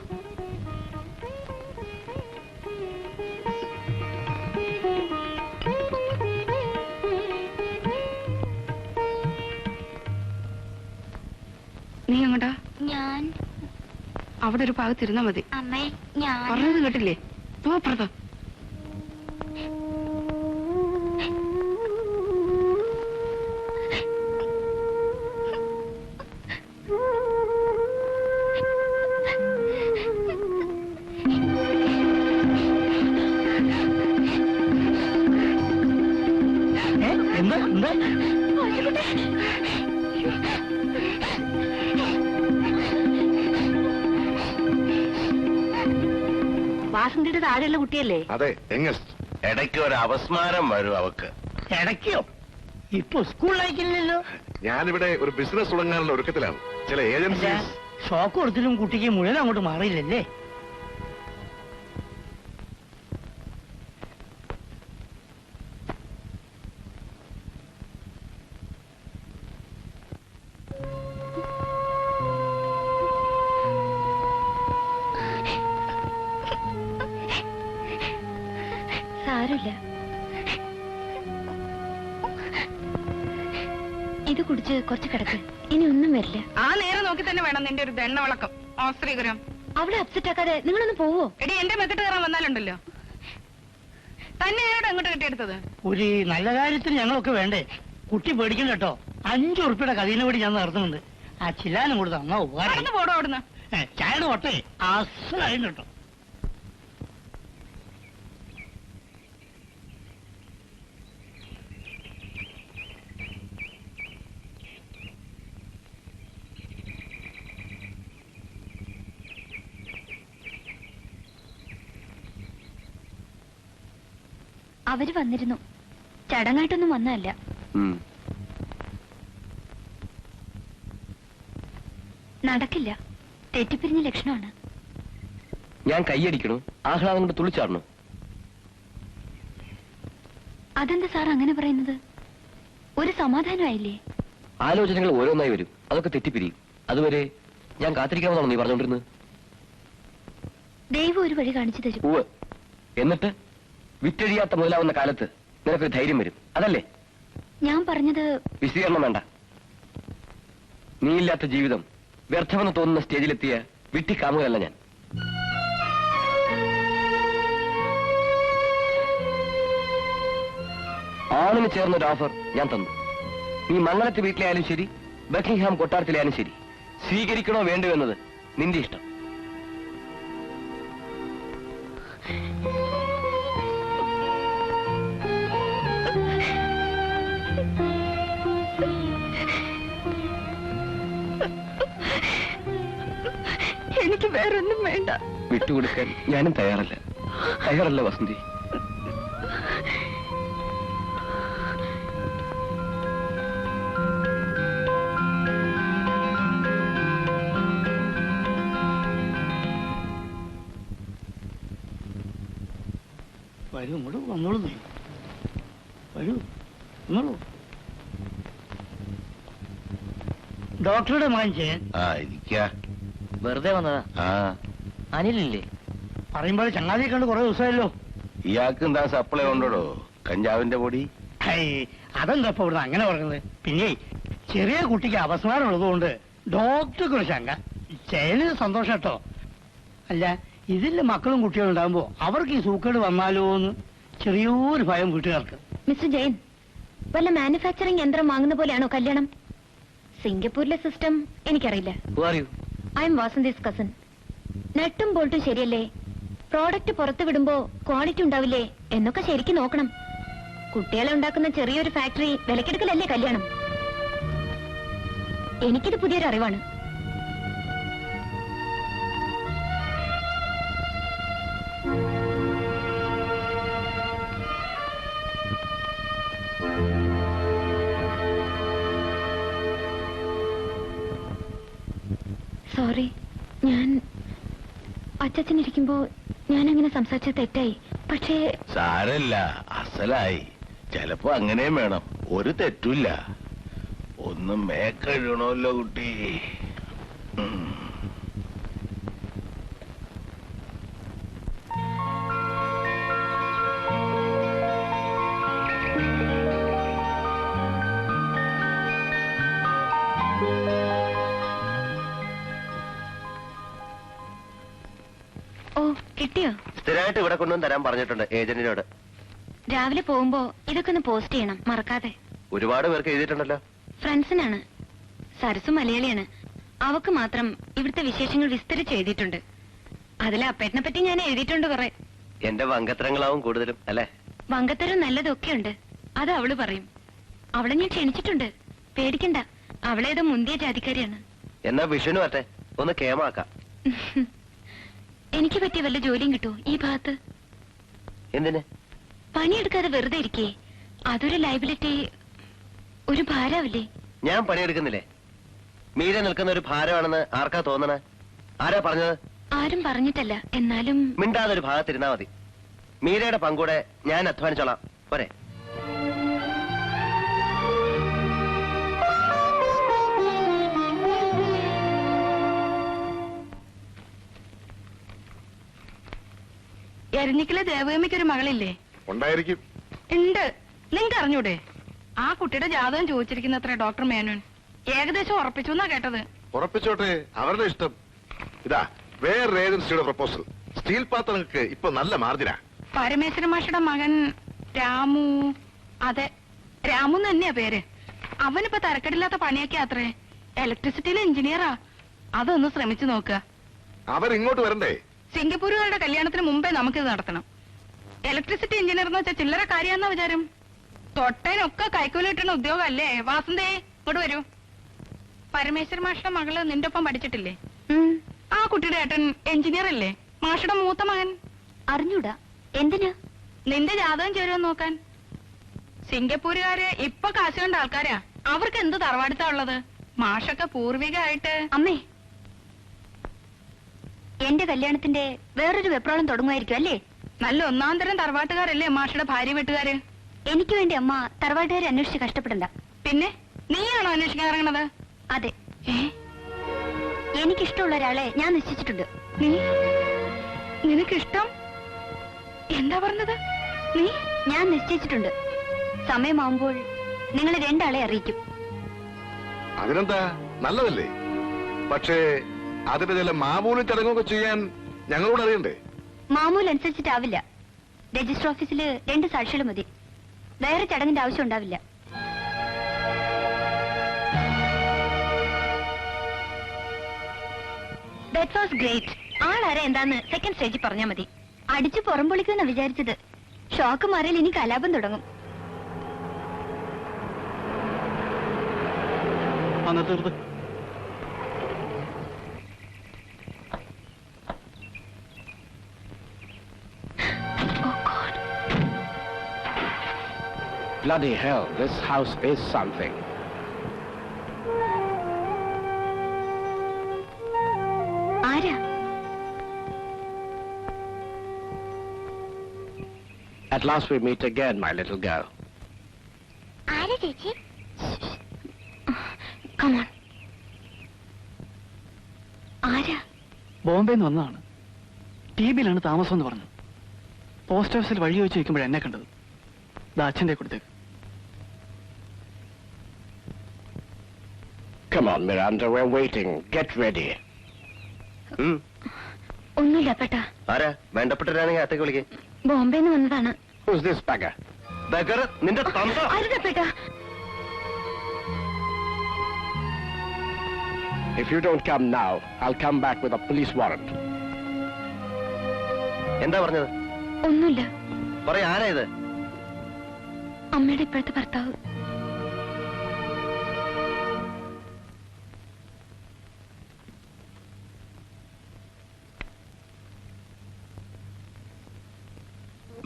നീ എങ്ങോട്ടാ?
ഞാൻ
അവിടെ ഒരു ഭാഗത്തിരുന്നാ മതി.
അമ്മേ, ഞാൻ
പറഞ്ഞത് കേട്ടില്ലേ? പോ പുറത്ത്.
എന്താ എന്താ
വാസന്തിയുടെ താഴെയുള്ള കുട്ടിയല്ലേ?
അതെ, യങ്ങസ്റ്റ്.
ഇടയ്ക്ക് ഒരു അപസ്മാരം വരും അവക്ക്.
ഇടയ്ക്കോ? ഇപ്പൊ സ്കൂളിലായിക്കില്ലല്ലോ.
ഞാനിവിടെ ഒരു ബിസിനസ് തുടങ്ങാനുള്ള ഒരുക്കത്തിലാണ്. ചില ഏജൻസീസ്
ഷോക്ക് കൊടുത്തിട്ടും കുട്ടിക്ക് മുഴുവൻ അങ്ങോട്ട് മാറിയില്ലല്ലേ?
സാരമില്ല, ഇത് കുടിച്ച് കുറച്ച് കിടക്ക്. ഇനി ഒന്നും വരില്ല.
ആ നേരെ നോക്കി തന്നെ വേണം നിന്റെ ഒരു ദണ്ണവളക്കം. ഓസ്ത്രീകരം
അവളെ അപ്സെറ്റ് ആക്കാതെ നിങ്ങളൊന്ന് പോവോ?
എടി, എന്റെ മെത്തിട്ട് കയറാൻ വന്നാലുണ്ടല്ലോ. തന്നെ ആരോട് അങ്ങോട്ട് കെട്ടിയെടുത്തത്?
ഒരു നല്ല കാര്യത്തിന് ഞങ്ങളൊക്കെ വേണ്ടേ? കുട്ടി പേടിക്കണ്ട കേട്ടോ. 5 ഉറുപ്പിയുടെ കഥീനെ വേണ്ടി ഞാൻ നടത്തുന്നുണ്ട്. ആ ചില്ലാനും കൂടെ തന്നാ ഉപകാരം.
നടന്നു പോടോ അവിടുന്ന്.
ചായയുടെ ഒട്ടേ അസലായും കേട്ടോ.
അവര് വന്നിരുന്നു. ചടങ്ങായിട്ടൊന്നും വന്നതല്ല. നടക്കില്ല. തെറ്റിപ്പിരിഞ്ഞ ലക്ഷണമാണ്.
ഞാൻ കൈയടിക്കണു, ആഹ്ലാദം കൊണ്ട് തുള്ളിച്ചാടണു.
അതെന്താ സാർ അങ്ങനെ പറയുന്നത്? ഒരു സമാധാനമായില്ലേ?
ആലോചനകൾ ഓരോന്നായി വരും, അതൊക്കെ തെറ്റിപ്പിരിയും. അതുവരെ ഞാൻ കാത്തിരിക്കാമെന്നാണോ നീ പറഞ്ഞോണ്ടിരുന്നത്?
ദൈവം ഒരു വഴി കാണിച്ചു തരും.
ഉവ്വ്. എന്നിട്ട് വിറ്റഴിയാത്ത മുതലാവുന്ന കാലത്ത് നിനക്കൊരു ധൈര്യം വരും, അതല്ലേ?
ഞാൻ പറഞ്ഞത്
വിശദീകരണം വേണ്ട. നീയില്ലാത്ത ജീവിതം വ്യർത്ഥമെന്ന് തോന്നുന്ന സ്റ്റേജിലെത്തിയ വിട്ടിക്കാമുകയല്ല ഞാൻ. ആണിന് ചേർന്നൊരു ഓഫർ ഞാൻ തന്നു. നീ മംഗളത്തെ വീട്ടിലായാലും ശരി, ബക്കിംഗ്ഹാം കൊട്ടാരത്തിലായാലും ശരി, സ്വീകരിക്കണോ വേണ്ടോ എന്നത് നിന്റെ ഇഷ്ടം.
എനിക്ക് വേറൊന്നും വേണ്ട.
വിട്ടുകൊടുക്കാൻ ഞാനും തയ്യാറല്ല വസന്തി.
വരൂ, ഇങ്ങോട്ട് വന്നോളൂ. വരൂ, വന്നോളൂ. ഡോക്ടറുടെ മകൻ ചെയ്യാൻ
വെറുതെ വന്നതാ. അനിലില്ലേ?
പറയുമ്പോൾ ചങ്ങാതിയെ കണ്ട് കുറെ ദിവസമായല്ലോ.
ഇയാൾക്ക് എന്താ സപ്ലൈ ഉണ്ടോ കഞ്ചാവിന്റെ പൊടി?
അതെന്താ ഇപ്പൊ ഇവിടുന്ന് അങ്ങനെ പറഞ്ഞത്? പിന്നെ ചെറിയ കുട്ടിക്ക് അപസ്മാരം ഉള്ളതുകൊണ്ട് ഡോക്ടർക്ക് ഒരു ശങ്ക. ചേന് സന്തോഷം കേട്ടോ. അല്ല, ഇതില് മക്കളും കുട്ടികളും ഉണ്ടാകുമ്പോ അവർക്ക് ഈ സൂക്കേട് വന്നാലോ എന്ന് ചെറിയൊരു ഭയം വീട്ടുകാർക്ക്.
മിസ്റ്റർ ജയൻ, വല്ല മാനുഫാക്ചറിംഗ് യന്ത്രം വാങ്ങുന്ന പോലെയാണോ കല്യാണം? സിംഗപ്പൂരിലെ സിസ്റ്റം എനിക്കറിയില്ല. I am Vasanthi's cousin. നട്ടും ബോൾട്ടും ശരിയല്ലേ, പ്രോഡക്റ്റ് പുറത്തു വിടുമ്പോ ക്വാളിറ്റി ഉണ്ടാവില്ലേ എന്നൊക്കെ ശരിക്കും നോക്കണം. കുട്ടികളെ ഉണ്ടാക്കുന്ന ചെറിയൊരു ഫാക്ടറി വിലക്കെടുക്കലല്ലേ കല്യാണം. എനിക്കിത് പുതിയൊരു അറിവാണ്. സോറി, ഞാൻ അച്ഛനിരിക്കുമ്പോ ഞാൻ അങ്ങനെ സംസാരിച്ചത് തെറ്റായി. പക്ഷേ
സാരല്ല, അസലായി. ചിലപ്പോ അങ്ങനെയും വേണം, ഒരു തെറ്റുമില്ല. ഒന്നും മേക്കഴുകണമല്ലോ കുട്ടി.
ഓ, കിട്ടിയോ?
സ്ഥിരമായിട്ട് ഇവിടെ കൊണ്ടുവന്ന് തരാൻ പറഞ്ഞിട്ടുണ്ട് ഏജന്റിനോട്.
രാവിലെ പോകുമ്പോ ഇതൊക്കെ ഒന്ന് പോസ്റ്റ് ചെയ്യണം, മറക്കാതെ.
ഒരുപാട് പേർക്ക് എഴുതിയിട്ടുണ്ടല്ലോ.
ഫ്രണ്ട്സിനാണ്. സരസു മലയാളിയാണ്. അവക്ക് മാത്രം ഇവിടുത്തെ വിശേഷങ്ങൾ വിസ്തരിച്ച് എഴുതിയിട്ടുണ്ട്. അതിൽ അപ്പേട്ടനെ പറ്റി ഞാൻ എഴുതിയിട്ടുണ്ട് കുറെ.
എന്റെ വങ്കത്തരങ്ങളാവും കൂടുതലും അല്ലേ?
വങ്കത്തരം നല്ലതൊക്കെ ഉണ്ട്, അത് അവള് പറയും. അവളെ ഞാൻ ക്ഷണിച്ചിട്ടുണ്ട്, പേടിക്കണ്ട. അവളേതോ മുന്തിയ ജാതിക്കാരിയാണ്.
എന്നാ വിഷുവിന് പറ്റേ ഒന്ന് കേമാക്കാം.
എനിക്ക് പറ്റിയ വല്ല ജോലിയും കിട്ടുമോ ഈ ഭാഗത്ത്?
എന്തിന്?
പണിയെടുക്കാതെ വെറുതെ ഇരിക്കേ, അതൊരു ലൈബിലിറ്റി, ഒരു ഭാരാവില്ലേ?
ഞാൻ പണിയെടുക്കുന്നില്ലേ? മീര നിൽക്കുന്ന ഒരു ഭാരമാണെന്ന് ആർക്കാ തോന്നണേ? ആരാ പറഞ്ഞത്?
ആരും പറഞ്ഞിട്ടല്ല, എന്നാലും
മിണ്ടാതെ ഒരു ഭാഗത്തിരുന്നാ മതി. മീരയുടെ പങ്കൂടെ ഞാൻ അധ്വാനിച്ചോളാം, പോരെ?
എരഞ്ഞിക്കലെ ദേവകമ്മയ്ക്ക് ഒരു മകളില്ലേ?
ഉണ്ടായിരിക്കും.
ഉണ്ട്. നിങ്ങൾക്ക് അറിഞ്ഞൂടെ? ആ കുട്ടിയുടെ ജാതകം ചോദിച്ചിരിക്കുന്നത്ര ഡോക്ടർ മേനോൻ. ഏകദേശം ഉറപ്പിച്ചു എന്നാ കേട്ടത്.
ഉറപ്പിച്ചോട്ടെ, അവരുടെ ഇഷ്ടം. ഇതാ വേറൊരു ഏജൻസിയുടെ പ്രപ്പോസൽ. സ്റ്റീൽ പാത്രങ്ങൾക്ക് ഇപ്പൊ നല്ല മാർജിനാ.
പരമേശ്വര മാഷയുടെ മകൻ രാമു. അതെ, രാമു തന്നെയാ പേര്. അവനിപ്പോ തരക്കെടില്ലാത്ത പണിയൊക്കെ അത്രേ. ഇലക്ട്രിസിറ്റിയിലെ എഞ്ചിനീയറാ. അതൊന്ന് ശ്രമിച്ചു നോക്കുക.
അവരിങ്ങോട്ട് വരണ്ടേ?
സിംഗപ്പൂരുകാരുടെ കല്യാണത്തിന് മുമ്പേ നമുക്കിത് നടത്തണം. ഇലക്ട്രിസിറ്റി എഞ്ചിനീയർ എന്ന് വെച്ചാൽ ചില്ലറ കാര്യാന്നാ വിചാരം. തൊട്ടേനൊക്കെ കൈക്കൂലി കിട്ടുന്ന ഉദ്യോഗം അല്ലേ? വാസന്തേ, ഇങ്ങോട്ട് വരൂ. പരമേശ്വര മാഷയുടെ മകള് നിന്റെ ഒപ്പം പഠിച്ചിട്ടില്ലേ? ആ കുട്ടിയുടെ ഏട്ടൻ എഞ്ചിനീയർ അല്ലേ? മാഷയുടെ മൂത്ത മകൻ.
അറിഞ്ഞൂടാ. എന്തിനാ?
നിന്റെ ജാതകം ചേരുമെന്ന് നോക്കാൻ. സിംഗപ്പൂരുകാര് ഇപ്പൊ കാശ് കണ്ട ആൾക്കാരാ. അവർക്ക് എന്ത് തറവാടുത്താ ഉള്ളത്? മാഷൊക്കെ പൂർവികമായിട്ട്.
അമ്മേ, എന്റെ കല്യാണത്തിന്റെ വേറൊരു വെപ്രാളം തുടങ്ങുമായിരിക്കും അല്ലേ?
നല്ല ഒന്നാം തരം തറവാട്ടുകാരല്ലേ മാഷയുടെ ഭാര്യ വീട്ടുകാര്?
എനിക്ക് വേണ്ടി അമ്മ തറവാട്ടുകാരെ അന്വേഷിച്ച് കഷ്ടപ്പെടണ്ട.
പിന്നെ നീയാണോ അന്വേഷിക്കാൻ ഇറങ്ങണത്?
അതെ, എനിക്കിഷ്ടമുള്ള ഒരാളെ ഞാൻ നിശ്ചയിച്ചിട്ടുണ്ട്.
നിനക്കിഷ്ടം? എന്താ പറഞ്ഞത് നീ?
ഞാൻ നിശ്ചയിച്ചിട്ടുണ്ട്. സമയമാവുമ്പോൾ നിങ്ങളെ രണ്ടാളെ അറിയിക്കും.
അതിനെന്താ, നല്ലതല്ലേ? പക്ഷേ അതിന്റെ ചില മാമൂലും ചടങ്ങൊക്കെ ചെയ്യാൻ ഞങ്ങളോട് അറിയണ്ടേ?
മാമൂൽ അനുസരിച്ചിട്ടാവില്ല. രജിസ്റ്റർ ഓഫീസിൽ 2 സാക്ഷികൾ മതി. വേറെ ചടങ്ങിന്റെ ആവശ്യം ഉണ്ടാവില്ല. That was great. ആളാരെ എന്താന്ന് സെക്കൻഡ് സ്റ്റേജിൽ പറഞ്ഞാൽ മതി. അടിച്ചു പുറംപൊളിക്കുമെന്നാ വിചാരിച്ചത്. ഷോക്ക് മാറിയാൽ ഇനി കലാപം തുടങ്ങും.
Bloody hell, this house is something.
ആരാ?
At last we meet again, my little girl.
ആരാ ചേച്ചി?
Come on. ആരാ?
ബോംബെന്ന് വന്നതാണ്. ടിബിയിലാണ് താമസം എന്ന് പറഞ്ഞു. പോസ്റ്റ് ഓഫീസിൽ വഴി വെച്ച് വയ്ക്കുമ്പോഴാണ് എന്നെ കണ്ടത്. അച്ഛൻ്റെ കൊടുത്തേക്ക്.
Come on, Miranda, we're waiting. Get ready.
ഒന്നുമില്ല പേട്ടാ.
ആരാ? വേണ്ടപ്പെട്ടവരാണെങ്കിൽ അകത്തേക്ക് വിളിക്കേ.
ബോംബെന്ന് വന്നതാണ്.
Who's this beggar?
ബഗർ നിന്റെ തന്ത.
അരുതാ പേട്ടാ.
If you don't come now, I'll come back with a police warrant.
എന്താ പറഞ്ഞത്?
ഒന്നുമില്ല.
പറയാ, ആരാ ഇത്?
അമ്മയുടെ ഇപ്പോഴത്തെ ഭർത്താവ്.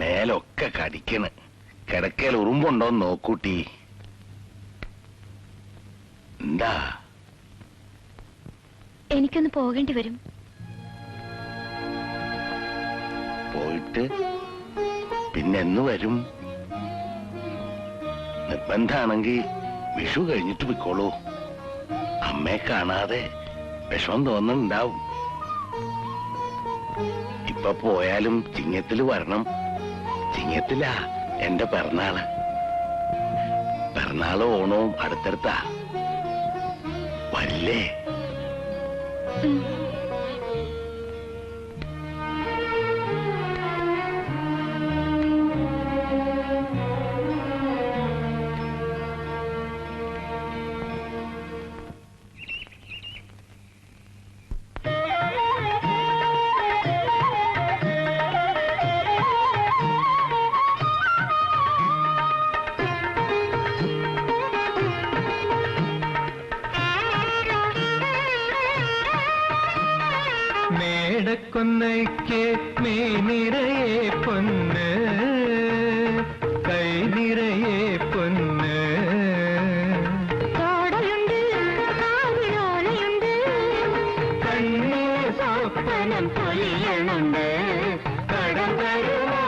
മേലൊക്കെ കടിക്കണ്. കിടക്കയിൽ ഉറുമ്പുണ്ടോന്ന് നോക്കൂട്ടി. എന്താ?
എനിക്കൊന്ന് പോകേണ്ടി വരും.
പോയിട്ട് പിന്നെന്ന് വരും? നിർബന്ധാണെങ്കിൽ വിഷു കഴിഞ്ഞിട്ട് പോയിക്കോളൂ. അമ്മയെ കാണാതെ വിഷമം തോന്നുന്നുണ്ടാവും. ഇപ്പൊ പോയാലും ചിങ്ങത്തില് വരണം. ചിങ്ങത്തിലാ എന്റെ പിറന്നാള്. പിറന്നാള് ഓണവും അടുത്തടുത്താ. വല്ലേ?
മേടക്കൊന്നയ്ക്ക് മേ നിറയെ പൊന്ന്, കൈ നിറയെ പൊന്ന്. കണ്ണേ സ്വപ്നം പൊലിയണുണ്ട്. കടം തരുമോ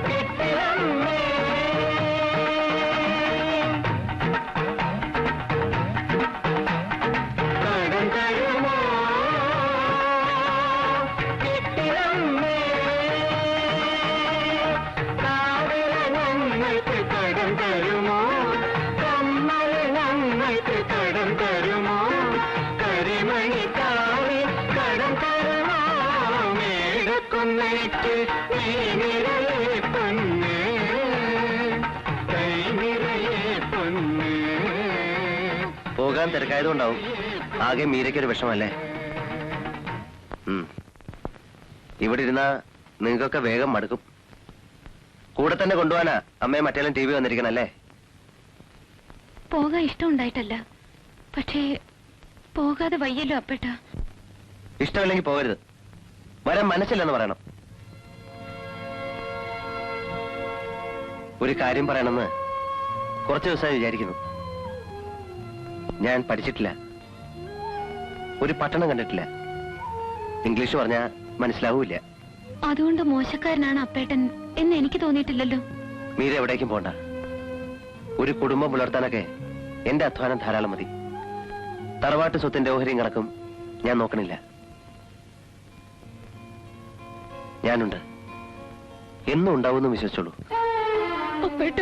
കിട്ടിയമ്മേ? കടം തരുമോ കിട്ടിയമ്മേ? കാവില ഞങ്ങൾക്ക് കടം തരുമോ? കമ്മൽ ഞങ്ങൾക്ക് കടം തരുമോ? കരിമണി കാവിൽ കടം തരുമോ? മേടക്കൊന്നയ്ക്ക് നീ നിറയെ പൊന്ന്, കൈ നിറയെ പൊന്ന്.
പോകാൻ തിരക്കായതുകൊണ്ടാവും ആകെ മീരയ്ക്കൊരു വിഷമല്ലേ? ഇവിടെ ഇരുന്നാ നിങ്ങൾക്കൊക്കെ വേഗം മടുക്കും. കൂടെ തന്നെ കൊണ്ടുപോകാനാ അമ്മയെ മറ്റേലും TV വന്നിരിക്കണല്ലേ?
പോകാൻ ഇഷ്ടമുണ്ടായിട്ടല്ല, പക്ഷേ പോകാതെ വയ്യല്ലോ അപ്പേട്ട.
ഇഷ്ടമില്ലെങ്കിൽ പോകരുത്. വരാൻ മനസ്സില്ലെന്ന് പറയണം. ഒരു കാര്യം പറയണമെന്ന് കുറച്ച് ദിവസമായി വിചാരിക്കുന്നു. ഞാൻ പഠിച്ചിട്ടില്ല, ഒരു പട്ടണം കണ്ടിട്ടില്ല, ഇംഗ്ലീഷ് പറഞ്ഞാൽ മനസ്സിലാവൂല.
അതുകൊണ്ട് മോശക്കാരനാണ് അപ്പേട്ടൻ എന്ന് എനിക്ക് തോന്നിയിട്ടില്ലല്ലോ.
മീര എവിടേക്കും പോണ്ട. ഒരു കുടുംബം പുലർത്താനൊക്കെ എന്റെ അധ്വാനം ധാരാളം മതി. തറവാട്ട് സ്വത്തിന്റെ ഓഹരിയും കണക്കും ഞാൻ നോക്കണില്ല. ഞാനുണ്ട്, എന്നും ഉണ്ടാവുമെന്ന് വിശ്വസിച്ചോളൂ.
അപ്പേട്ട,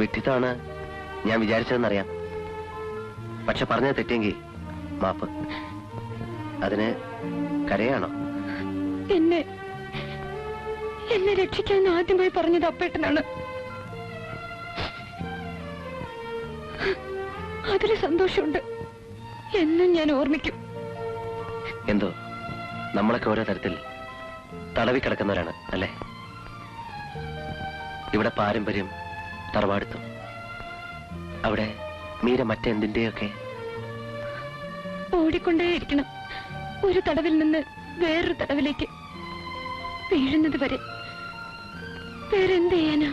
വിഡ്ഢിത്തമാണ് ഞാൻ വിചാരിച്ചതെന്നറിയാം. പക്ഷെ പറഞ്ഞത് തെറ്റെങ്കിൽ മാപ്പ്. അതിന് കരയാണോ?
എന്നെ രക്ഷിക്കാൻ ആദ്യമായി പറഞ്ഞത് അപ്പേട്ടനാണ്. അതിൽ സന്തോഷമുണ്ട്. എന്നും ഞാൻ ഓർമ്മിക്കും.
എന്തോ നമ്മളൊക്കെ ഓരോ തരത്തിൽ തടവിക്കിടക്കുന്നവരാണ് അല്ലേ? ഇവിടെ പാരമ്പര്യം, തറവാടുത്തം. അവിടെ മീര മറ്റെന്തിന്റെയൊക്കെ
ഓടിക്കൊണ്ടേയിരിക്കണം. ഒരു തടവിൽ നിന്ന് വേറൊരു തടവിലേക്ക് വീഴുന്നത് വരെ. വേറെന്ത് ചെയ്യാനാ?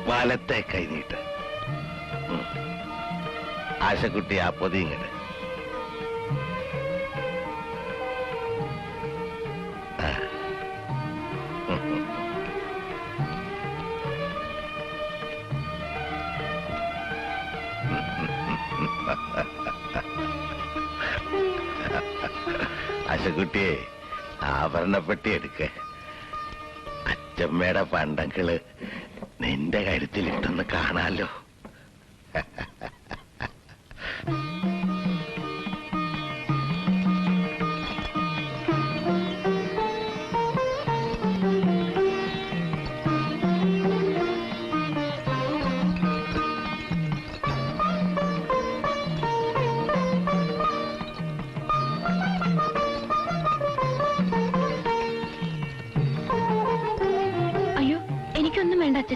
വലത്തെ കൈനീട്ട്. ആശക്കുട്ടി ആ പൊതിങ്ങട്. ആശക്കുട്ടിയെ ആഭരണപ്പെട്ടി എടുക്ക. അച്ചമ്മയുടെ പണ്ടങ്ങള് നിന്റെ കരുത്തിലിട്ടൊന്ന് കാണാലോ.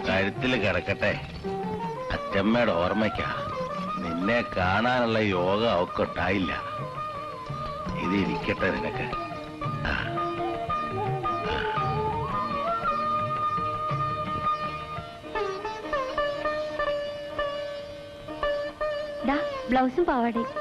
കഴുത്തില് കിടക്കട്ടെ. അച്ചമ്മയുടെ ഓർമ്മയ്ക്കാ. നിന്നെ കാണാനുള്ള യോഗ അവക്കൊട്ടായില്ല. ഇത് ഇരിക്കട്ടെ നിനക്ക്.
ബ്ലൗസും പാവാടയും.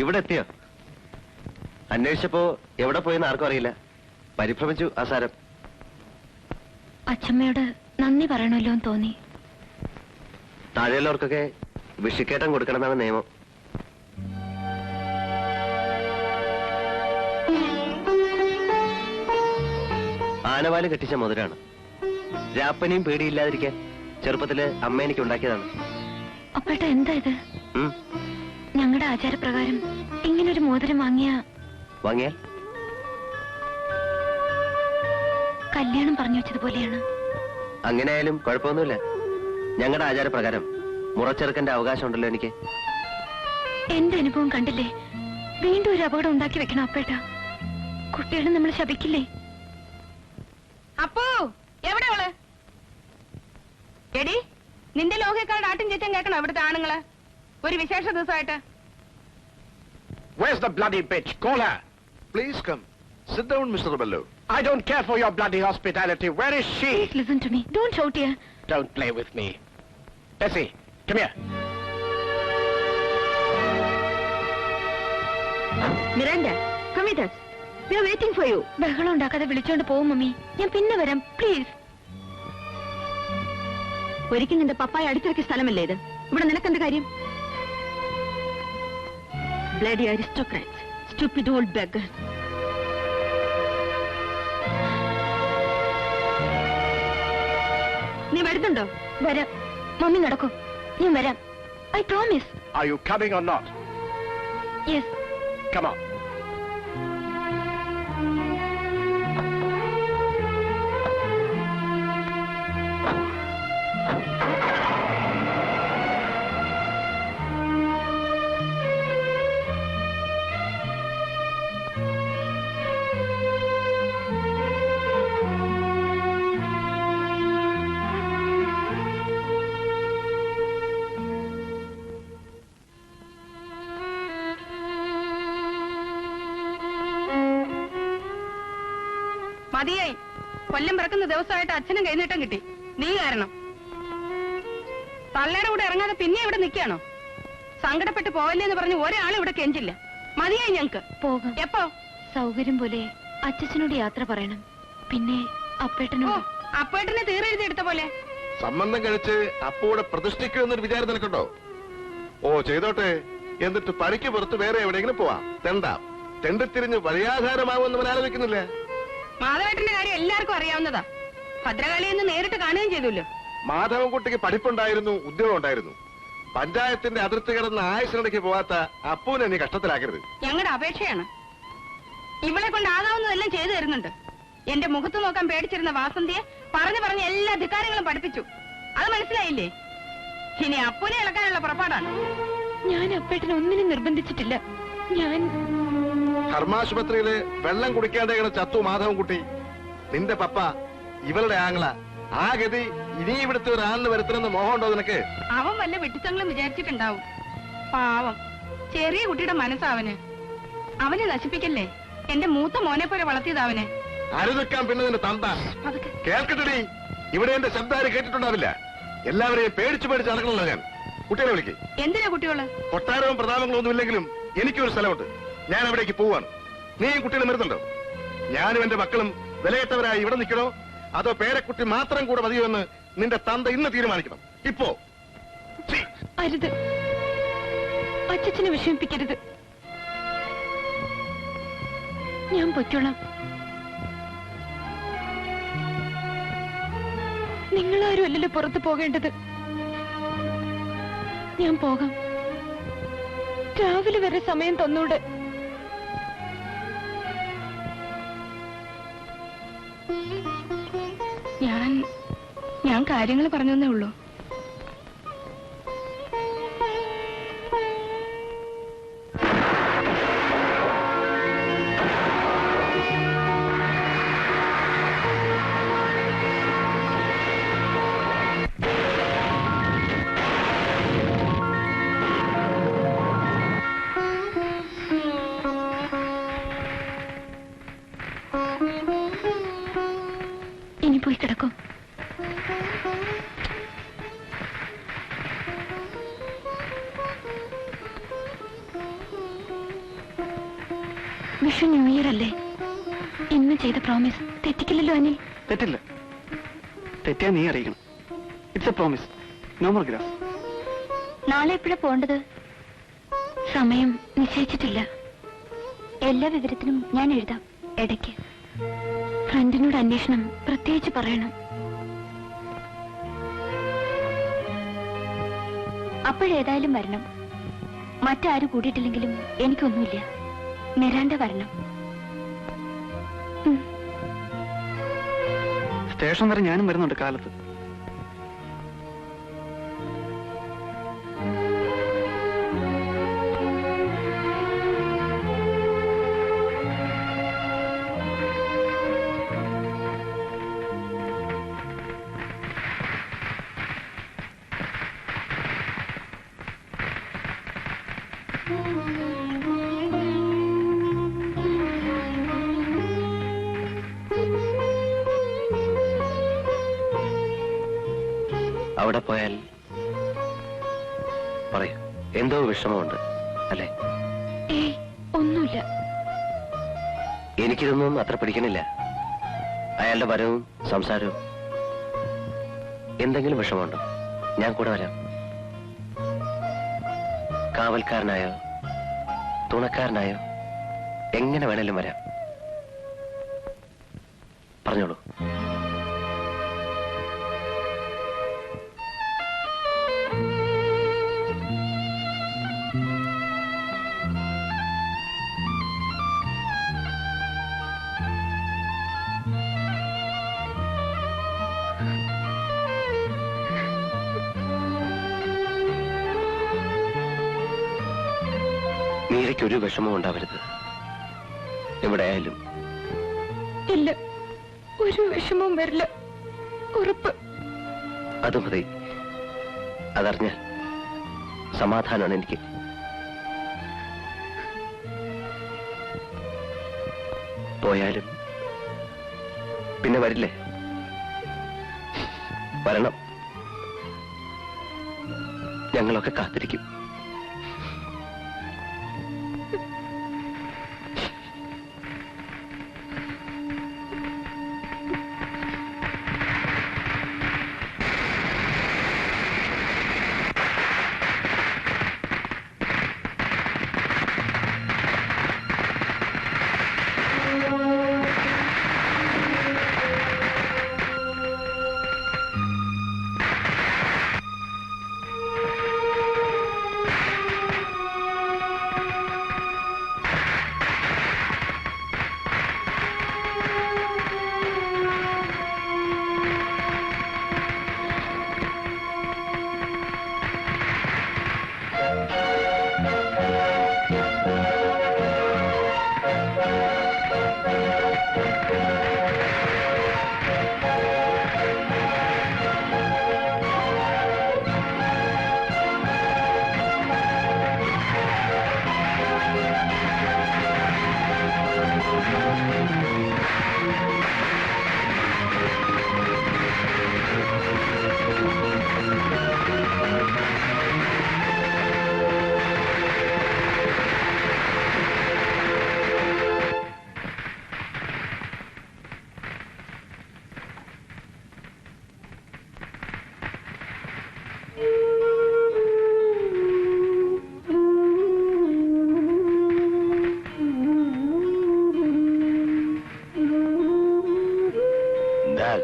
ഇവിടെ എത്തിയോ? അന്വേഷിച്ചപ്പോ എവിടെ പോയെന്ന് ആർക്കും അറിയില്ല. പരിഭ്രമിച്ചു ആസാരം.
അച്ഛമ്മയോട് നന്ദി പറയണമല്ലോ എന്ന് തോന്നി.
താഴെയുള്ളവർക്കൊക്കെ വിഷിക്കേട്ടം കൊടുക്കണമെന്നാണ് നിയമം. ആനവാല് കെട്ടിച്ച മുതലാണ്. രാപ്പനെയും പേടിയില്ലാതിരിക്കാൻ ചെറുപ്പത്തില് അമ്മ എനിക്ക് ഉണ്ടാക്കിയതാണ്.
അപ്പേട്ട എന്താ ഇത്? ഞങ്ങളുടെ ആചാരപ്രകാരം ഇങ്ങനൊരു മോതിരം വാങ്ങിയാൽ കല്യാണം പറഞ്ഞു വെച്ചതുപോലെയാണ്.
അങ്ങനെ ആയാലും കുഴപ്പമൊന്നുമില്ല. ഞങ്ങളുടെ ആചാരപ്രകാരം മുറച്ചെറുക്കന്റെ അവകാശം ഉണ്ടല്ലോ എനിക്ക്.
എന്റെ അനുഭവം കണ്ടില്ലേ? വീണ്ടും ഒരു അപകടം ഉണ്ടാക്കി വെക്കണം അപ്പേട്ട. കുട്ടികളെ നമ്മൾ ശപിക്കില്ലേ?
അപ്പോ എവിടെയോള്? എടി, നിന്റെ ലോകക്കാരുടെ ആട്ടും ചേച്ചൻ കേൾക്കണം ഇവിടുത്തെ ആണുങ്ങള് ഒരു വിശേഷ ദിവസമായിട്ട്.
Where's the bloody bitch? Call her.
Please come. Sit down, Mr. Bello.
I don't care for your bloody hospitality. Where is she?
Please listen to me. Don't shout here.
Don't play with me. Bessie, come here.
Miranda, come with us. We are waiting for you.
ബഹളം ഉണ്ടാക്കാതെ വിളിച്ചോണ്ട് പോവും mummy. ഞാൻ പിന്നെ വരാം please.
ഒരിക്കൽ നിന്റെ പപ്പായ അടുത്തിറക്കിയ സ്ഥലമല്ലേ ഇത്? ഇവിടെ നിനക്കെന്ത് കാര്യം? Bloody aristocrats, stupid old beggars. നീ വരുന്നുണ്ടോ?
വരാം മമ്മി, നടക്കൂ. ഞാൻ വരാം. I promise.
Are you coming or not?
Yes.
Come on.
മതിയായി. കൊല്ലം പിറക്കുന്ന ദിവസമായിട്ട് അച്ഛനും കൈനീട്ടം കിട്ടി. നീ കാരണം. തള്ളയുടെ കൂടെ ഇറങ്ങാതെ പിന്നെ ഇവിടെ നിൽക്കുകയാണോ? സങ്കടപ്പെട്ട് പോവല്ലേന്ന് പറഞ്ഞ് ഒരാൾ ഇവിടെ കെഞ്ചില്ല. മതിയായി ഞങ്ങക്ക്.
പോകാം.
എപ്പോ?
സൗകര്യം പോലെ അച്ഛനോട് യാത്ര പറയണം. പിന്നെ അപ്പേട്ടനോട്.
അപ്പേട്ടനെ തീരെഴുതി എടുത്ത പോലെ.
സംബന്ധം കഴിച്ച് അപ്പൂടെ പ്രതിഷ്ഠിക്കുമെന്നൊരു വിചാരം നിനക്കുണ്ടോ? ഓ ചെയ്തോട്ടെ. എന്നിട്ട് പണിക്ക് പുറത്ത് വേറെ എവിടെയെങ്കിലും പോവാം. തെണ്ടാം. തെണ്ടിത്തിരിഞ്ഞ് വഴിയാധാരമാവുമെന്ന് അവൻ ആലോചിക്കുന്നില്ല.
മാധവേട്ടന്റെ കാര്യം എല്ലാവർക്കും അറിയാവുന്നതാ. ഭദ്രകാളിയെന്ന് നേരിട്ട് കാണുകയും ചെയ്തല്ലോ.
മാധവൻകുട്ടിക്ക് പഠിപ്പുണ്ടായിരുന്നു, ഉദ്യോഗം ഉണ്ടായിരുന്നു. പഞ്ചായത്തിന്റെ അതിർത്തി കിടന്ന് ആയുസിനിടയ്ക്ക് പോവാത്ത അപ്പൂനെ നീ കഷ്ടത്തിലാക്കരുത്.
ഞങ്ങളുടെ അപേക്ഷയാണ്. ഇവളെ കൊണ്ട് ആകാവുന്നതെല്ലാം ചെയ്തു തരുന്നുണ്ട്. എന്റെ മുഖത്ത് നോക്കാൻ പേടിച്ചിരുന്ന വാസന്തിയെ പറഞ്ഞ് എല്ലാ ധിക്കാരങ്ങളും പഠിപ്പിച്ചു. അത് മനസ്സിലായില്ലേ? ഇനി അപ്പൂനെ ഇളക്കാനുള്ള പുറപ്പാടാണ്.
ഞാൻ അപ്പേട്ടനെ ഒന്നിനും നിർബന്ധിച്ചിട്ടില്ല. ഞാൻ
ധർമാശുപത്രിയില് വെള്ളം കുടിക്കാതെ ചത്തു മാധവൻകുട്ടി. നിന്റെ പപ്പ ഇവളുടെ ആംഗ്ല. ആ ഗതി ഇനി ഇവിടുത്തെ ഒരാളിന് വരുത്തണമെന്ന് മോഹമുണ്ടോ നിനക്ക്?
അവൻ വല്ല വെട്ടിച്ചങ്ങളും വിചാരിച്ചിട്ടുണ്ടാവും. പാവം ചെറിയ കുട്ടിയുടെ മനസ്സാവന്. അവനെ നശിപ്പിക്കല്ലേ. എന്റെ മൂത്ത മോനെ പോലെ വളർത്തിയതാവനെ.
അരുതിക്കാൻ പിന്നെ നിന്റെ തന്ത കേൾക്കട്ടെടി. ഇവിടെ എന്റെ ശബ്ദം കേട്ടിട്ടുണ്ടാവില്ല. എല്ലാവരെയും പേടിച്ച് നടക്കണല്ലോ ഞാൻ. കുട്ടികളെ വിളിക്ക്.
എന്തിനാ കുട്ടികള്?
കൊട്ടാരവും പ്രതാപങ്ങളും ഒന്നും ഇല്ലെങ്കിലും എനിക്കൊരു സ്ഥലമുണ്ട്. ഞാൻ അവിടേക്ക് പോവാണ്. നീയും കുട്ടികളും വരുന്നുണ്ടോ? ഞാനും എന്റെ മക്കളും വിലയേറ്റവരായി ഇവിടെ നിൽക്കണോ അതോ പേരക്കുട്ടി മാത്രം കൂടെ മതിയോ എന്ന് നിന്റെ തന്ത ഇന്ന് തീരുമാനിക്കണം. ഇപ്പോ
അരുത്. അച്ഛനെ വിഷമിപ്പിക്കരുത്. ഞാൻ പൊയ്ക്കോളാം. നിങ്ങളാരും അല്ലല്ലോ പുറത്തു പോകേണ്ടത്. ഞാൻ പോകാം. രാവിലെ വരെ സമയം തന്നൂടെ?
ഞാൻ കാര്യങ്ങൾ പറഞ്ഞേ ഉള്ളൂ.
ഇനി പോയി കിടക്കും. വിഷു ന്യൂ ഇയർ അല്ലേ? ഇന്ന് ചെയ്ത പ്രോമിസ് തെറ്റിക്കില്ലല്ലോ അനിൽ?
തെറ്റില്ല. തെറ്റിയാ നീ അറിയിക്കണം. It's a promise. No more grass.
നാളെ എപ്പോഴാ പോണ്ടത്? സമയം നിശ്ചയിച്ചിട്ടില്ല. എല്ലാ വിവരത്തിനും ഞാൻ എഴുതാം. ഇടയ്ക്ക് ഫ്രണ്ടിനോട് അന്വേഷണം പ്രത്യേകിച്ച് പറയണം. അപ്പോഴേതായാലും വരണം. മറ്റാരും കൂടിയിട്ടില്ലെങ്കിലും എനിക്കൊന്നുമില്ല. നിരാണ്ട വരണം.
സ്റ്റേഷൻ വരെ ഞാനും വരുന്നുണ്ട് കാലത്ത്.
അവിടെ പോയാൽ പറയൂ, എന്തോ വിഷമമുണ്ട് അല്ലേ?
ഒന്നുമില്ല.
എനിക്കിതൊന്നും അത്ര പിടിക്കണില്ല. അയാളുടെ വരവും സംസാരവും. എന്തെങ്കിലും വിഷമമുണ്ടോ? ഞാൻ കൂടെ വരാം. കാവൽക്കാരനായോ തുണക്കാരനായോ എങ്ങനെ വേണേലും വരാം. പറഞ്ഞോളൂ. മീരയ്ക്കൊരു വിഷമവും ഉണ്ടാവരുത് എവിടെ ആയാലും.
ഇല്ല, ഒരു വിഷമവും വരില്ല, ഉറപ്പ്.
അത് മതി. അതറിഞ്ഞാൽ സമാധാനമാണ് എനിക്ക്. പോയാലും പിന്നെ വരില്ലേ? വരണം. ഞങ്ങളൊക്കെ കാത്തിരിക്കും.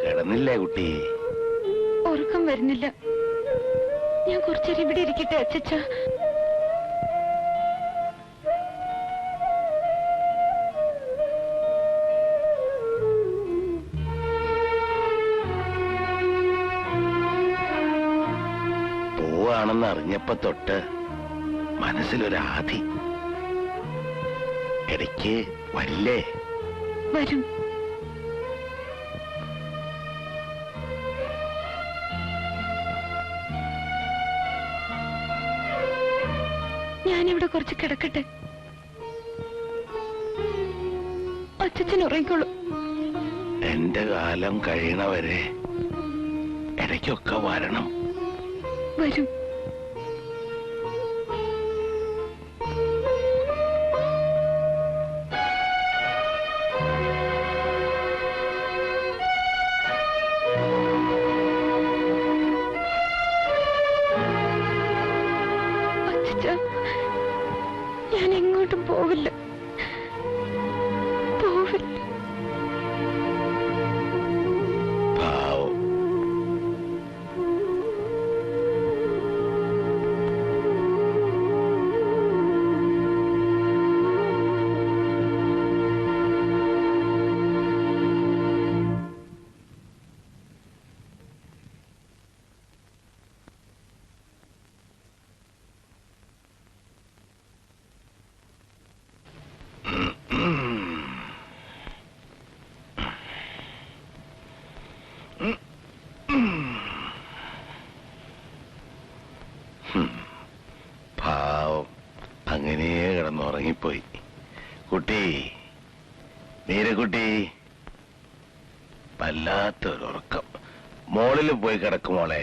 കിടന്നില്ലേ കുട്ടി?
ഉറക്കം വരുന്നില്ല. ഞാൻ കുറച്ചേരം ഇവിടെ ഇരിക്കട്ടെ അച്ചച്ച.
പോവാണെന്ന് അറിഞ്ഞപ്പോ തൊട്ട് മനസ്സിലൊരാധി. ഇടയ്ക്ക് വരില്ലേ?
വരും. ഞാനിവിടെ കുറച്ച് കിടക്കട്ടെ. അച്ഛൻ ഉറങ്ങിക്കോളൂ.
എന്റെ കാലം കഴിയണവരെ ഇടയ്ക്കൊക്കെ വരണം.
വരും. ഞാൻ എങ്ങോട്ടും പോവില്ല.
പാവം അങ്ങനെ കിടന്നുറങ്ങിപ്പോയി. കുട്ടി, നീരക്കുട്ടി, വല്ലാത്തൊരുറക്കം. മോളിൽ പോയി കിടക്കുമോളെ.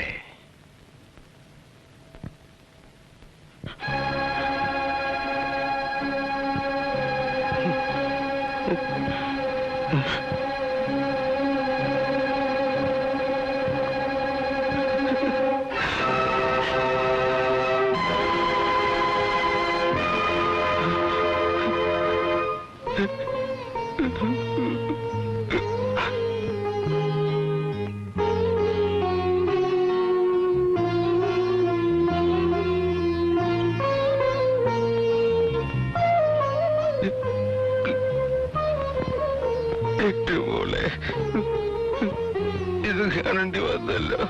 മോളെ, ഇത് കാണേണ്ടി വന്നല്ലോ.